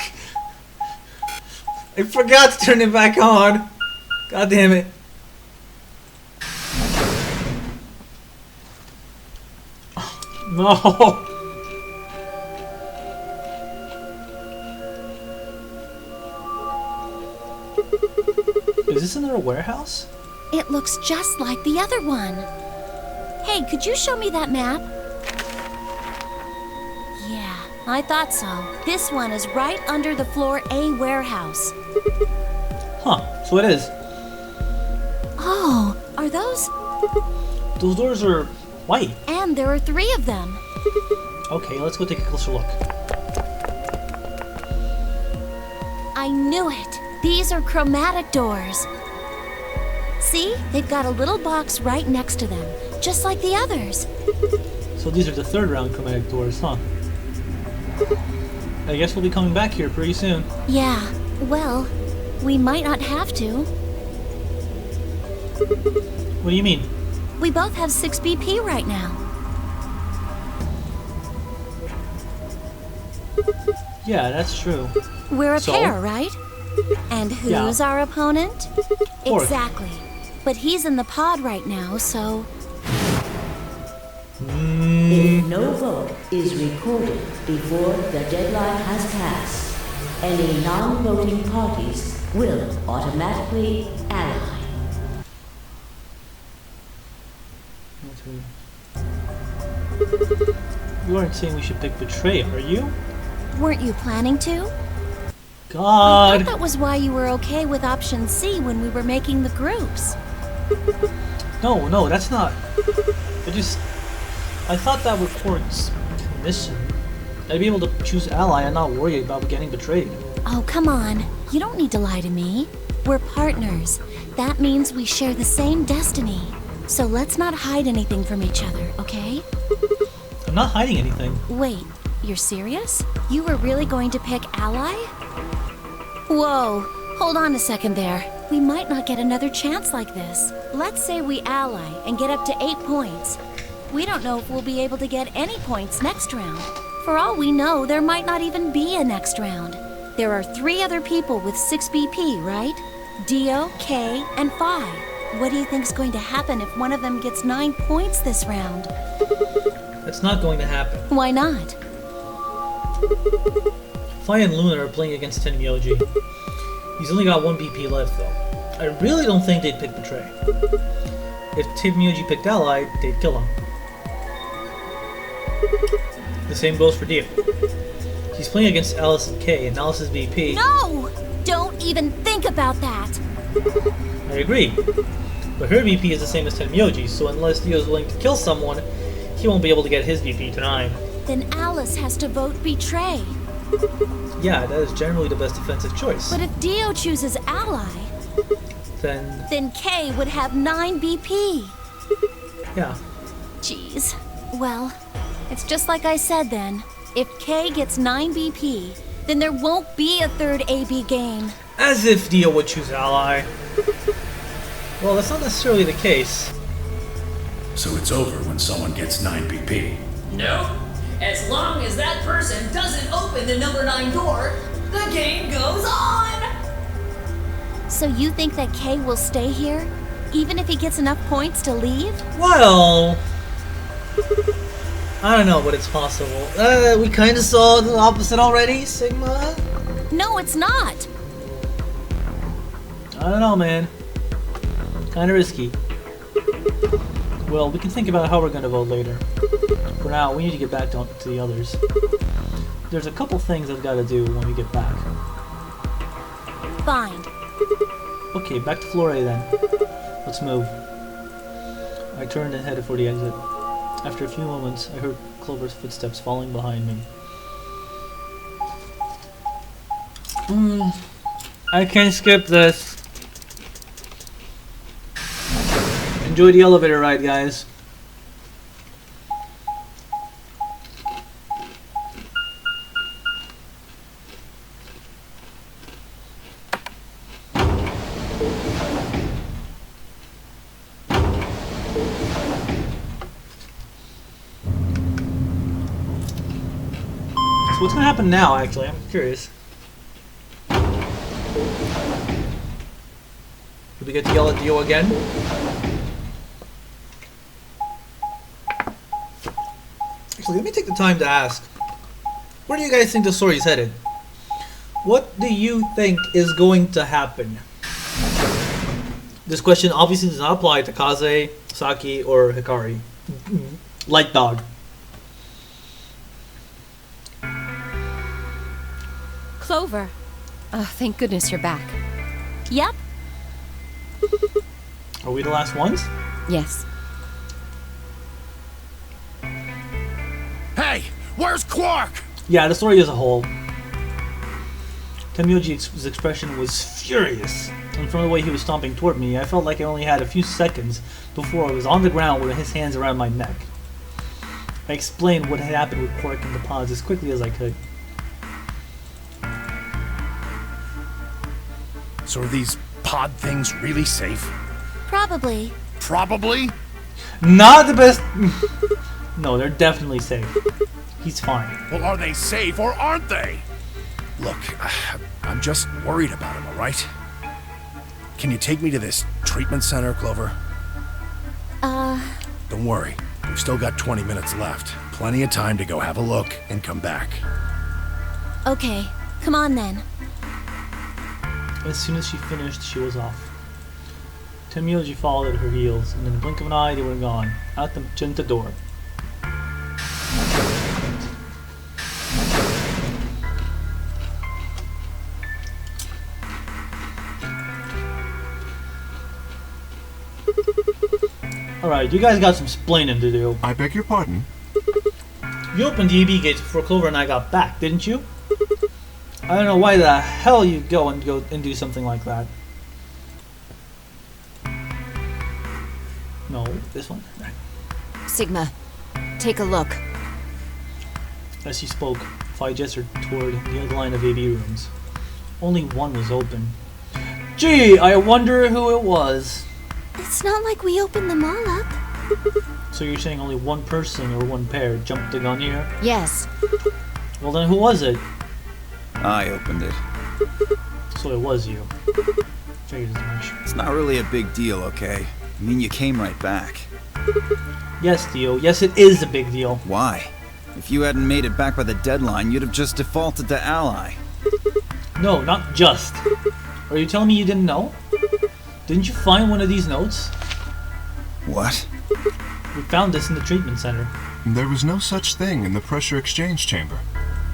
I forgot to turn it back on! God damn it. No! Is this another warehouse? It looks just like the other one. Hey, could you show me that map? Yeah, I thought so. This one is right under the floor A warehouse. Huh, so it is. Oh, are those? Those doors are white. And there are 3 of them. Okay, let's go take a closer look. I knew it. These are chromatic doors. See? They've got a little box right next to them, just like the others. So these are the 3rd round chromatic doors, huh? I guess we'll be coming back here pretty soon. Yeah, well, we might not have to. What do you mean? We both have 6 BP right now. Yeah, that's true. We're a So? pair, right? And who's our opponent? Quark. Exactly. But he's in the pod right now, so... If no vote is recorded before the deadline has passed, any non-voting parties will automatically ally. You aren't saying we should pick Betray, are you? Weren't you planning to? I God! thought that was why you were okay with option C when we were making the groups. No, that's not. I thought that with Quark's mission, I'd be able to choose ally and not worry about getting betrayed. Oh, come on. You don't need to lie to me. We're partners. That means we share the same destiny. So let's not hide anything from each other, okay? I'm not hiding anything. Wait, you're serious? You were really going to pick ally? Whoa, hold on a second there. We might not get another chance like this. Let's say we ally and get up to 8 points. We don't know if we'll be able to get any points next round. For all we know, there might not even be a next round. There are 3 other people with 6 BP, right? Dio, K, and Phi. What do you think's going to happen if one of them gets 9 points this round? That's not going to happen. Why not? Phi and Luna are playing against Tenmyoji. He's only got 1 BP left, though. I really don't think they'd pick Betray. If Tenmyoji picked ally, they'd kill him. The same goes for Dio. He's playing against Alice and K, and Alice's BP... No! Don't even think about that! I agree. But her BP is the same as Tenmyoji's, so unless Dio is willing to kill someone, he won't be able to get his BP to 9. Then Alice has to vote Betray. Yeah, that is generally the best defensive choice. But if Dio chooses ally, Then K would have 9 BP. yeah. Jeez. Well, it's just like I said then. If K gets 9 BP, then there won't be a 3rd AB game. As if Dio would choose ally. Well, that's not necessarily the case. So it's over when someone gets 9 BP. No. As long as that person doesn't open the number 9 door, the game goes on! So you think that K will stay here, even if he gets enough points to leave? Well, I don't know, but it's possible. We kind of saw the opposite already, Sigma. No, it's not. I don't know, man. Kind of risky. Well, we can think about how we're going to vote later. For now, we need to get back to the others. There's a couple things I've got to do when we get back. Fine. Okay, back to floor A then. Let's move. I turned and headed for the exit. After a few moments, I heard Clover's footsteps falling behind me. I can skip this. Enjoy the elevator ride, guys. So what's gonna happen now, actually? I'm curious. Do we get to yell at Dio again? Actually, let me take the time to ask. Where do you guys think the story is headed? What do you think is going to happen? This question obviously does not apply to Kaze, Saki, or Hikari. Light dog. Clover. Oh, thank goodness you're back. Yep. Are we the last ones? Yes. Hey, where's Quark? Yeah, the story as a whole. Temyoji's expression was furious, and from the way he was stomping toward me, I felt like I only had a few seconds before I was on the ground with his hands around my neck. I explained what had happened with Quark and the pods as quickly as I could. So are these pod things really safe? Probably. Probably? Not the best. No, they're definitely safe. He's fine. Well, are they safe or aren't they? Look, I'm just worried about him, alright? Can you take me to this treatment center, Clover? Don't worry. We've still got 20 minutes left. Plenty of time to go have a look and come back. Okay, come on then. As soon as she finished, she was off. Temyoji followed at her heels, and in the blink of an eye, they were gone, out the magenta door. Alright, you guys got some splaining to do. I beg your pardon? You opened the EB gates before Clover and I got back, didn't you? I don't know why the hell you'd go and do something like that. No, this one. Sigma, take a look. As she spoke, Phi gestured toward the other line of AB rooms. Only one was open. Gee, I wonder who it was. It's not like we opened them all up. So you're saying only one person or one pair jumped the gun here? Yes. Well then who was it? I opened it. So it was you. Figured as much. It's not really a big deal, okay? I mean, you came right back. Yes, Theo. Yes, it is a big deal. Why? If you hadn't made it back by the deadline, you'd have just defaulted to Ally. No, not just. Are you telling me you didn't know? Didn't you find one of these notes? What? We found this in the treatment center. There was no such thing in the pressure exchange chamber.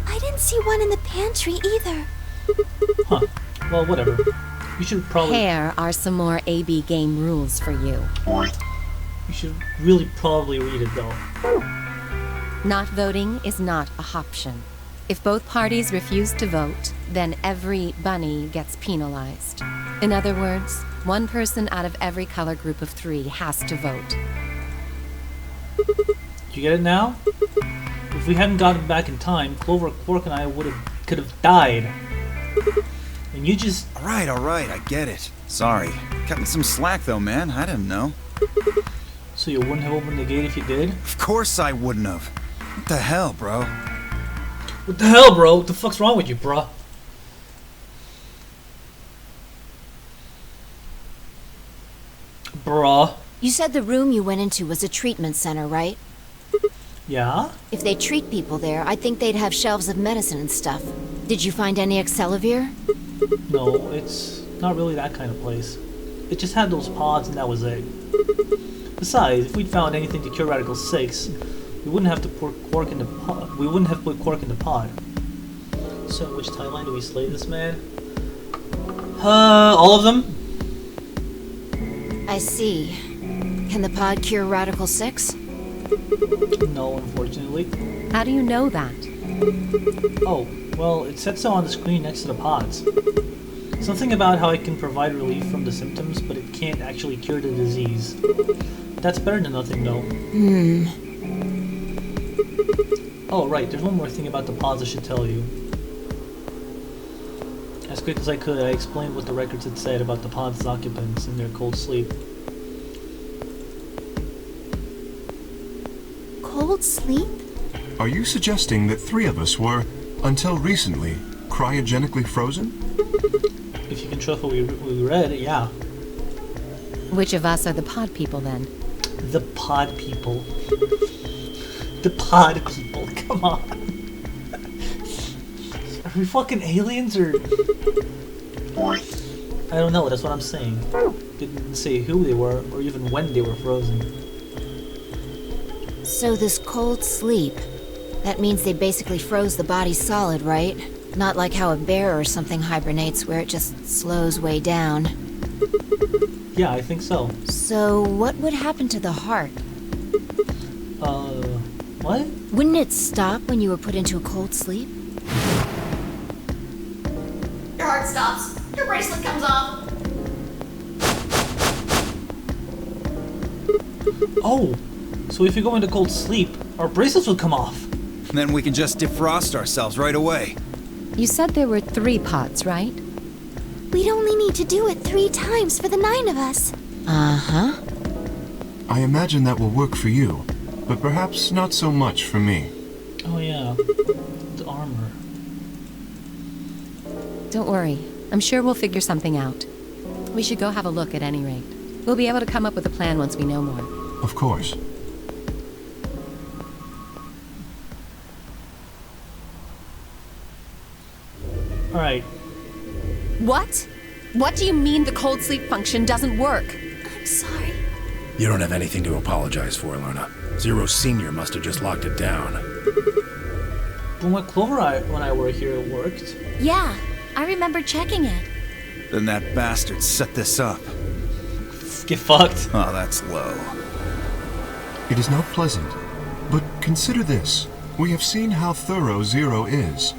I didn't see one in the pantry either. Huh. Well, whatever. You should probably... Here are some more AB game rules for you. You should really probably read it, though. Not voting is not a option. If both parties refuse to vote, then every bunny gets penalized. In other words, one person out of every color group of 3 has to vote. You get it now? If we hadn't gotten back in time, Clover, Quark, and I could have died. And you just... Alright, I get it. Sorry. Cut me some slack though, man. I didn't know. So you wouldn't have opened the gate if you did? Of course I wouldn't have. What the hell, bro? What the hell, bro? What the fuck's wrong with you, bruh? Bruh. You said the room you went into was a treatment center, right? Yeah? If they treat people there, I'd think they'd have shelves of medicine and stuff. Did you find any Accelavir? No, it's not really that kind of place. It just had those pods and that was it. Besides, if we'd found anything to cure Radical 6, we wouldn't have to put Quark in the pod. We wouldn't have put Quark in the pod. So, which timeline do we slay this man? All of them? I see. Can the pod cure Radical 6? No, unfortunately. How do you know that? Oh, well, it said so on the screen next to the pods. Something about how it can provide relief from the symptoms, but it can't actually cure the disease. That's better than nothing, though. Oh, right, there's one more thing about the pods I should tell you. As quick as I could, I explained what the records had said about the pod's occupants and their cold sleep. Cold sleep? Are you suggesting that 3 of us were... until recently, cryogenically frozen? If you can trust what we read, yeah. Which of us are the pod people then? The pod people. The pod people, come on. Are we fucking aliens or... I don't know, that's what I'm saying. Didn't say who they were or even when they were frozen. So this cold sleep, that means they basically froze the body solid, right? Not like how a bear or something hibernates where it just slows way down. Yeah, I think so. So what would happen to the heart? What? Wouldn't it stop when you were put into a cold sleep? Your heart stops. Your bracelet comes off. Oh, so if you go into cold sleep, our bracelets will come off. Then we can just defrost ourselves right away. You said there were 3 pods, right? We'd only need to do it 3 times for the 9 of us. Uh-huh. I imagine that will work for you, but perhaps not so much for me. Oh yeah, the armor. Don't worry. I'm sure we'll figure something out. We should go have a look at any rate. We'll be able to come up with a plan once we know more. Of course. Alright, What? What do you mean the cold sleep function doesn't work? I'm sorry. You don't have anything to apologize for, Luna. Zero Senior must have just locked it down. but when Clover when I were here, it worked. Yeah, I remember checking it. Then that bastard set this up. Get fucked. Oh, that's low. It is not pleasant, but consider this. We have seen how thorough Zero is.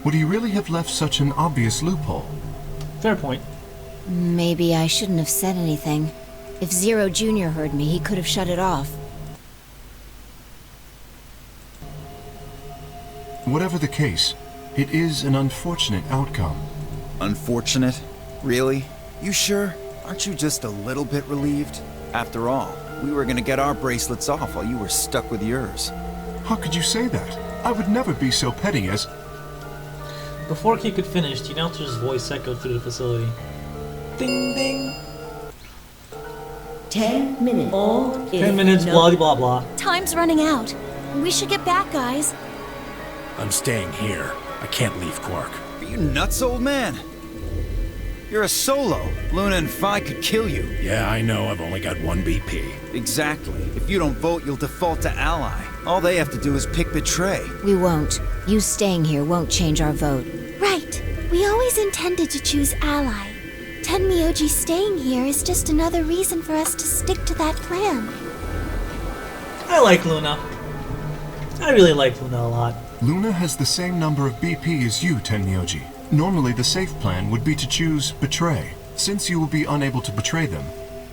Would he really have left such an obvious loophole? Fair point. Maybe I shouldn't have said anything. If Zero Jr. heard me, he could have shut it off. Whatever the case, it is an unfortunate outcome. Unfortunate? Really? You sure? Aren't you just a little bit relieved? After all, we were gonna get our bracelets off while you were stuck with yours. How could you say that? I would never be so petty as... Before Kate could finish, the announcer's voice echoed through the facility. Ding ding! 10 minutes. All 10 minutes, blah blah blah. Time's running out. We should get back, guys. I'm staying here. I can't leave Quark. Are you nuts, old man? You're a solo. Luna and Phi could kill you. Yeah, I know. I've only got 1 BP. Exactly. If you don't vote, you'll default to ally. All they have to do is pick Betray. We won't. You staying here won't change our vote. Right. We always intended to choose Ally. Tenmyoji staying here is just another reason for us to stick to that plan. I like Luna. I really like Luna a lot. Luna has the same number of BP as you, Tenmyoji. Normally, the safe plan would be to choose Betray. Since you will be unable to betray them,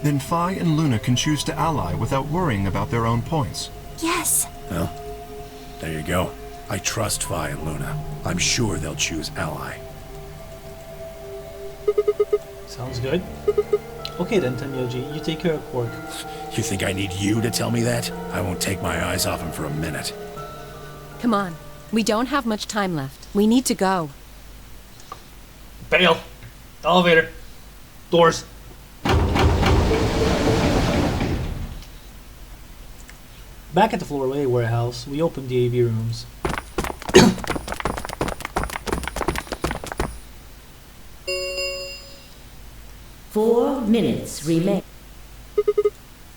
then Phi and Luna can choose to ally without worrying about their own points. Yes. Well, there you go. I trust Phi and Luna. I'm sure they'll choose ally. Sounds good. Okay then, Tenmyoji, you take care of Quark. You think I need you to tell me that? I won't take my eyes off him for a minute. Come on. We don't have much time left. We need to go. Bail. Elevator. Doors. Back at the Floorway warehouse, we opened the AV rooms. Four minutes remain.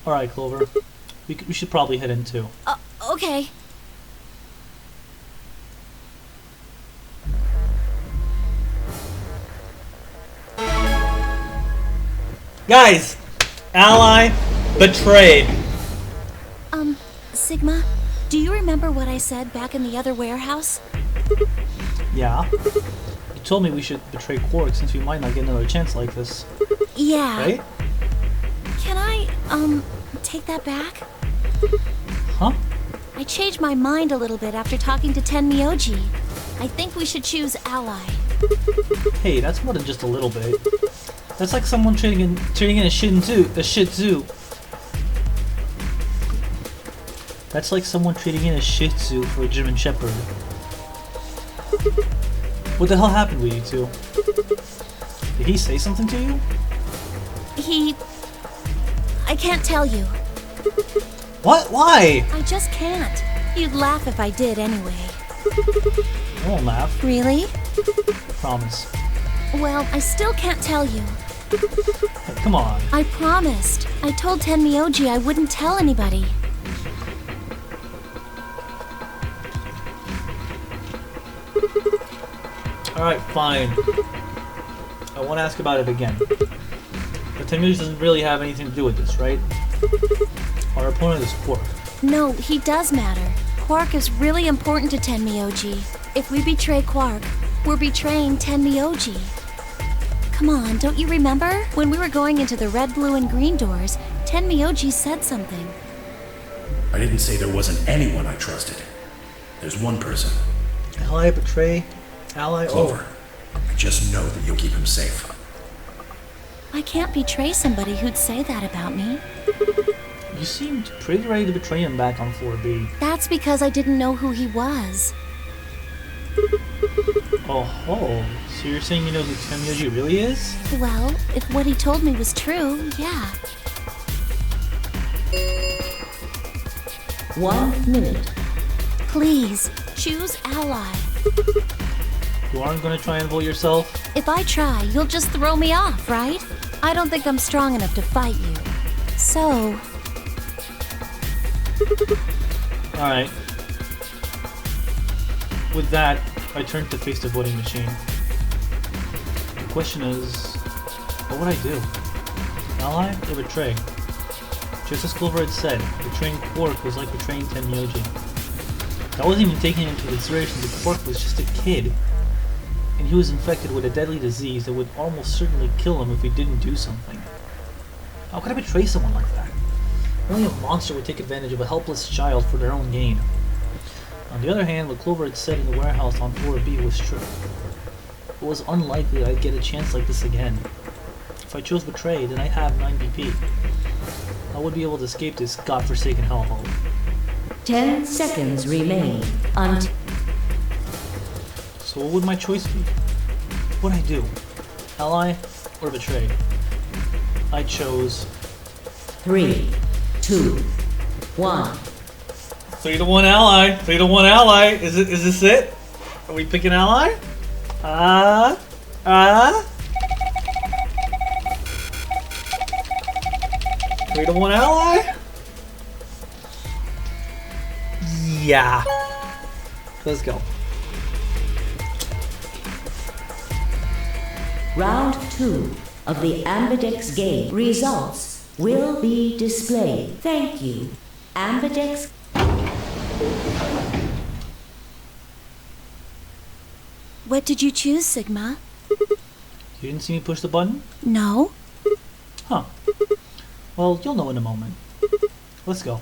Alright, Clover. We should probably head in too. Okay. Guys! Ally betrayed. Sigma, do you remember what I said back in the other warehouse? Yeah. You told me we should betray Quark since we might not get another chance like this. Yeah. Right? Can I, take that back? Huh? I changed my mind a little bit after talking to Tenmyoji. I think we should choose Ally. Hey, that's more than just a little bit. That's like someone trading in a Shih Tzu. That's like someone trading in a Shih Tzu for a German Shepherd. What the hell happened with you two? Did he say something to you? I can't tell you. What? Why? I just can't. You'd laugh if I did anyway. I won't laugh. Really? I promise. Well, I still can't tell you. Hey, come on. I promised. I told Tenmyoji I wouldn't tell anybody. Alright, fine. I won't ask about it again. But Tenmyoji doesn't really have anything to do with this, right? Our opponent is Quark. No, he does matter. Quark is really important to Tenmyoji. If we betray Quark, we're betraying Tenmyoji. Come on, don't you remember? When we were going into the red, blue, and green doors, Tenmyoji said something. I didn't say there wasn't anyone I trusted. There's one person. Ally, betray, ally, Clover. I just know that you'll keep him safe. I can't betray somebody who'd say that about me. You seemed pretty ready to betray him back on 4B. That's because I didn't know who he was. Oh, so you're saying you know who Tenmyoji really is? Well, if what he told me was true, yeah. 1 minute. Please, choose ally. You aren't gonna try and vote yourself? If I try, you'll just throw me off, right? I don't think I'm strong enough to fight you. So... Alright. With that, I turned to face the voting machine. The question is, what would I do? Ally or betray? Just as Clover had said, betraying Quark was like betraying Tenmyoji. I wasn't even taking into consideration that Quark was just a kid, and he was infected with a deadly disease that would almost certainly kill him if he didn't do something. How could I betray someone like that? Only a monster would take advantage of a helpless child for their own gain. On the other hand, what Clover had said in the warehouse on 4B was true. It was unlikely I'd get a chance like this again. If I chose betray, then I'd have 9 BP. I would be able to escape this godforsaken hellhole. 10 seconds remain until... So what would my choice be? What would I do? Ally or betray? I chose 3, 2, 1. 3-1 ally. 3-1 ally. Is this it? Are we picking ally? 3-1 ally? Yeah. Let's go. Round 2 of the Ambidex game results will be displayed. Thank you. Ambidex. What did you choose, Sigma? You didn't see me push the button? No. Huh. Well, you'll know in a moment. Let's go.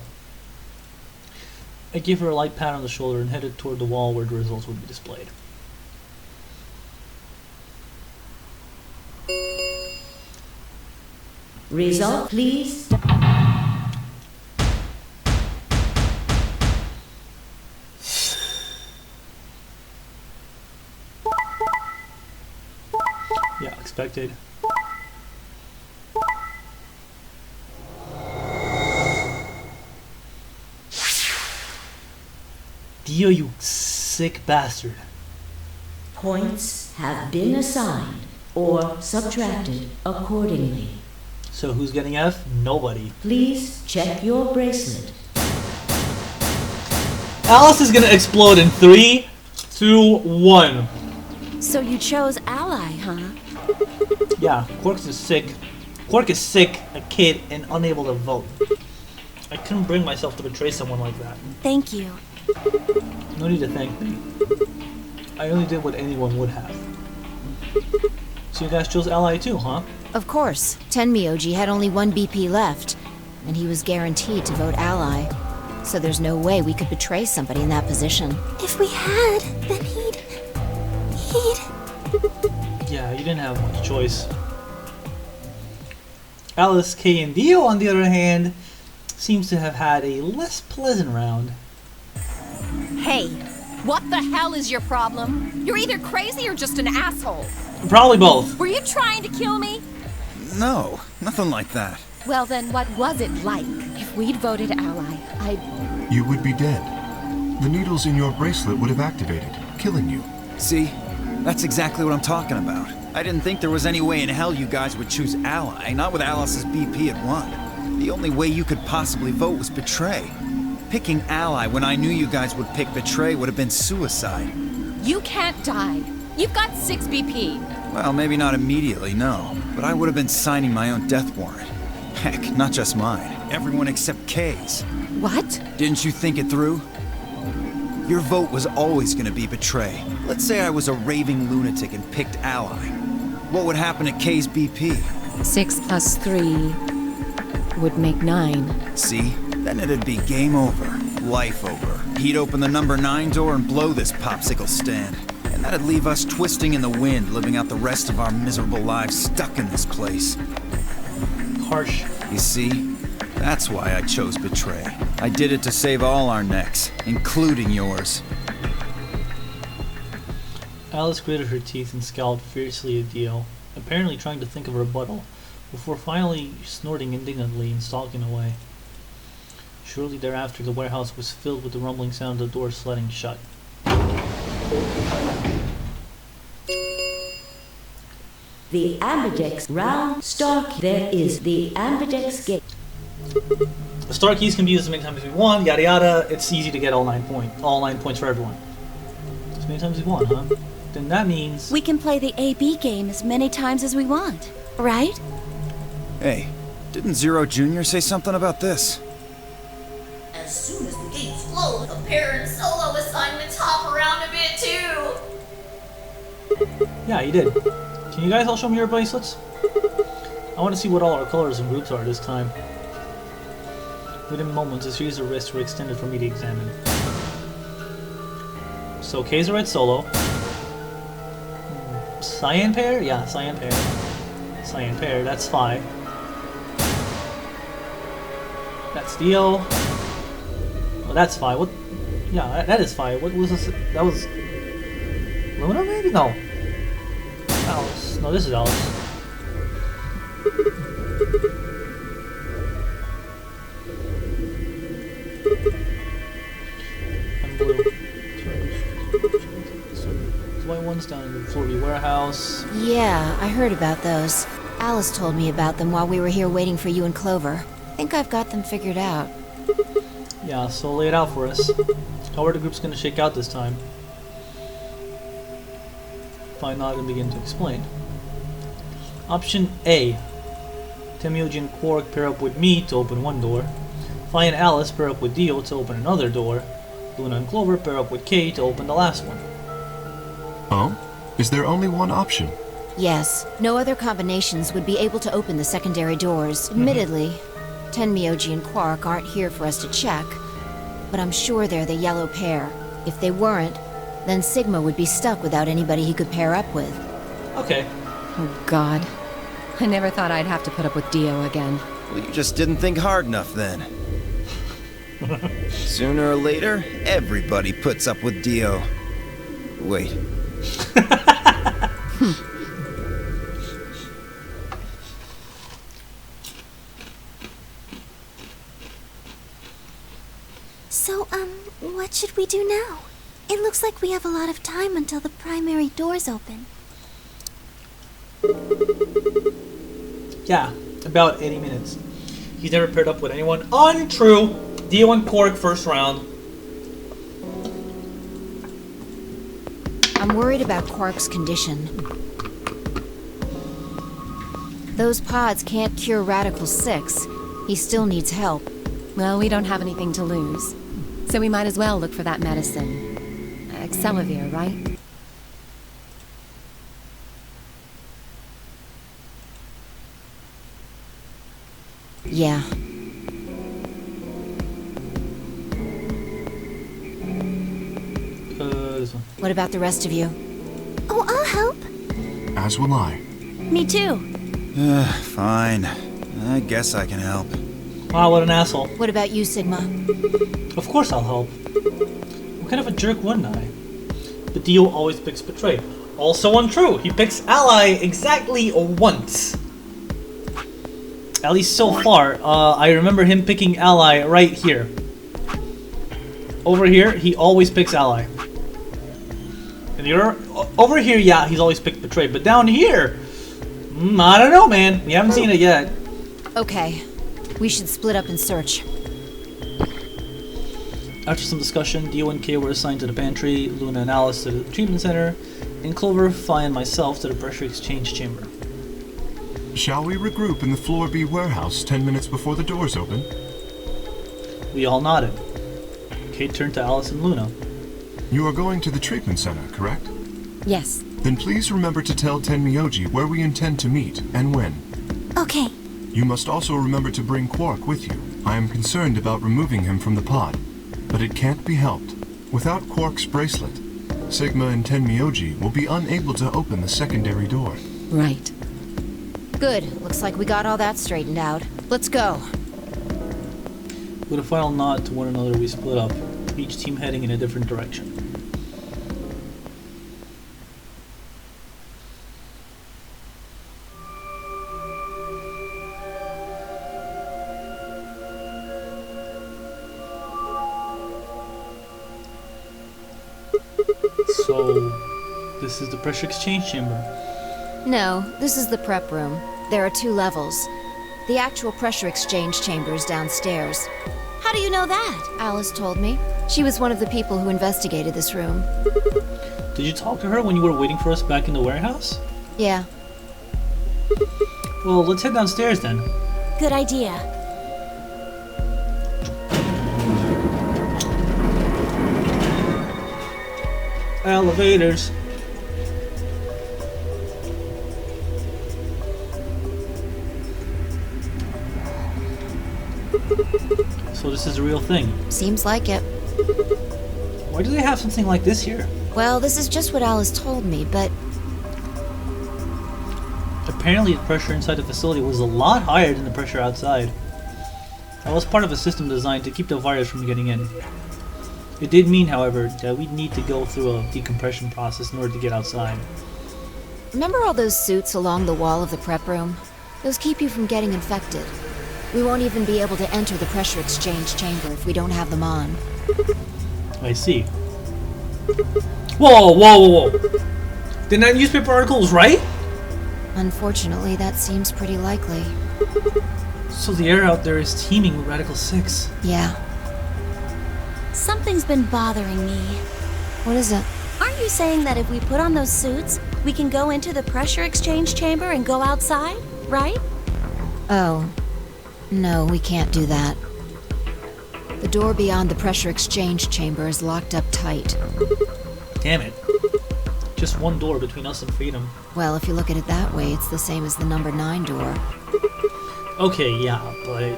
I gave her a light pat on the shoulder and headed toward the wall where the results would be displayed. Result, please. Yeah, expected. Dio, you sick bastard. Points have been assigned or subtracted accordingly. So who's getting F? Nobody. Please check your bracelet. Alice is gonna explode in 3, 2, 1. So you chose ally, huh? Yeah, Quark is sick. Quark is sick, a kid, and unable to vote. I couldn't bring myself to betray someone like that. Thank you. No need to thank me. I only did what anyone would have. So you guys chose ally too, huh? Of course. Tenmyoji had only 1 BP left, and he was guaranteed to vote ally. So there's no way we could betray somebody in that position. If we had, then he'd... Yeah, you didn't have much choice. Alice, Kay, and Dio, on the other hand, seems to have had a less pleasant round. Hey, What the hell is your problem? You're either crazy or just an asshole. Probably both. Were you trying to kill me? No, nothing like that. Well then, what was it like? If we'd voted ally, You would be dead. The needles in your bracelet would have activated, killing you. See? That's exactly what I'm talking about. I didn't think there was any way in hell you guys would choose ally, not with Alice's BP at 1. The only way you could possibly vote was betray. Picking ally when I knew you guys would pick betray would have been suicide. You can't die. You've got 6 BP. Well, maybe not immediately, no. But I would have been signing my own death warrant. Heck, not just mine. Everyone except Kay's. What? Didn't you think it through? Your vote was always gonna be betray. Let's say I was a raving lunatic and picked ally. What would happen at Kay's BP? 6 plus 3 would make 9. See? Then it'd be game over. Life over. He'd open the number 9 door and blow this popsicle stand. And that'd leave us twisting in the wind, living out the rest of our miserable lives stuck in this place. Harsh. You see? That's why I chose betray. I did it to save all our necks, including yours. Alice gritted her teeth and scowled fiercely at Dio, apparently trying to think of a rebuttal, before finally snorting indignantly and stalking away. Shortly thereafter, the warehouse was filled with the rumbling sound of the door sledding shut. The ambidex round Stark. There is the ambidex gate. The star keys can be used as many times as we want, yada yada. It's easy to get all 9 points for everyone. As many times as we want, huh? Then that means We can play the AB game as many times as we want, right? Hey, didn't Zero Jr. say something about this? As soon as the gates close, the pair and solo assignments hop around a bit too. yeah, you did. Can you guys all show me your bracelets? I want to see what all our colors and groups are this time. Within moments, a series of wrists were extended for me to examine. So K's a red solo. Cyan pair? Yeah, cyan pair. Cyan pair, that's Phi. That's Dio. Oh, that's Phi. What? Yeah, that is Phi. What was this? That was Luna, maybe? No. Alice. No, this is Alice. I'm blue. There's white ones down in the Florby warehouse. Yeah, I heard about those. Alice told me about them while we were here waiting for you and Clover. Think I've got them figured out. Yeah, so lay it out for us. How are the groups going to shake out this time? Find out and begin to explain. Option A. Temyoji and Quark pair up with me to open one door. Phi and Alice pair up with Dio to open another door. Luna and Clover pair up with Kay to open the last one. Oh? Is there only one option? Yes, no other combinations would be able to open the secondary doors. Admittedly, Tenmyoji and Quark aren't here for us to check, but I'm sure they're the yellow pair. If they weren't, then Sigma would be stuck without anybody he could pair up with. Okay. Oh God. I never thought I'd have to put up with Dio again. Well, you just didn't think hard enough then. Sooner or later, everybody puts up with Dio. Wait. So, what should we do now? It looks like we have a lot of time until the primary doors open. Yeah, about 80 minutes. He's never paired up with anyone. Untrue! Dio and Quark first round. I'm worried about Quark's condition. Those pods can't cure Radical 6. He still needs help. Well, we don't have anything to lose. So we might as well look for that medicine. Excelivir, right? Yeah. This one. What about the rest of you? Oh, I'll help. As will I. Me too. Fine. I guess I can help. Wow, what an asshole. What about you, Sigma? Of course I'll help. What kind of a jerk wouldn't I? But Dio always picks Betray. Also untrue. He picks Ally exactly once. At least so far. I remember him picking Ally right here. Over here, he always picks Ally. And you're over here, yeah, he's always picked Betray. But down here, I don't know, man. We haven't seen it yet. Okay. We should split up and search. After some discussion, Dio and Kay were assigned to the pantry, Luna and Alice to the treatment center, and Clover, Fi, and myself to the pressure exchange chamber. Shall we regroup in the Floor B warehouse 10 minutes before the doors open? We all nodded. Kay turned to Alice and Luna. You are going to the treatment center, correct? Yes. Then please remember to tell Tenmyoji where we intend to meet and when. Okay. You must also remember to bring Quark with you. I am concerned about removing him from the pod, but it can't be helped. Without Quark's bracelet, Sigma and Tenmyoji will be unable to open the secondary door. Right. Good. Looks like we got all that straightened out. Let's go. With a final nod to one another, we split up, each team heading in a different direction. So, this is the pressure exchange chamber. No, this is the prep room. There are 2 levels. The actual pressure exchange chamber is downstairs. How do you know that? Alice told me. She was one of the people who investigated this room. Did you talk to her when you were waiting for us back in the warehouse? Yeah. Well, let's head downstairs then. Good idea. Elevators. So this is a real thing. Seems like it. Why do they have something like this here? Well, this is just what Alice told me, but Apparently the pressure inside the facility was a lot higher than the pressure outside. That was part of a system designed to keep the virus from getting in. It did mean, however, that we'd need to go through a decompression process in order to get outside. remember all those suits along the wall of the prep room? Those keep you from getting infected. We won't even be able to enter the pressure exchange chamber if we don't have them on. I see. Whoa, whoa, whoa, whoa. Then that newspaper article was right? Unfortunately, that seems pretty likely. So the air out there is teeming with Radical 6. Yeah. Something's been bothering me. What is it? Aren't you saying that if we put on those suits, we can go into the pressure exchange chamber and go outside, right? Oh. No, we can't do that. The door beyond the pressure exchange chamber is locked up tight. Damn it. Just one door between us and freedom. Well, if you look at it that way, it's the same as the number 9 door. Okay, yeah, but...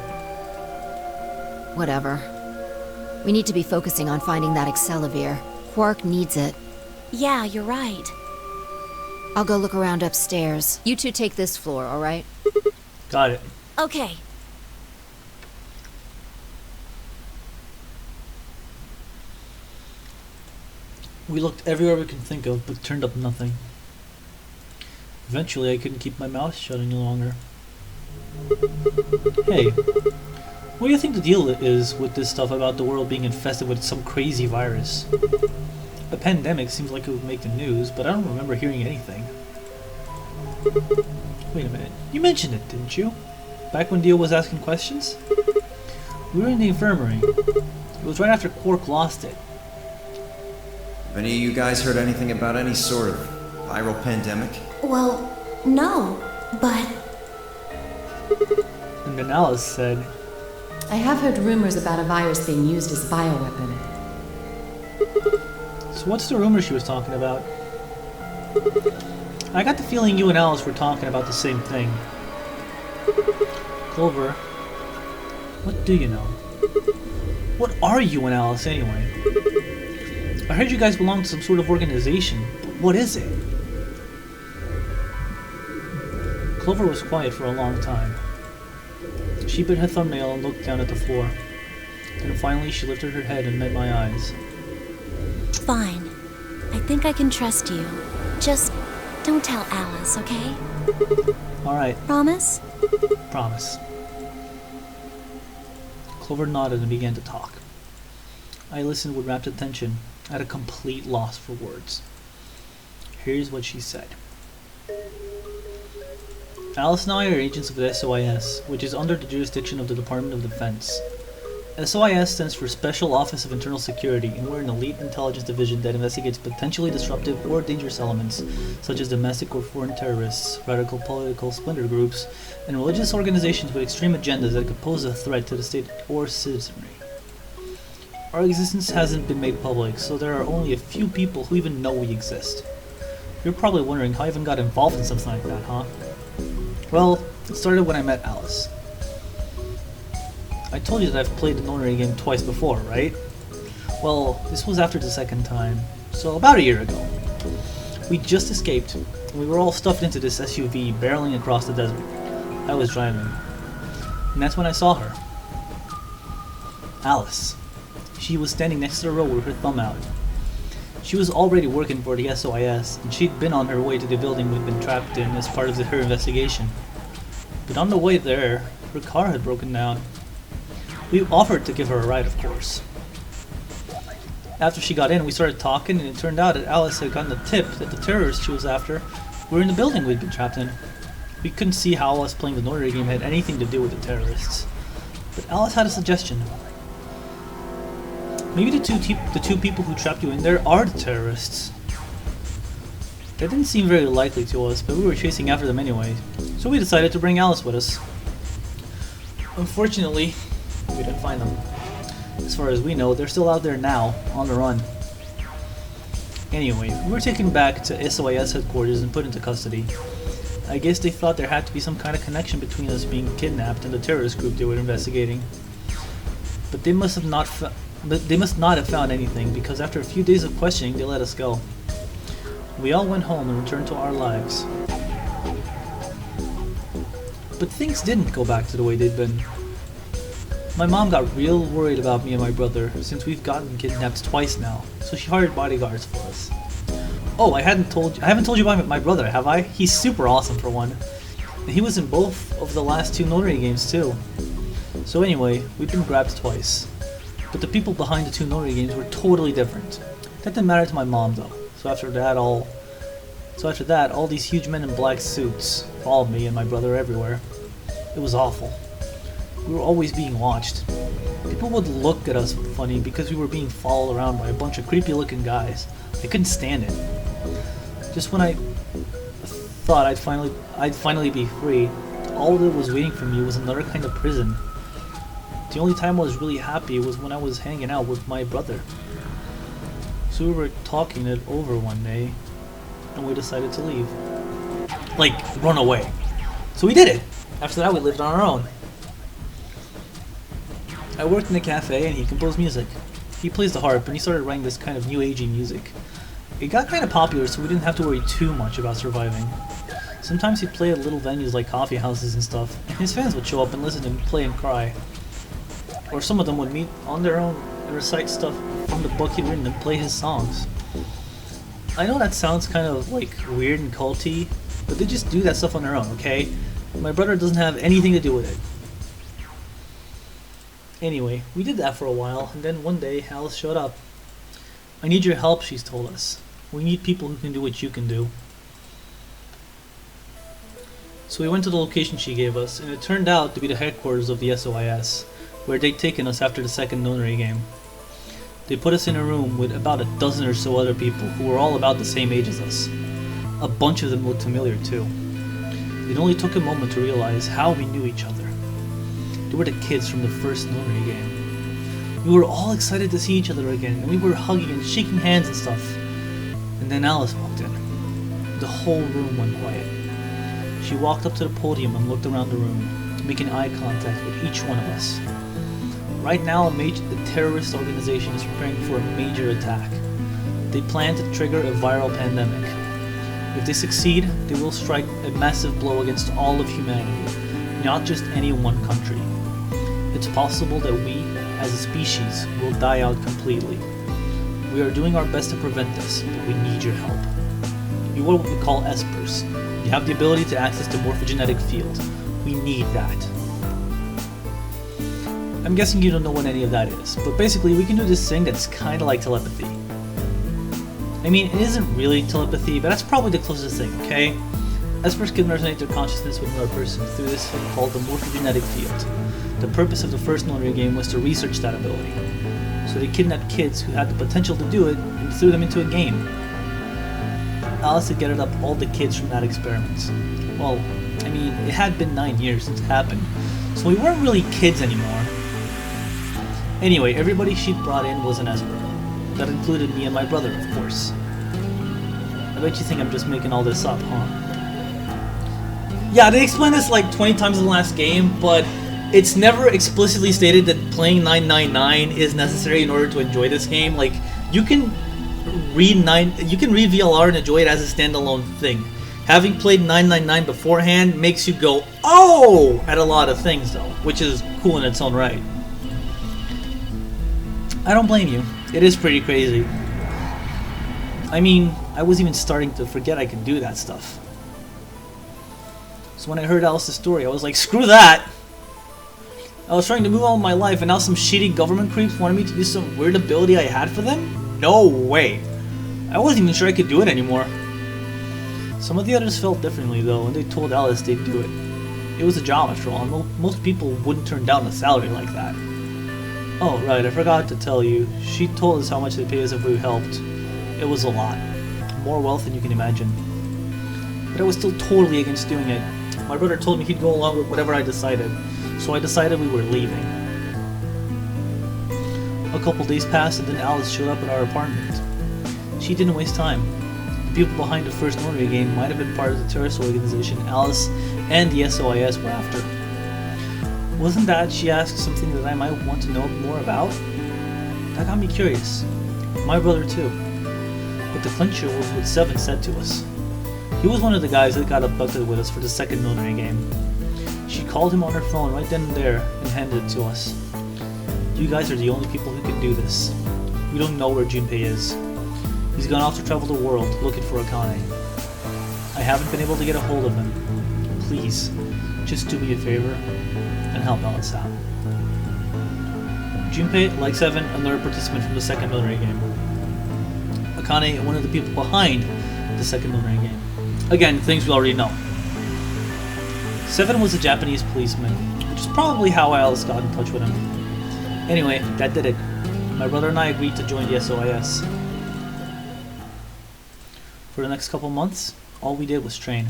Whatever. We need to be focusing on finding that Accelavir. Quark needs it. Yeah, you're right. I'll go look around upstairs. You two take this floor, alright? Got it. Okay. We looked everywhere we could think of, but turned up nothing. Eventually, I couldn't keep my mouth shut any longer. Hey, what do you think the deal is with this stuff about the world being infested with some crazy virus? A pandemic seems like it would make the news, but I don't remember hearing anything. Wait a minute, you mentioned it, didn't you? Back when Dio was asking questions? We were in the infirmary. It was right after Quark lost it. Have any of you guys heard anything about any sort of viral pandemic? Well, no, but... And then Alice said, I have heard rumors about a virus being used as a bioweapon. so what's the rumor she was talking about? I got the feeling you and Alice were talking about the same thing. Clover, what do you know? What are you and Alice anyway? I heard you guys belong to some sort of organization, but what is it? Clover was quiet for a long time. She bit her thumbnail and looked down at the floor. Then finally she lifted her head and met my eyes. fine. I think I can trust you. Just don't tell Alice, okay? Alright, Promise? promise. Clover nodded and began to talk. I listened with rapt attention, at a complete loss for words. Here's what she said. Alice and I are agents of the SOIS, which is under the jurisdiction of the Department of Defense. SOIS stands for Special Office of Internal Security, and we're an elite intelligence division that investigates potentially disruptive or dangerous elements, such as domestic or foreign terrorists, radical political splinter groups, and religious organizations with extreme agendas that could pose a threat to the state or citizenry. Our existence hasn't been made public, so there are only a few people who even know we exist. You're probably wondering how I even got involved in something like that, huh? Well, it started when I met Alice. I told you that I've played the notary game twice before, right? Well, this was after the second time, so about a year ago. We just escaped, and we were all stuffed into this SUV barreling across the desert. I was driving, and that's when I saw her. Alice. She was standing next to the road with her thumb out. She was already working for the SOIS, and she'd been on her way to the building we'd been trapped in as part of her investigation. But on the way there, her car had broken down. We offered to give her a ride, of course. After she got in, we started talking, and it turned out that Alice had gotten a tip that the terrorists she was after were in the building we'd been trapped in. We couldn't see how us playing the notary game had anything to do with the terrorists. But Alice had a suggestion. Maybe the two people who trapped you in there are the terrorists. That didn't seem very likely to us, but we were chasing after them anyway, so we decided to bring Alice with us. Unfortunately, we didn't find them. As far as we know, they're still out there now, on the run. Anyway, we were taken back to SOIS headquarters and put into custody. I guess they thought there had to be some kind of connection between us being kidnapped and the terrorist group they were investigating. But they must not have found anything, because after a few days of questioning, they let us go. We all went home and returned to our lives. But things didn't go back to the way they'd been. My mom got real worried about me and my brother, since we've gotten kidnapped twice now, so she hired bodyguards for us. Oh, I haven't told you about my brother, have I? He's super awesome for one. And he was in both of the last two notary games too. So anyway, we've been grabbed twice. But the people behind the two notary games were totally different. That didn't matter to my mom though. So after that, all these huge men in black suits followed me and my brother everywhere. It was awful. We were always being watched. People would look at us funny because we were being followed around by a bunch of creepy looking guys. I couldn't stand it. Just when I thought I'd finally be free, all that was waiting for me was another kind of prison. The only time I was really happy was when I was hanging out with my brother. So we were talking it over one day, and we decided to leave. Like, run away. So we did it! After that we lived on our own. I worked in a cafe and he composed music. He plays the harp and he started writing this kind of new agey music. It got kind of popular, so we didn't have to worry too much about surviving. Sometimes he'd play at little venues like coffee houses and stuff, and his fans would show up and listen to him play and cry. Or some of them would meet on their own and recite stuff from the book he'd written and play his songs. I know that sounds kind of like weird and culty, but they just do that stuff on their own, okay? My brother doesn't have anything to do with it. Anyway, we did that for a while, and then one day Alice showed up. I need your help, she's told us. We need people who can do what you can do. So we went to the location she gave us, and it turned out to be the headquarters of the SOIS, where they'd taken us after the second notary game. They put us in a room with about a dozen or so other people who were all about the same age as us. A bunch of them looked familiar too. It only took a moment to realize how we knew each other. They were the kids from the first notary game. We were all excited to see each other again, and we were hugging and shaking hands and stuff. And then Alice walked in. The whole room went quiet. She walked up to the podium and looked around the room, making eye contact with each one of us. Right now, the terrorist organization is preparing for a major attack. They plan to trigger a viral pandemic. If they succeed, they will strike a massive blow against all of humanity, not just any one country. It's possible that we, as a species, will die out completely. We are doing our best to prevent this, but we need your help. You are what we call espers. You have the ability to access the morphogenetic field. We need that. I'm guessing you don't know what any of that is, but basically we can do this thing that's kinda like telepathy. I mean, it isn't really telepathy, but that's probably the closest thing, okay? Espers can resonate their consciousness with another person through this thing called the morphogenetic field. The purpose of the first military game was to research that ability. So they kidnapped kids who had the potential to do it and threw them into a game. Alice had gathered up all the kids from that experiment. Well, I mean, it had been 9 years since it happened, so we weren't really kids anymore. Anyway, everybody she'd brought in was an Esper. That included me and my brother, of course. I bet you think I'm just making all this up, huh? Yeah, they explained this like 20 times in the last game, but it's never explicitly stated that playing 999 is necessary in order to enjoy this game. Like, you can read VLR and enjoy it as a standalone thing. Having played 999 beforehand makes you go, oh, at a lot of things though, which is cool in its own right. I don't blame you. It is pretty crazy. I mean, I was even starting to forget I could do that stuff. So when I heard Alice's story, I was like, screw that! I was trying to move on with my life, and now some shitty government creeps wanted me to do some weird ability I had for them? No way! I wasn't even sure I could do it anymore. Some of the others felt differently though, and they told Alice they'd do it. It was a job after all, and most people wouldn't turn down a salary like that. Oh right, I forgot to tell you, she told us how much they'd pay us if we helped. It was a lot. More wealth than you can imagine. But I was still totally against doing it. My brother told me he'd go along with whatever I decided, so I decided we were leaving. A couple days passed and then Alice showed up at our apartment. She didn't waste time. The people behind the first military game might have been part of the terrorist organization Alice and the SOIS were after. Wasn't that she asked something that I might want to know more about? That got me curious. My brother too. But the clincher was what Seven said to us. He was one of the guys that got abducted with us for the second military game. She called him on her phone right then and there and handed it to us. You guys are the only people who can do this. We don't know where Junpei is. He's gone off to travel the world looking for Akane. I haven't been able to get a hold of him. Please, just do me a favor and help Alice out. Junpei, like Seven, another participant from the second military game. Akane, one of the people behind the second military game. Again, things we already know. Seven was a Japanese policeman, which is probably how Alice got in touch with him. Anyway, that did it. My brother and I agreed to join the SOIS. For the next couple months, all we did was train.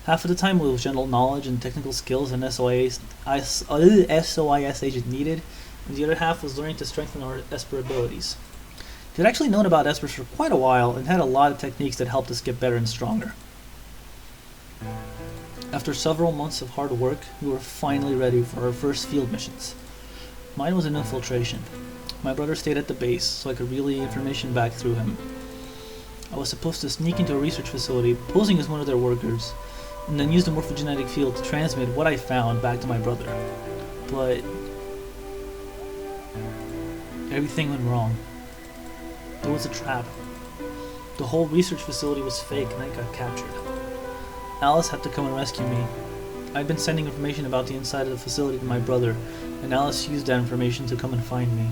Half of the time it was general knowledge and technical skills an SOIS agent needed, and the other half was learning to strengthen our Esper abilities. They'd actually known about Espers for quite a while and had a lot of techniques that helped us get better and stronger. After several months of hard work, we were finally ready for our first field missions. Mine was an infiltration. My brother stayed at the base, so I could relay information back through him. I was supposed to sneak into a research facility, posing as one of their workers, and then use the morphogenetic field to transmit what I found back to my brother. But everything went wrong. It was a trap. The whole research facility was fake and I got captured. Alice had to come and rescue me. I'd been sending information about the inside of the facility to my brother, and Alice used that information to come and find me.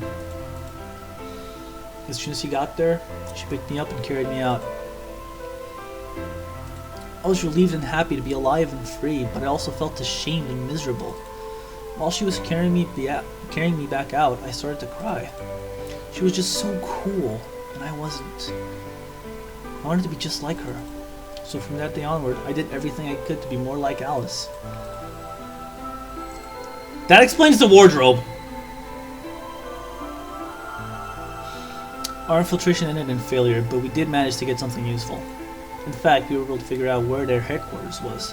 As soon as she got there, she picked me up and carried me out. I was relieved and happy to be alive and free, but I also felt ashamed and miserable. While she was carrying me back out, I started to cry. She was just so cool, and I wasn't. I wanted to be just like her. So from that day onward, I did everything I could to be more like Alice. That explains the wardrobe. Our infiltration ended in failure, but we did manage to get something useful. In fact, we were able to figure out where their headquarters was.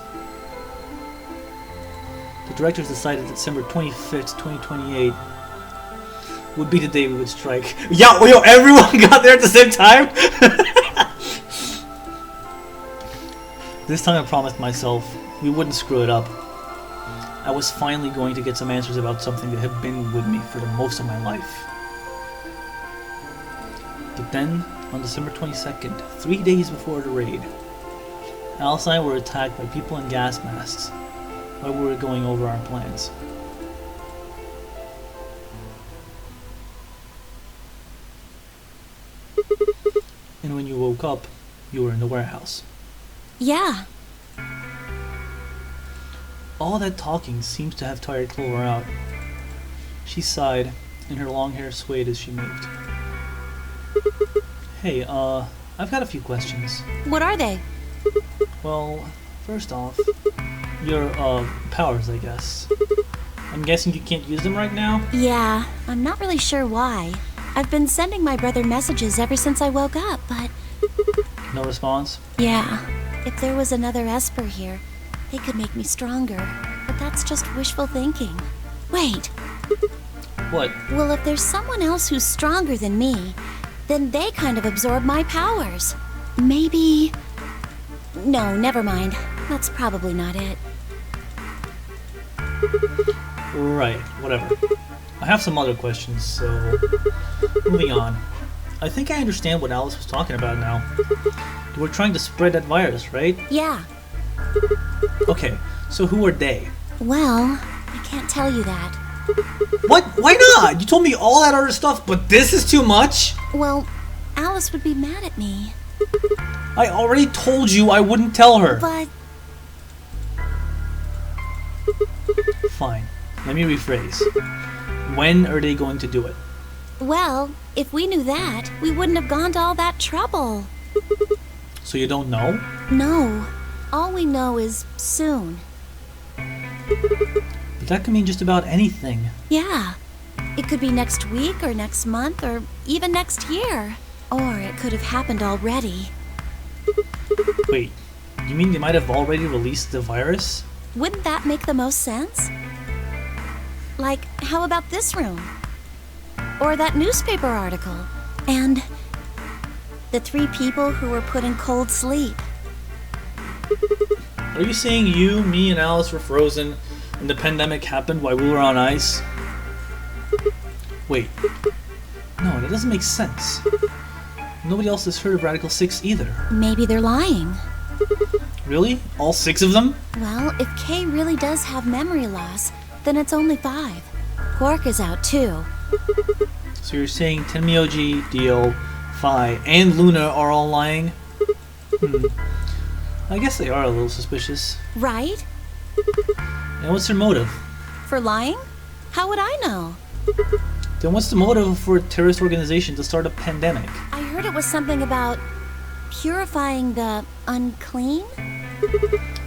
The directors decided December 25th, 2028 would be the day we would strike. Yo, everyone got there at the same time? This time I promised myself we wouldn't screw it up. I was finally going to get some answers about something that had been with me for the most of my life. But then, on December 22nd, 3 days before the raid, Alice and I were attacked by people in gas masks while we were going over our plans. And when you woke up, you were in the warehouse. Yeah. All that talking seems to have tired Clover out. She sighed, and her long hair swayed as she moved. Hey, I've got a few questions. What are they? Well, first off, your, powers, I guess. I'm guessing you can't use them right now? Yeah, I'm not really sure why. I've been sending my brother messages ever since I woke up, but... No response? Yeah, if there was another Esper here, they could make me stronger. But that's just wishful thinking. Wait, What? well, if there's someone else who's stronger than me, then they kind of absorb my powers. Maybe... No, never mind. That's probably not it. Right, whatever. I have some other questions, so... Moving on. I think I understand what Alice was talking about now. You were trying to spread that virus, right? Yeah, Okay, so who are they? well, I can't tell you that. What? Why not? You told me all that other stuff, but this is too much? Well, Alice would be mad at me, I already told you I wouldn't tell her. but... Fine. Let me rephrase. When are they going to do it? Well, if we knew that, we wouldn't have gone to all that trouble. So you don't know? No, all we know is soon. But that could mean just about anything. Yeah, it could be next week or next month or even next year. Or it could have happened already. Wait, you mean they might have already released the virus? Wouldn't that make the most sense? Like, how about this room? Or that newspaper article? And the 3 people who were put in cold sleep. Are you saying you, me, and Alice were frozen and the pandemic happened while we were on ice? Wait. No, that doesn't make sense. Nobody else has heard of Radical 6 either. Maybe they're lying. Really? All 6 of them? Well, if Kay really does have memory loss, then it's only 5. Quark is out too. So you're saying Tenmyoji, Dio, Phi, and Luna are all lying? I guess they are a little suspicious. Right? And what's their motive? For lying? How would I know? Then what's the motive for a terrorist organization to start a pandemic? I heard it was something about purifying the unclean?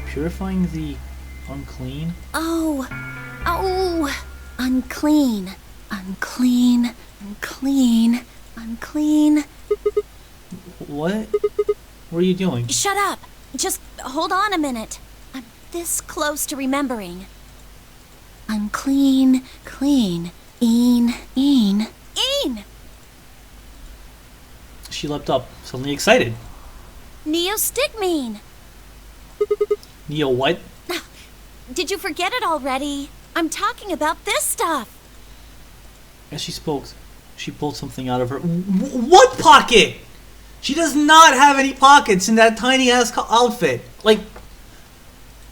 Purifying the unclean? Oh, unclean. Unclean, unclean, unclean. What? What are you doing? Shut up! Just hold on a minute. I'm this close to remembering. Unclean, clean, een. She leapt up, suddenly excited. Neostigmine! Neo what? Did you forget it already? I'm talking about this stuff. As she spoke, she pulled something out of her... What pocket? She does not have any pockets in that tiny-ass outfit. Like...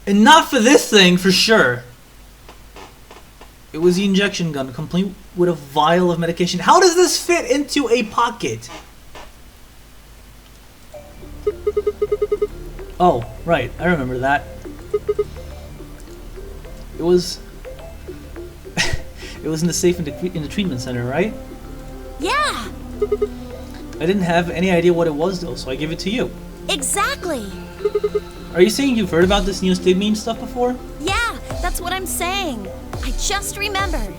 And not for this thing, for sure. It was the injection gun, complete with a vial of medication. How does this fit into a pocket? Oh, right. I remember that. It was... It was in the safe in the treatment center, right? Yeah, I didn't have any idea what it was, though, so I give it to you. exactly. Are you saying you've heard about this neostigmine stuff before? Yeah, that's what I'm saying. I just remembered.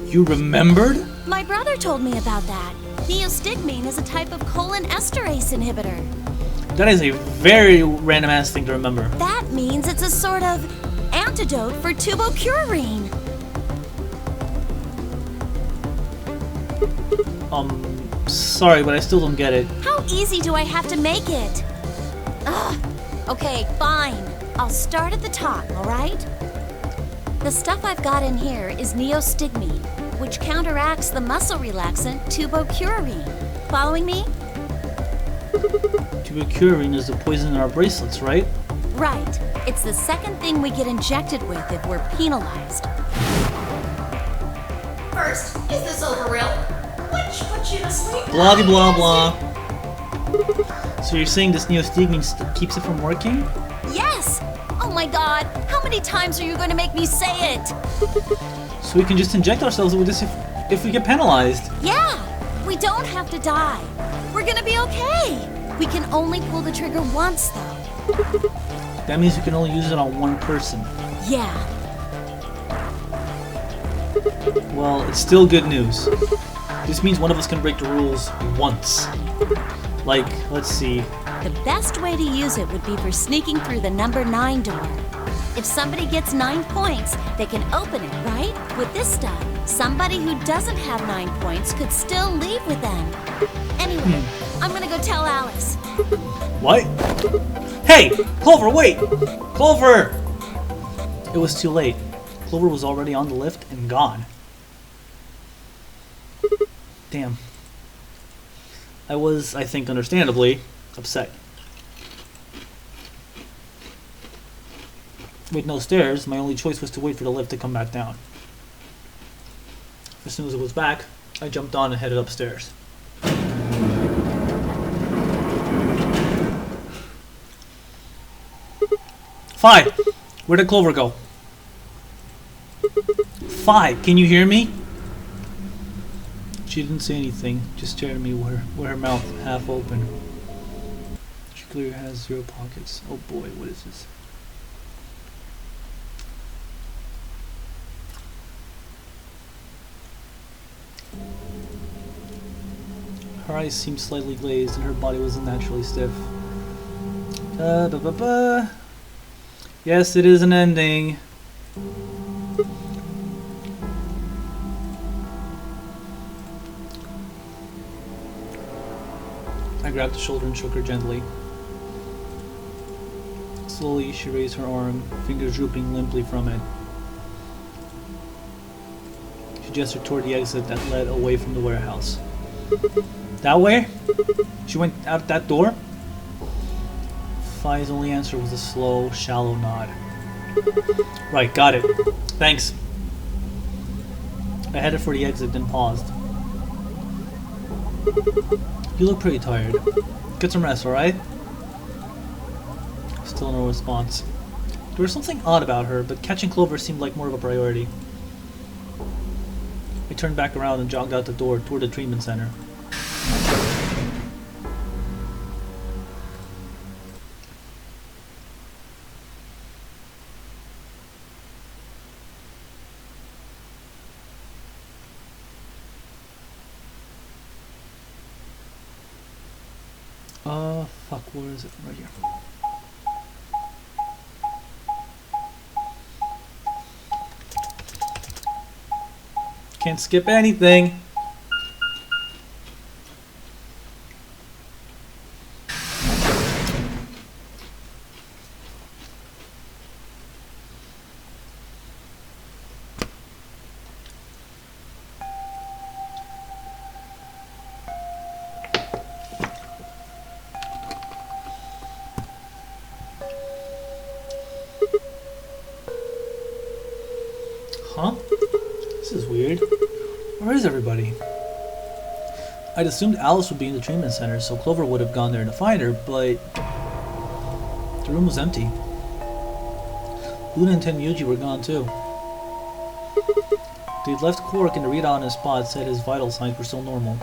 You remembered? My brother told me about that. Neostigmine is a type of colon esterase inhibitor. That is a very random ass thing to remember. That means it's a sort of antidote for tubocurarine. Sorry, but I still don't get it. How easy do I have to make it? Ugh. Okay, fine. I'll start at the top, alright? The stuff I've got in here is neostigmine, which counteracts the muscle relaxant tubocurarine. following me? To be curing is the poison in our bracelets, right? Right. It's the second thing we get injected with if we're penalized. First, is this over real? Which puts you to sleep? Blah blah blah. So you're saying this neostigmine keeps it from working? Yes! Oh my god, how many times are you going to make me say it? So we can just inject ourselves with this if we get penalized. Yeah! We don't have to die. We're gonna be okay. We can only pull the trigger once, though. That means we can only use it on one person. Yeah. Well, it's still good news. This means one of us can break the rules once. Like, let's see. The best way to use it would be for sneaking through the number 9 door. If somebody gets 9 points, they can open it, right? With this stuff, somebody who doesn't have 9 points could still leave with them. Anyway, I'm gonna go tell Alice. What? Hey! Clover, wait! Clover! It was too late. Clover was already on the lift and gone. Damn. I was, I think understandably, upset. With no stairs, my only choice was to wait for the lift to come back down. As soon as it was back, I jumped on and headed upstairs. Fi! Where did Clover go? Fi, can you hear me? She didn't say anything, just stared at me with her mouth half open. She clearly has 0 pockets. Oh boy, what is this? Her eyes seemed slightly glazed and her body was unnaturally stiff. Yes, it is an ending. I grabbed her shoulder and shook her gently. Slowly, she raised her arm, fingers drooping limply from it. She gestured toward the exit that led away from the warehouse. That way? She went out that door? Fi's only answer was a slow, shallow nod. Right, got it. Thanks. I headed for the exit, then paused. You look pretty tired. Get some rest, alright? Still no response. There was something odd about her, but catching Clover seemed like more of a priority. I turned back around and jogged out the door toward the treatment center. Fuck, where is it? Right here. Can't skip anything. Huh? This is weird. Where is everybody? I'd assumed Alice would be in the treatment center, so Clover would have gone there to find her, but the room was empty. Luna and Tenryuji were gone too. They'd left Quark, and the readout on his spot said his vital signs were still normal.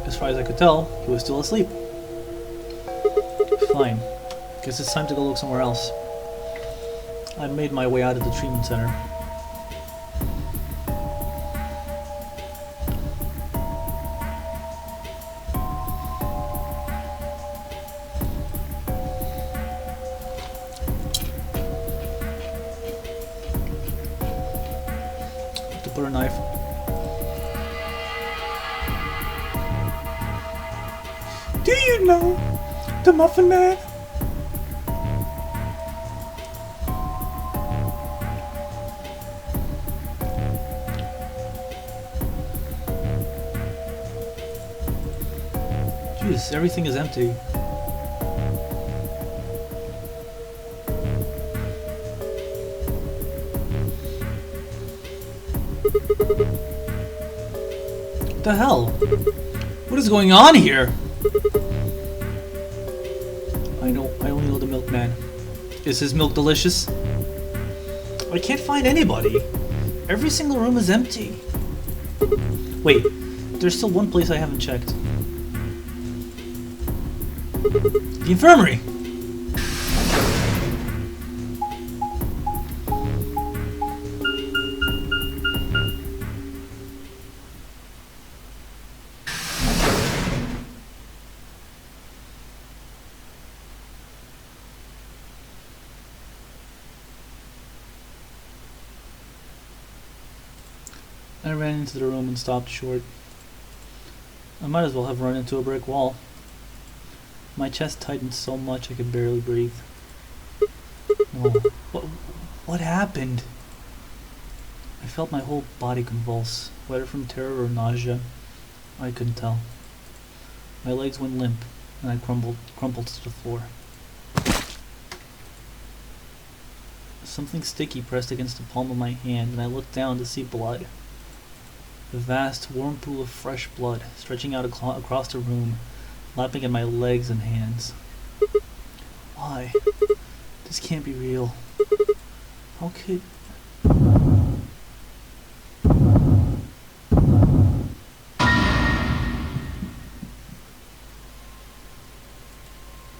As far as I could tell, he was still asleep. Fine. Guess it's time to go look somewhere else. I made my way out of the treatment center. To put a knife. Do you know the Muffin Man? Jeez, everything is empty. What the hell? What is going on here? I only know the milkman. Is his milk delicious? I can't find anybody. Every single room is empty. Wait, there's still one place I haven't checked. The infirmary! I ran into the room and stopped short. I might as well have run into a brick wall. My chest tightened so much I could barely breathe. No. What happened? I felt my whole body convulse, whether from terror or nausea. I couldn't tell. My legs went limp, and I crumpled to the floor. Something sticky pressed against the palm of my hand, and I looked down to see blood. A vast, warm pool of fresh blood stretching out across the room, lapping at my legs and hands. Why? This can't be real. How could...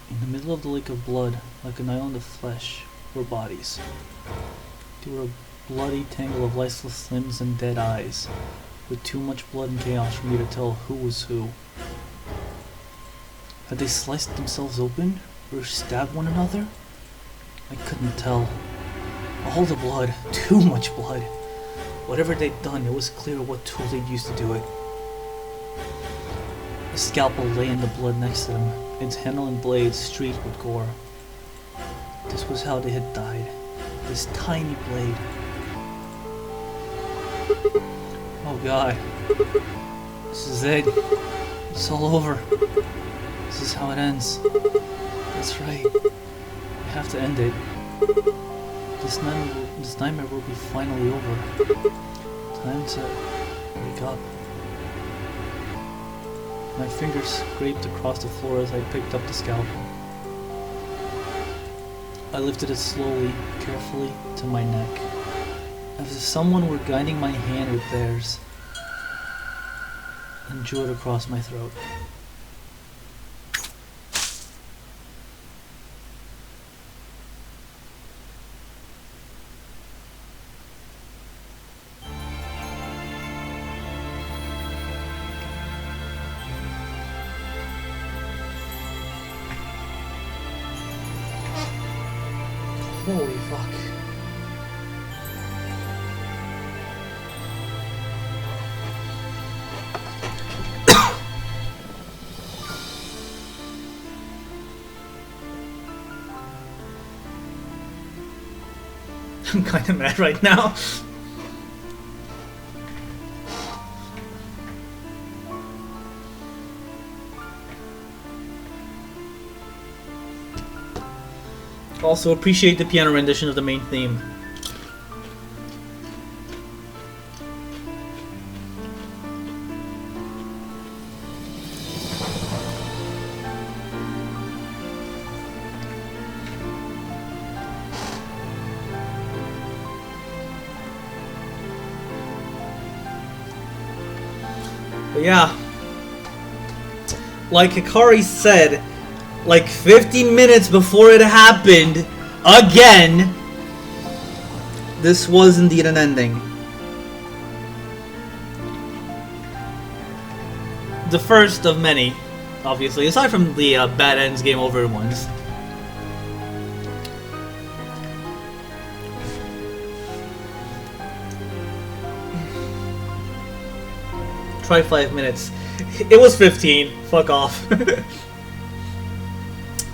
In the middle of the lake of blood, like an island of flesh, were bodies. They were a bloody tangle of lifeless limbs and dead eyes, with too much blood and chaos for me to tell who was who. Had they sliced themselves open, or stabbed one another? I couldn't tell. All the blood, too much blood. Whatever they'd done, it was clear what tool they'd used to do it. A scalpel lay in the blood next to them, its handle and blade streaked with gore. This was how they had died. This tiny blade. Oh god. This is it. It's all over. This is how it ends. That's right. I have to end it. This nightmare will be finally over. Time to wake up. My fingers scraped across the floor as I picked up the scalpel. I lifted it slowly, carefully, to my neck, as if someone were guiding my hand with theirs, and drew it across my throat. Holy fuck. I'm kinda mad right now. Also appreciate the piano rendition of the main theme. But yeah, like Hikari said, like 15 minutes before it happened, again, this was indeed an ending. The first of many, obviously, aside from the bad ends, game over ones. Try 5 minutes. It was 15. Fuck off.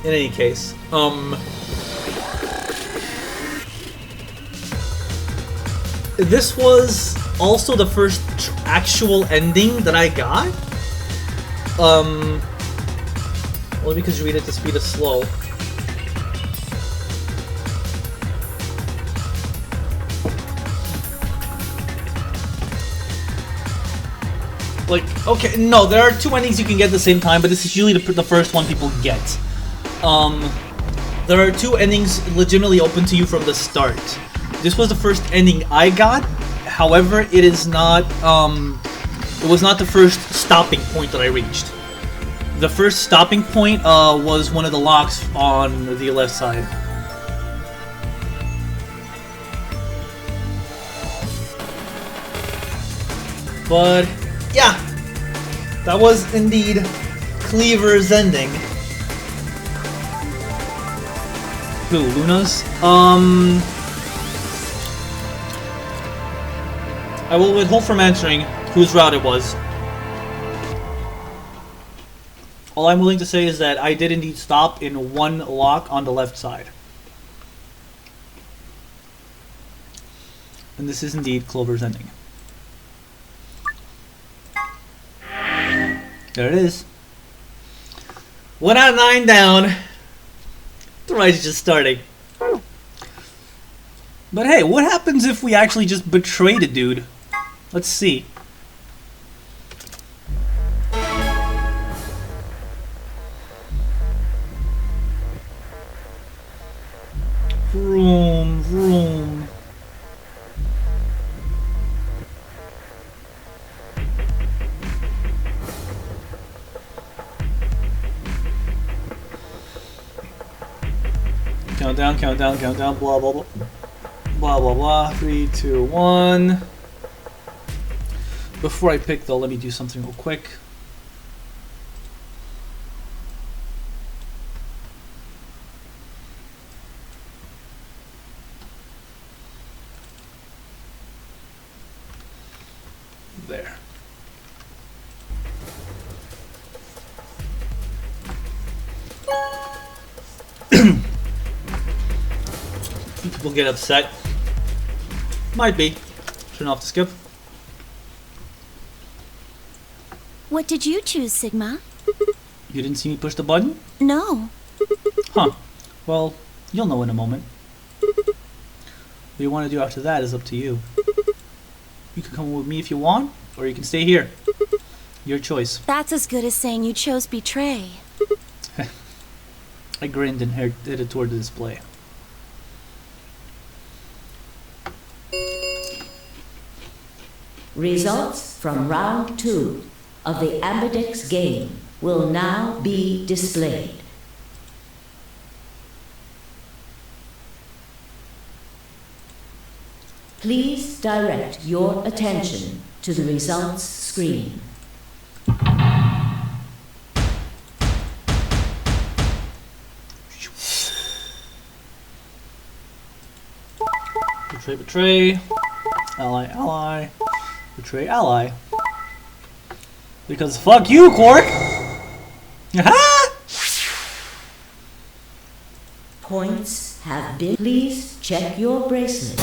In any case, this was also the first actual ending that I got. Only because you read at the speed of slow. Like, okay, no, there are 2 endings you can get at the same time, but this is usually the first one people get. There are 2 endings legitimately open to you from the start. This was the first ending I got. However, it is not, it was not the first stopping point that I reached. The first stopping point was one of the locks on the left side. But yeah, that was indeed Cleaver's ending. Who, Luna's? I will withhold from answering whose route it was. All I'm willing to say is that I did indeed stop in one lock on the left side. And this is indeed Clover's ending. There it is. 1 out of 9 down. The ride's just starting. But hey, what happens if we actually just betrayed a dude? Let's see. Vroom, vroom. Countdown, countdown, countdown, blah, blah, blah. Blah, blah, blah. 3, 2, 1. Before I pick, though, let me do something real quick. There. People get upset. Might be. Turn off the skip. What did you choose, Sigma? You didn't see me push the button? No. Huh. Well, you'll know in a moment. What you want to do after that is up to you. You can come with me if you want, or you can stay here. Your choice. That's as good as saying you chose betray. I grinned and headed toward the display. Results from round 2 of the Ambidex game will now be displayed. Please direct your attention to the results screen. Betray, betray. Ally, ally. Betray, ally. Because fuck you, Quark! Aha! Points have been. Please check your bracelet.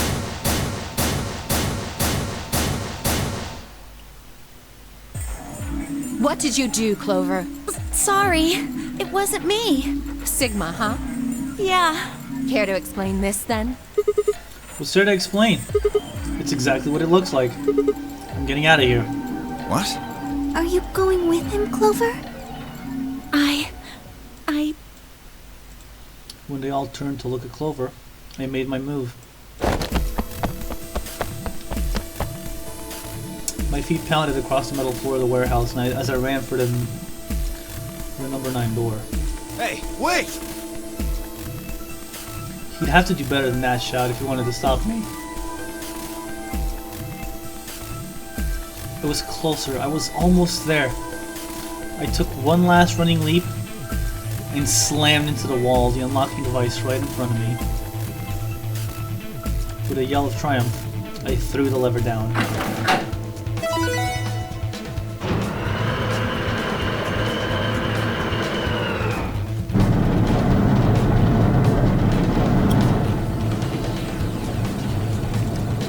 What did you do, Clover? Sorry, it wasn't me. Sigma, huh? Yeah. Care to explain this, then? What's there to explain? It's exactly what it looks like. I'm getting out of here. What? Are you going with him, Clover? When they all turned to look at Clover, I made my move. My feet pounded across the metal floor of the warehouse as I ran for the number 9 door. Hey, wait! He'd have to do better than that shot if he wanted to stop me. It was closer. I was almost there. I took one last running leap and slammed into the wall, the unlocking device right in front of me. With a yell of triumph, I threw the lever down.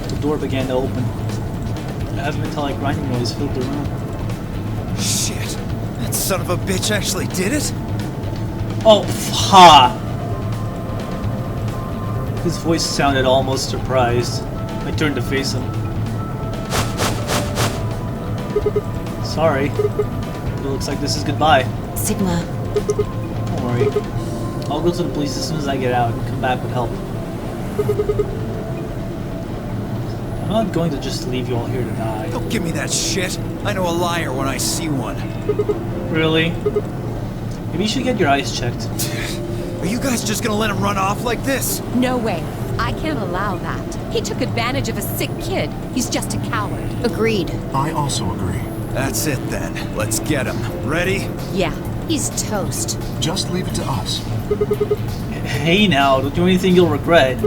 The door began to open. A heavy metallic grinding noise filled the room. Shit! That son of a bitch actually did it? Oh, ha! His voice sounded almost surprised. I turned to face him. Sorry. But it looks like this is goodbye. Sigma, Don't worry. I'll go to the police as soon as I get out and come back with help. I'm not going to just leave you all here to die. Don't give me that shit. I know a liar when I see one. Really? Maybe you should get your eyes checked. Are you guys just gonna let him run off like this? No way. I can't allow that. He took advantage of a sick kid. He's just a coward. agreed. I also agree. That's it then. Let's get him. Ready? Yeah. He's toast. Just leave it to us. Hey now, don't do anything you'll regret.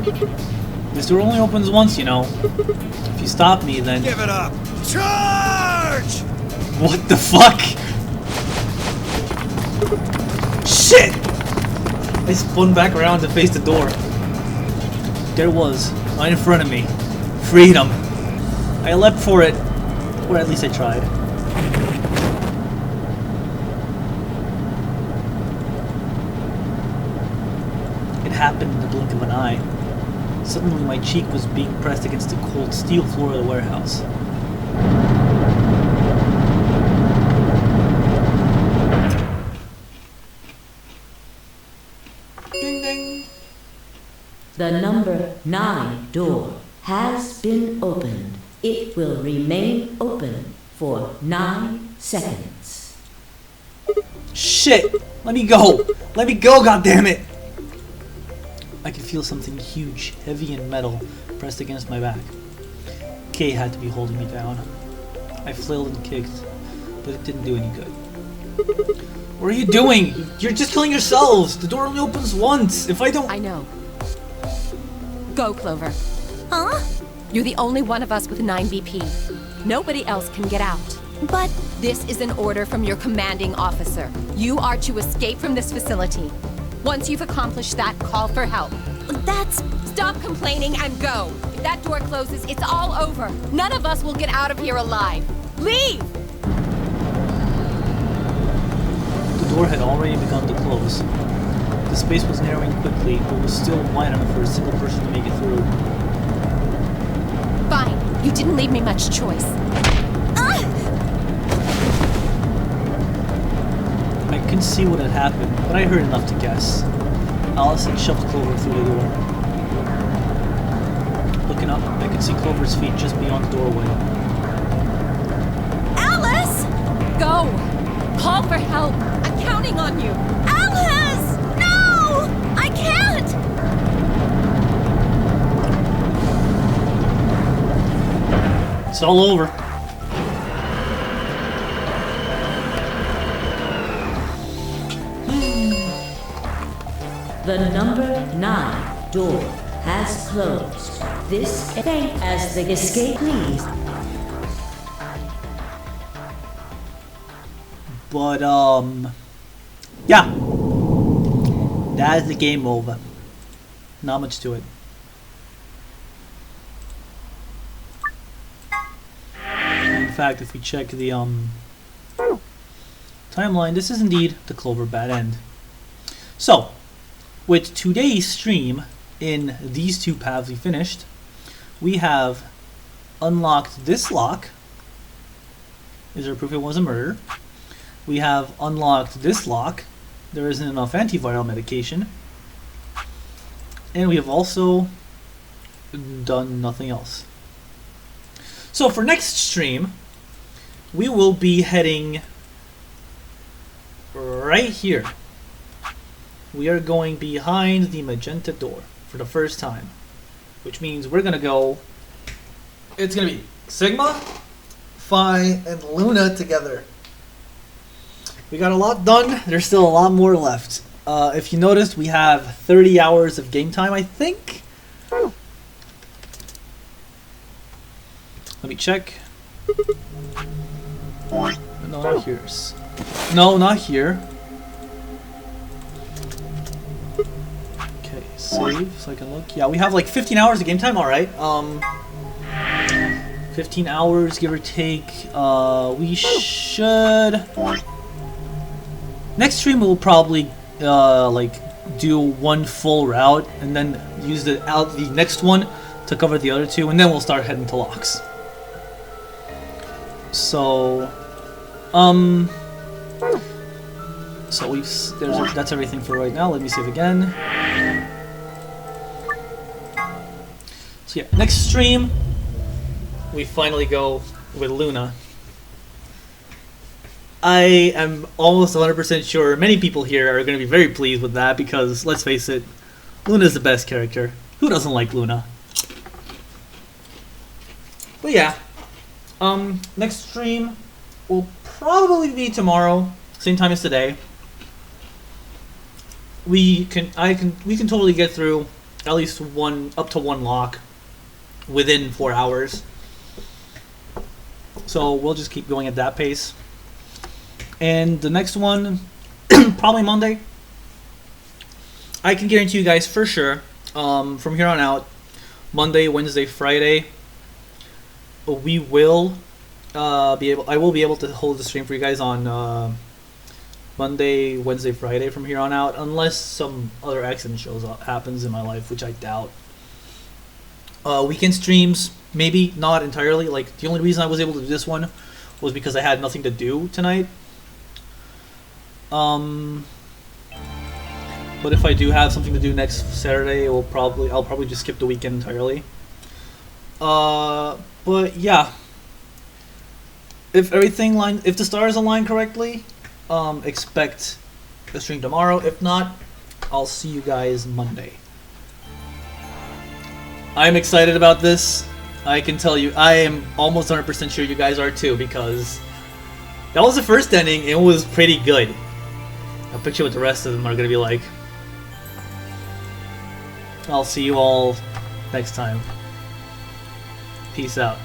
This door only opens once, you know. If you stop me, then... Give it up. Charge! What the fuck? Shit! I spun back around to face the door. There it was, right in front of me. Freedom. I leapt for it. Or at least I tried. It happened in the blink of an eye. Suddenly my cheek was being pressed against the cold steel floor of the warehouse. Ding ding. The number 9 door has been opened. It will remain open for 9 seconds. Shit! Let me go! Let me go, goddammit! I could feel something huge, heavy and metal, pressed against my back. Kay had to be holding me down. I flailed and kicked, but it didn't do any good. What are you doing? You're just killing yourselves! The door only opens once! If I don't... I know. Go, Clover. Huh? You're the only one of us with 9 BP. Nobody else can get out. But This is an order from your commanding officer. You are to escape from this facility. Once you've accomplished that, call for help. that's... Stop complaining and go. If that door closes, it's all over. None of us will get out of here alive. Leave! The door had already begun to close. The space was narrowing quickly, but was still wide enough for a single person to make it through. Fine. You didn't leave me much choice. I couldn't see what had happened, but I heard enough to guess. Alice had shoved Clover through the door. Looking up, I could see Clover's feet just beyond the doorway. Alice! Go! Call for help! I'm counting on you! Alice! No! I can't! It's all over. The number 9 door has closed. This event as the escape please. But, yeah. That's the game over. Not much to it. In fact, if we check the, timeline, this is indeed the Clover bad end. So, with today's stream, in these two paths we finished, we have unlocked this lock. Is there proof it was a murder? We have unlocked this lock. There isn't enough antiviral medication. And we have also done nothing else. So for next stream, we will be heading right here. We are going behind the magenta door for the first time, which means we're gonna go. It's gonna be Sigma, Phi, and Luna together. We got a lot done. There's still a lot more left. If you noticed, we have 30 hours of game time, I think. Let me check. No, not here. No, not here. Okay, save so I can look. Yeah, we have like 15 hours of game time. All right. 15 hours, give or take. We should. Next stream we'll probably like do one full route and then use the next one to cover the other two, and then we'll start heading to locks. So, that's everything for right now. Let me save again. So yeah, next stream we finally go with Luna. I am almost 100% sure many people here are going to be very pleased with that because, let's face it, Luna is the best character. Who doesn't like Luna? But yeah, next stream will probably be tomorrow, same time as today. We can totally get through at least up to one lock within 4 hours. So we'll just keep going at that pace. And the next one, probably Monday. I can guarantee you guys for sure, from here on out, Monday, Wednesday, Friday, I will be able to hold the stream for you guys on Monday, Wednesday, Friday from here on out, unless some other accident happens in my life, which I doubt. Weekend streams, maybe not entirely. Like, the only reason I was able to do this one was because I had nothing to do tonight. But if I do have something to do next Saturday, I'll probably just skip the weekend entirely. But yeah, if the stars align correctly, expect a stream tomorrow. If not, I'll see you guys Monday. I'm excited about this. I can tell you, I am almost 100% sure you guys are too, because that was the first ending. It was pretty good. I'll picture what the rest of them are going to be like. I'll see you all next time. Peace out.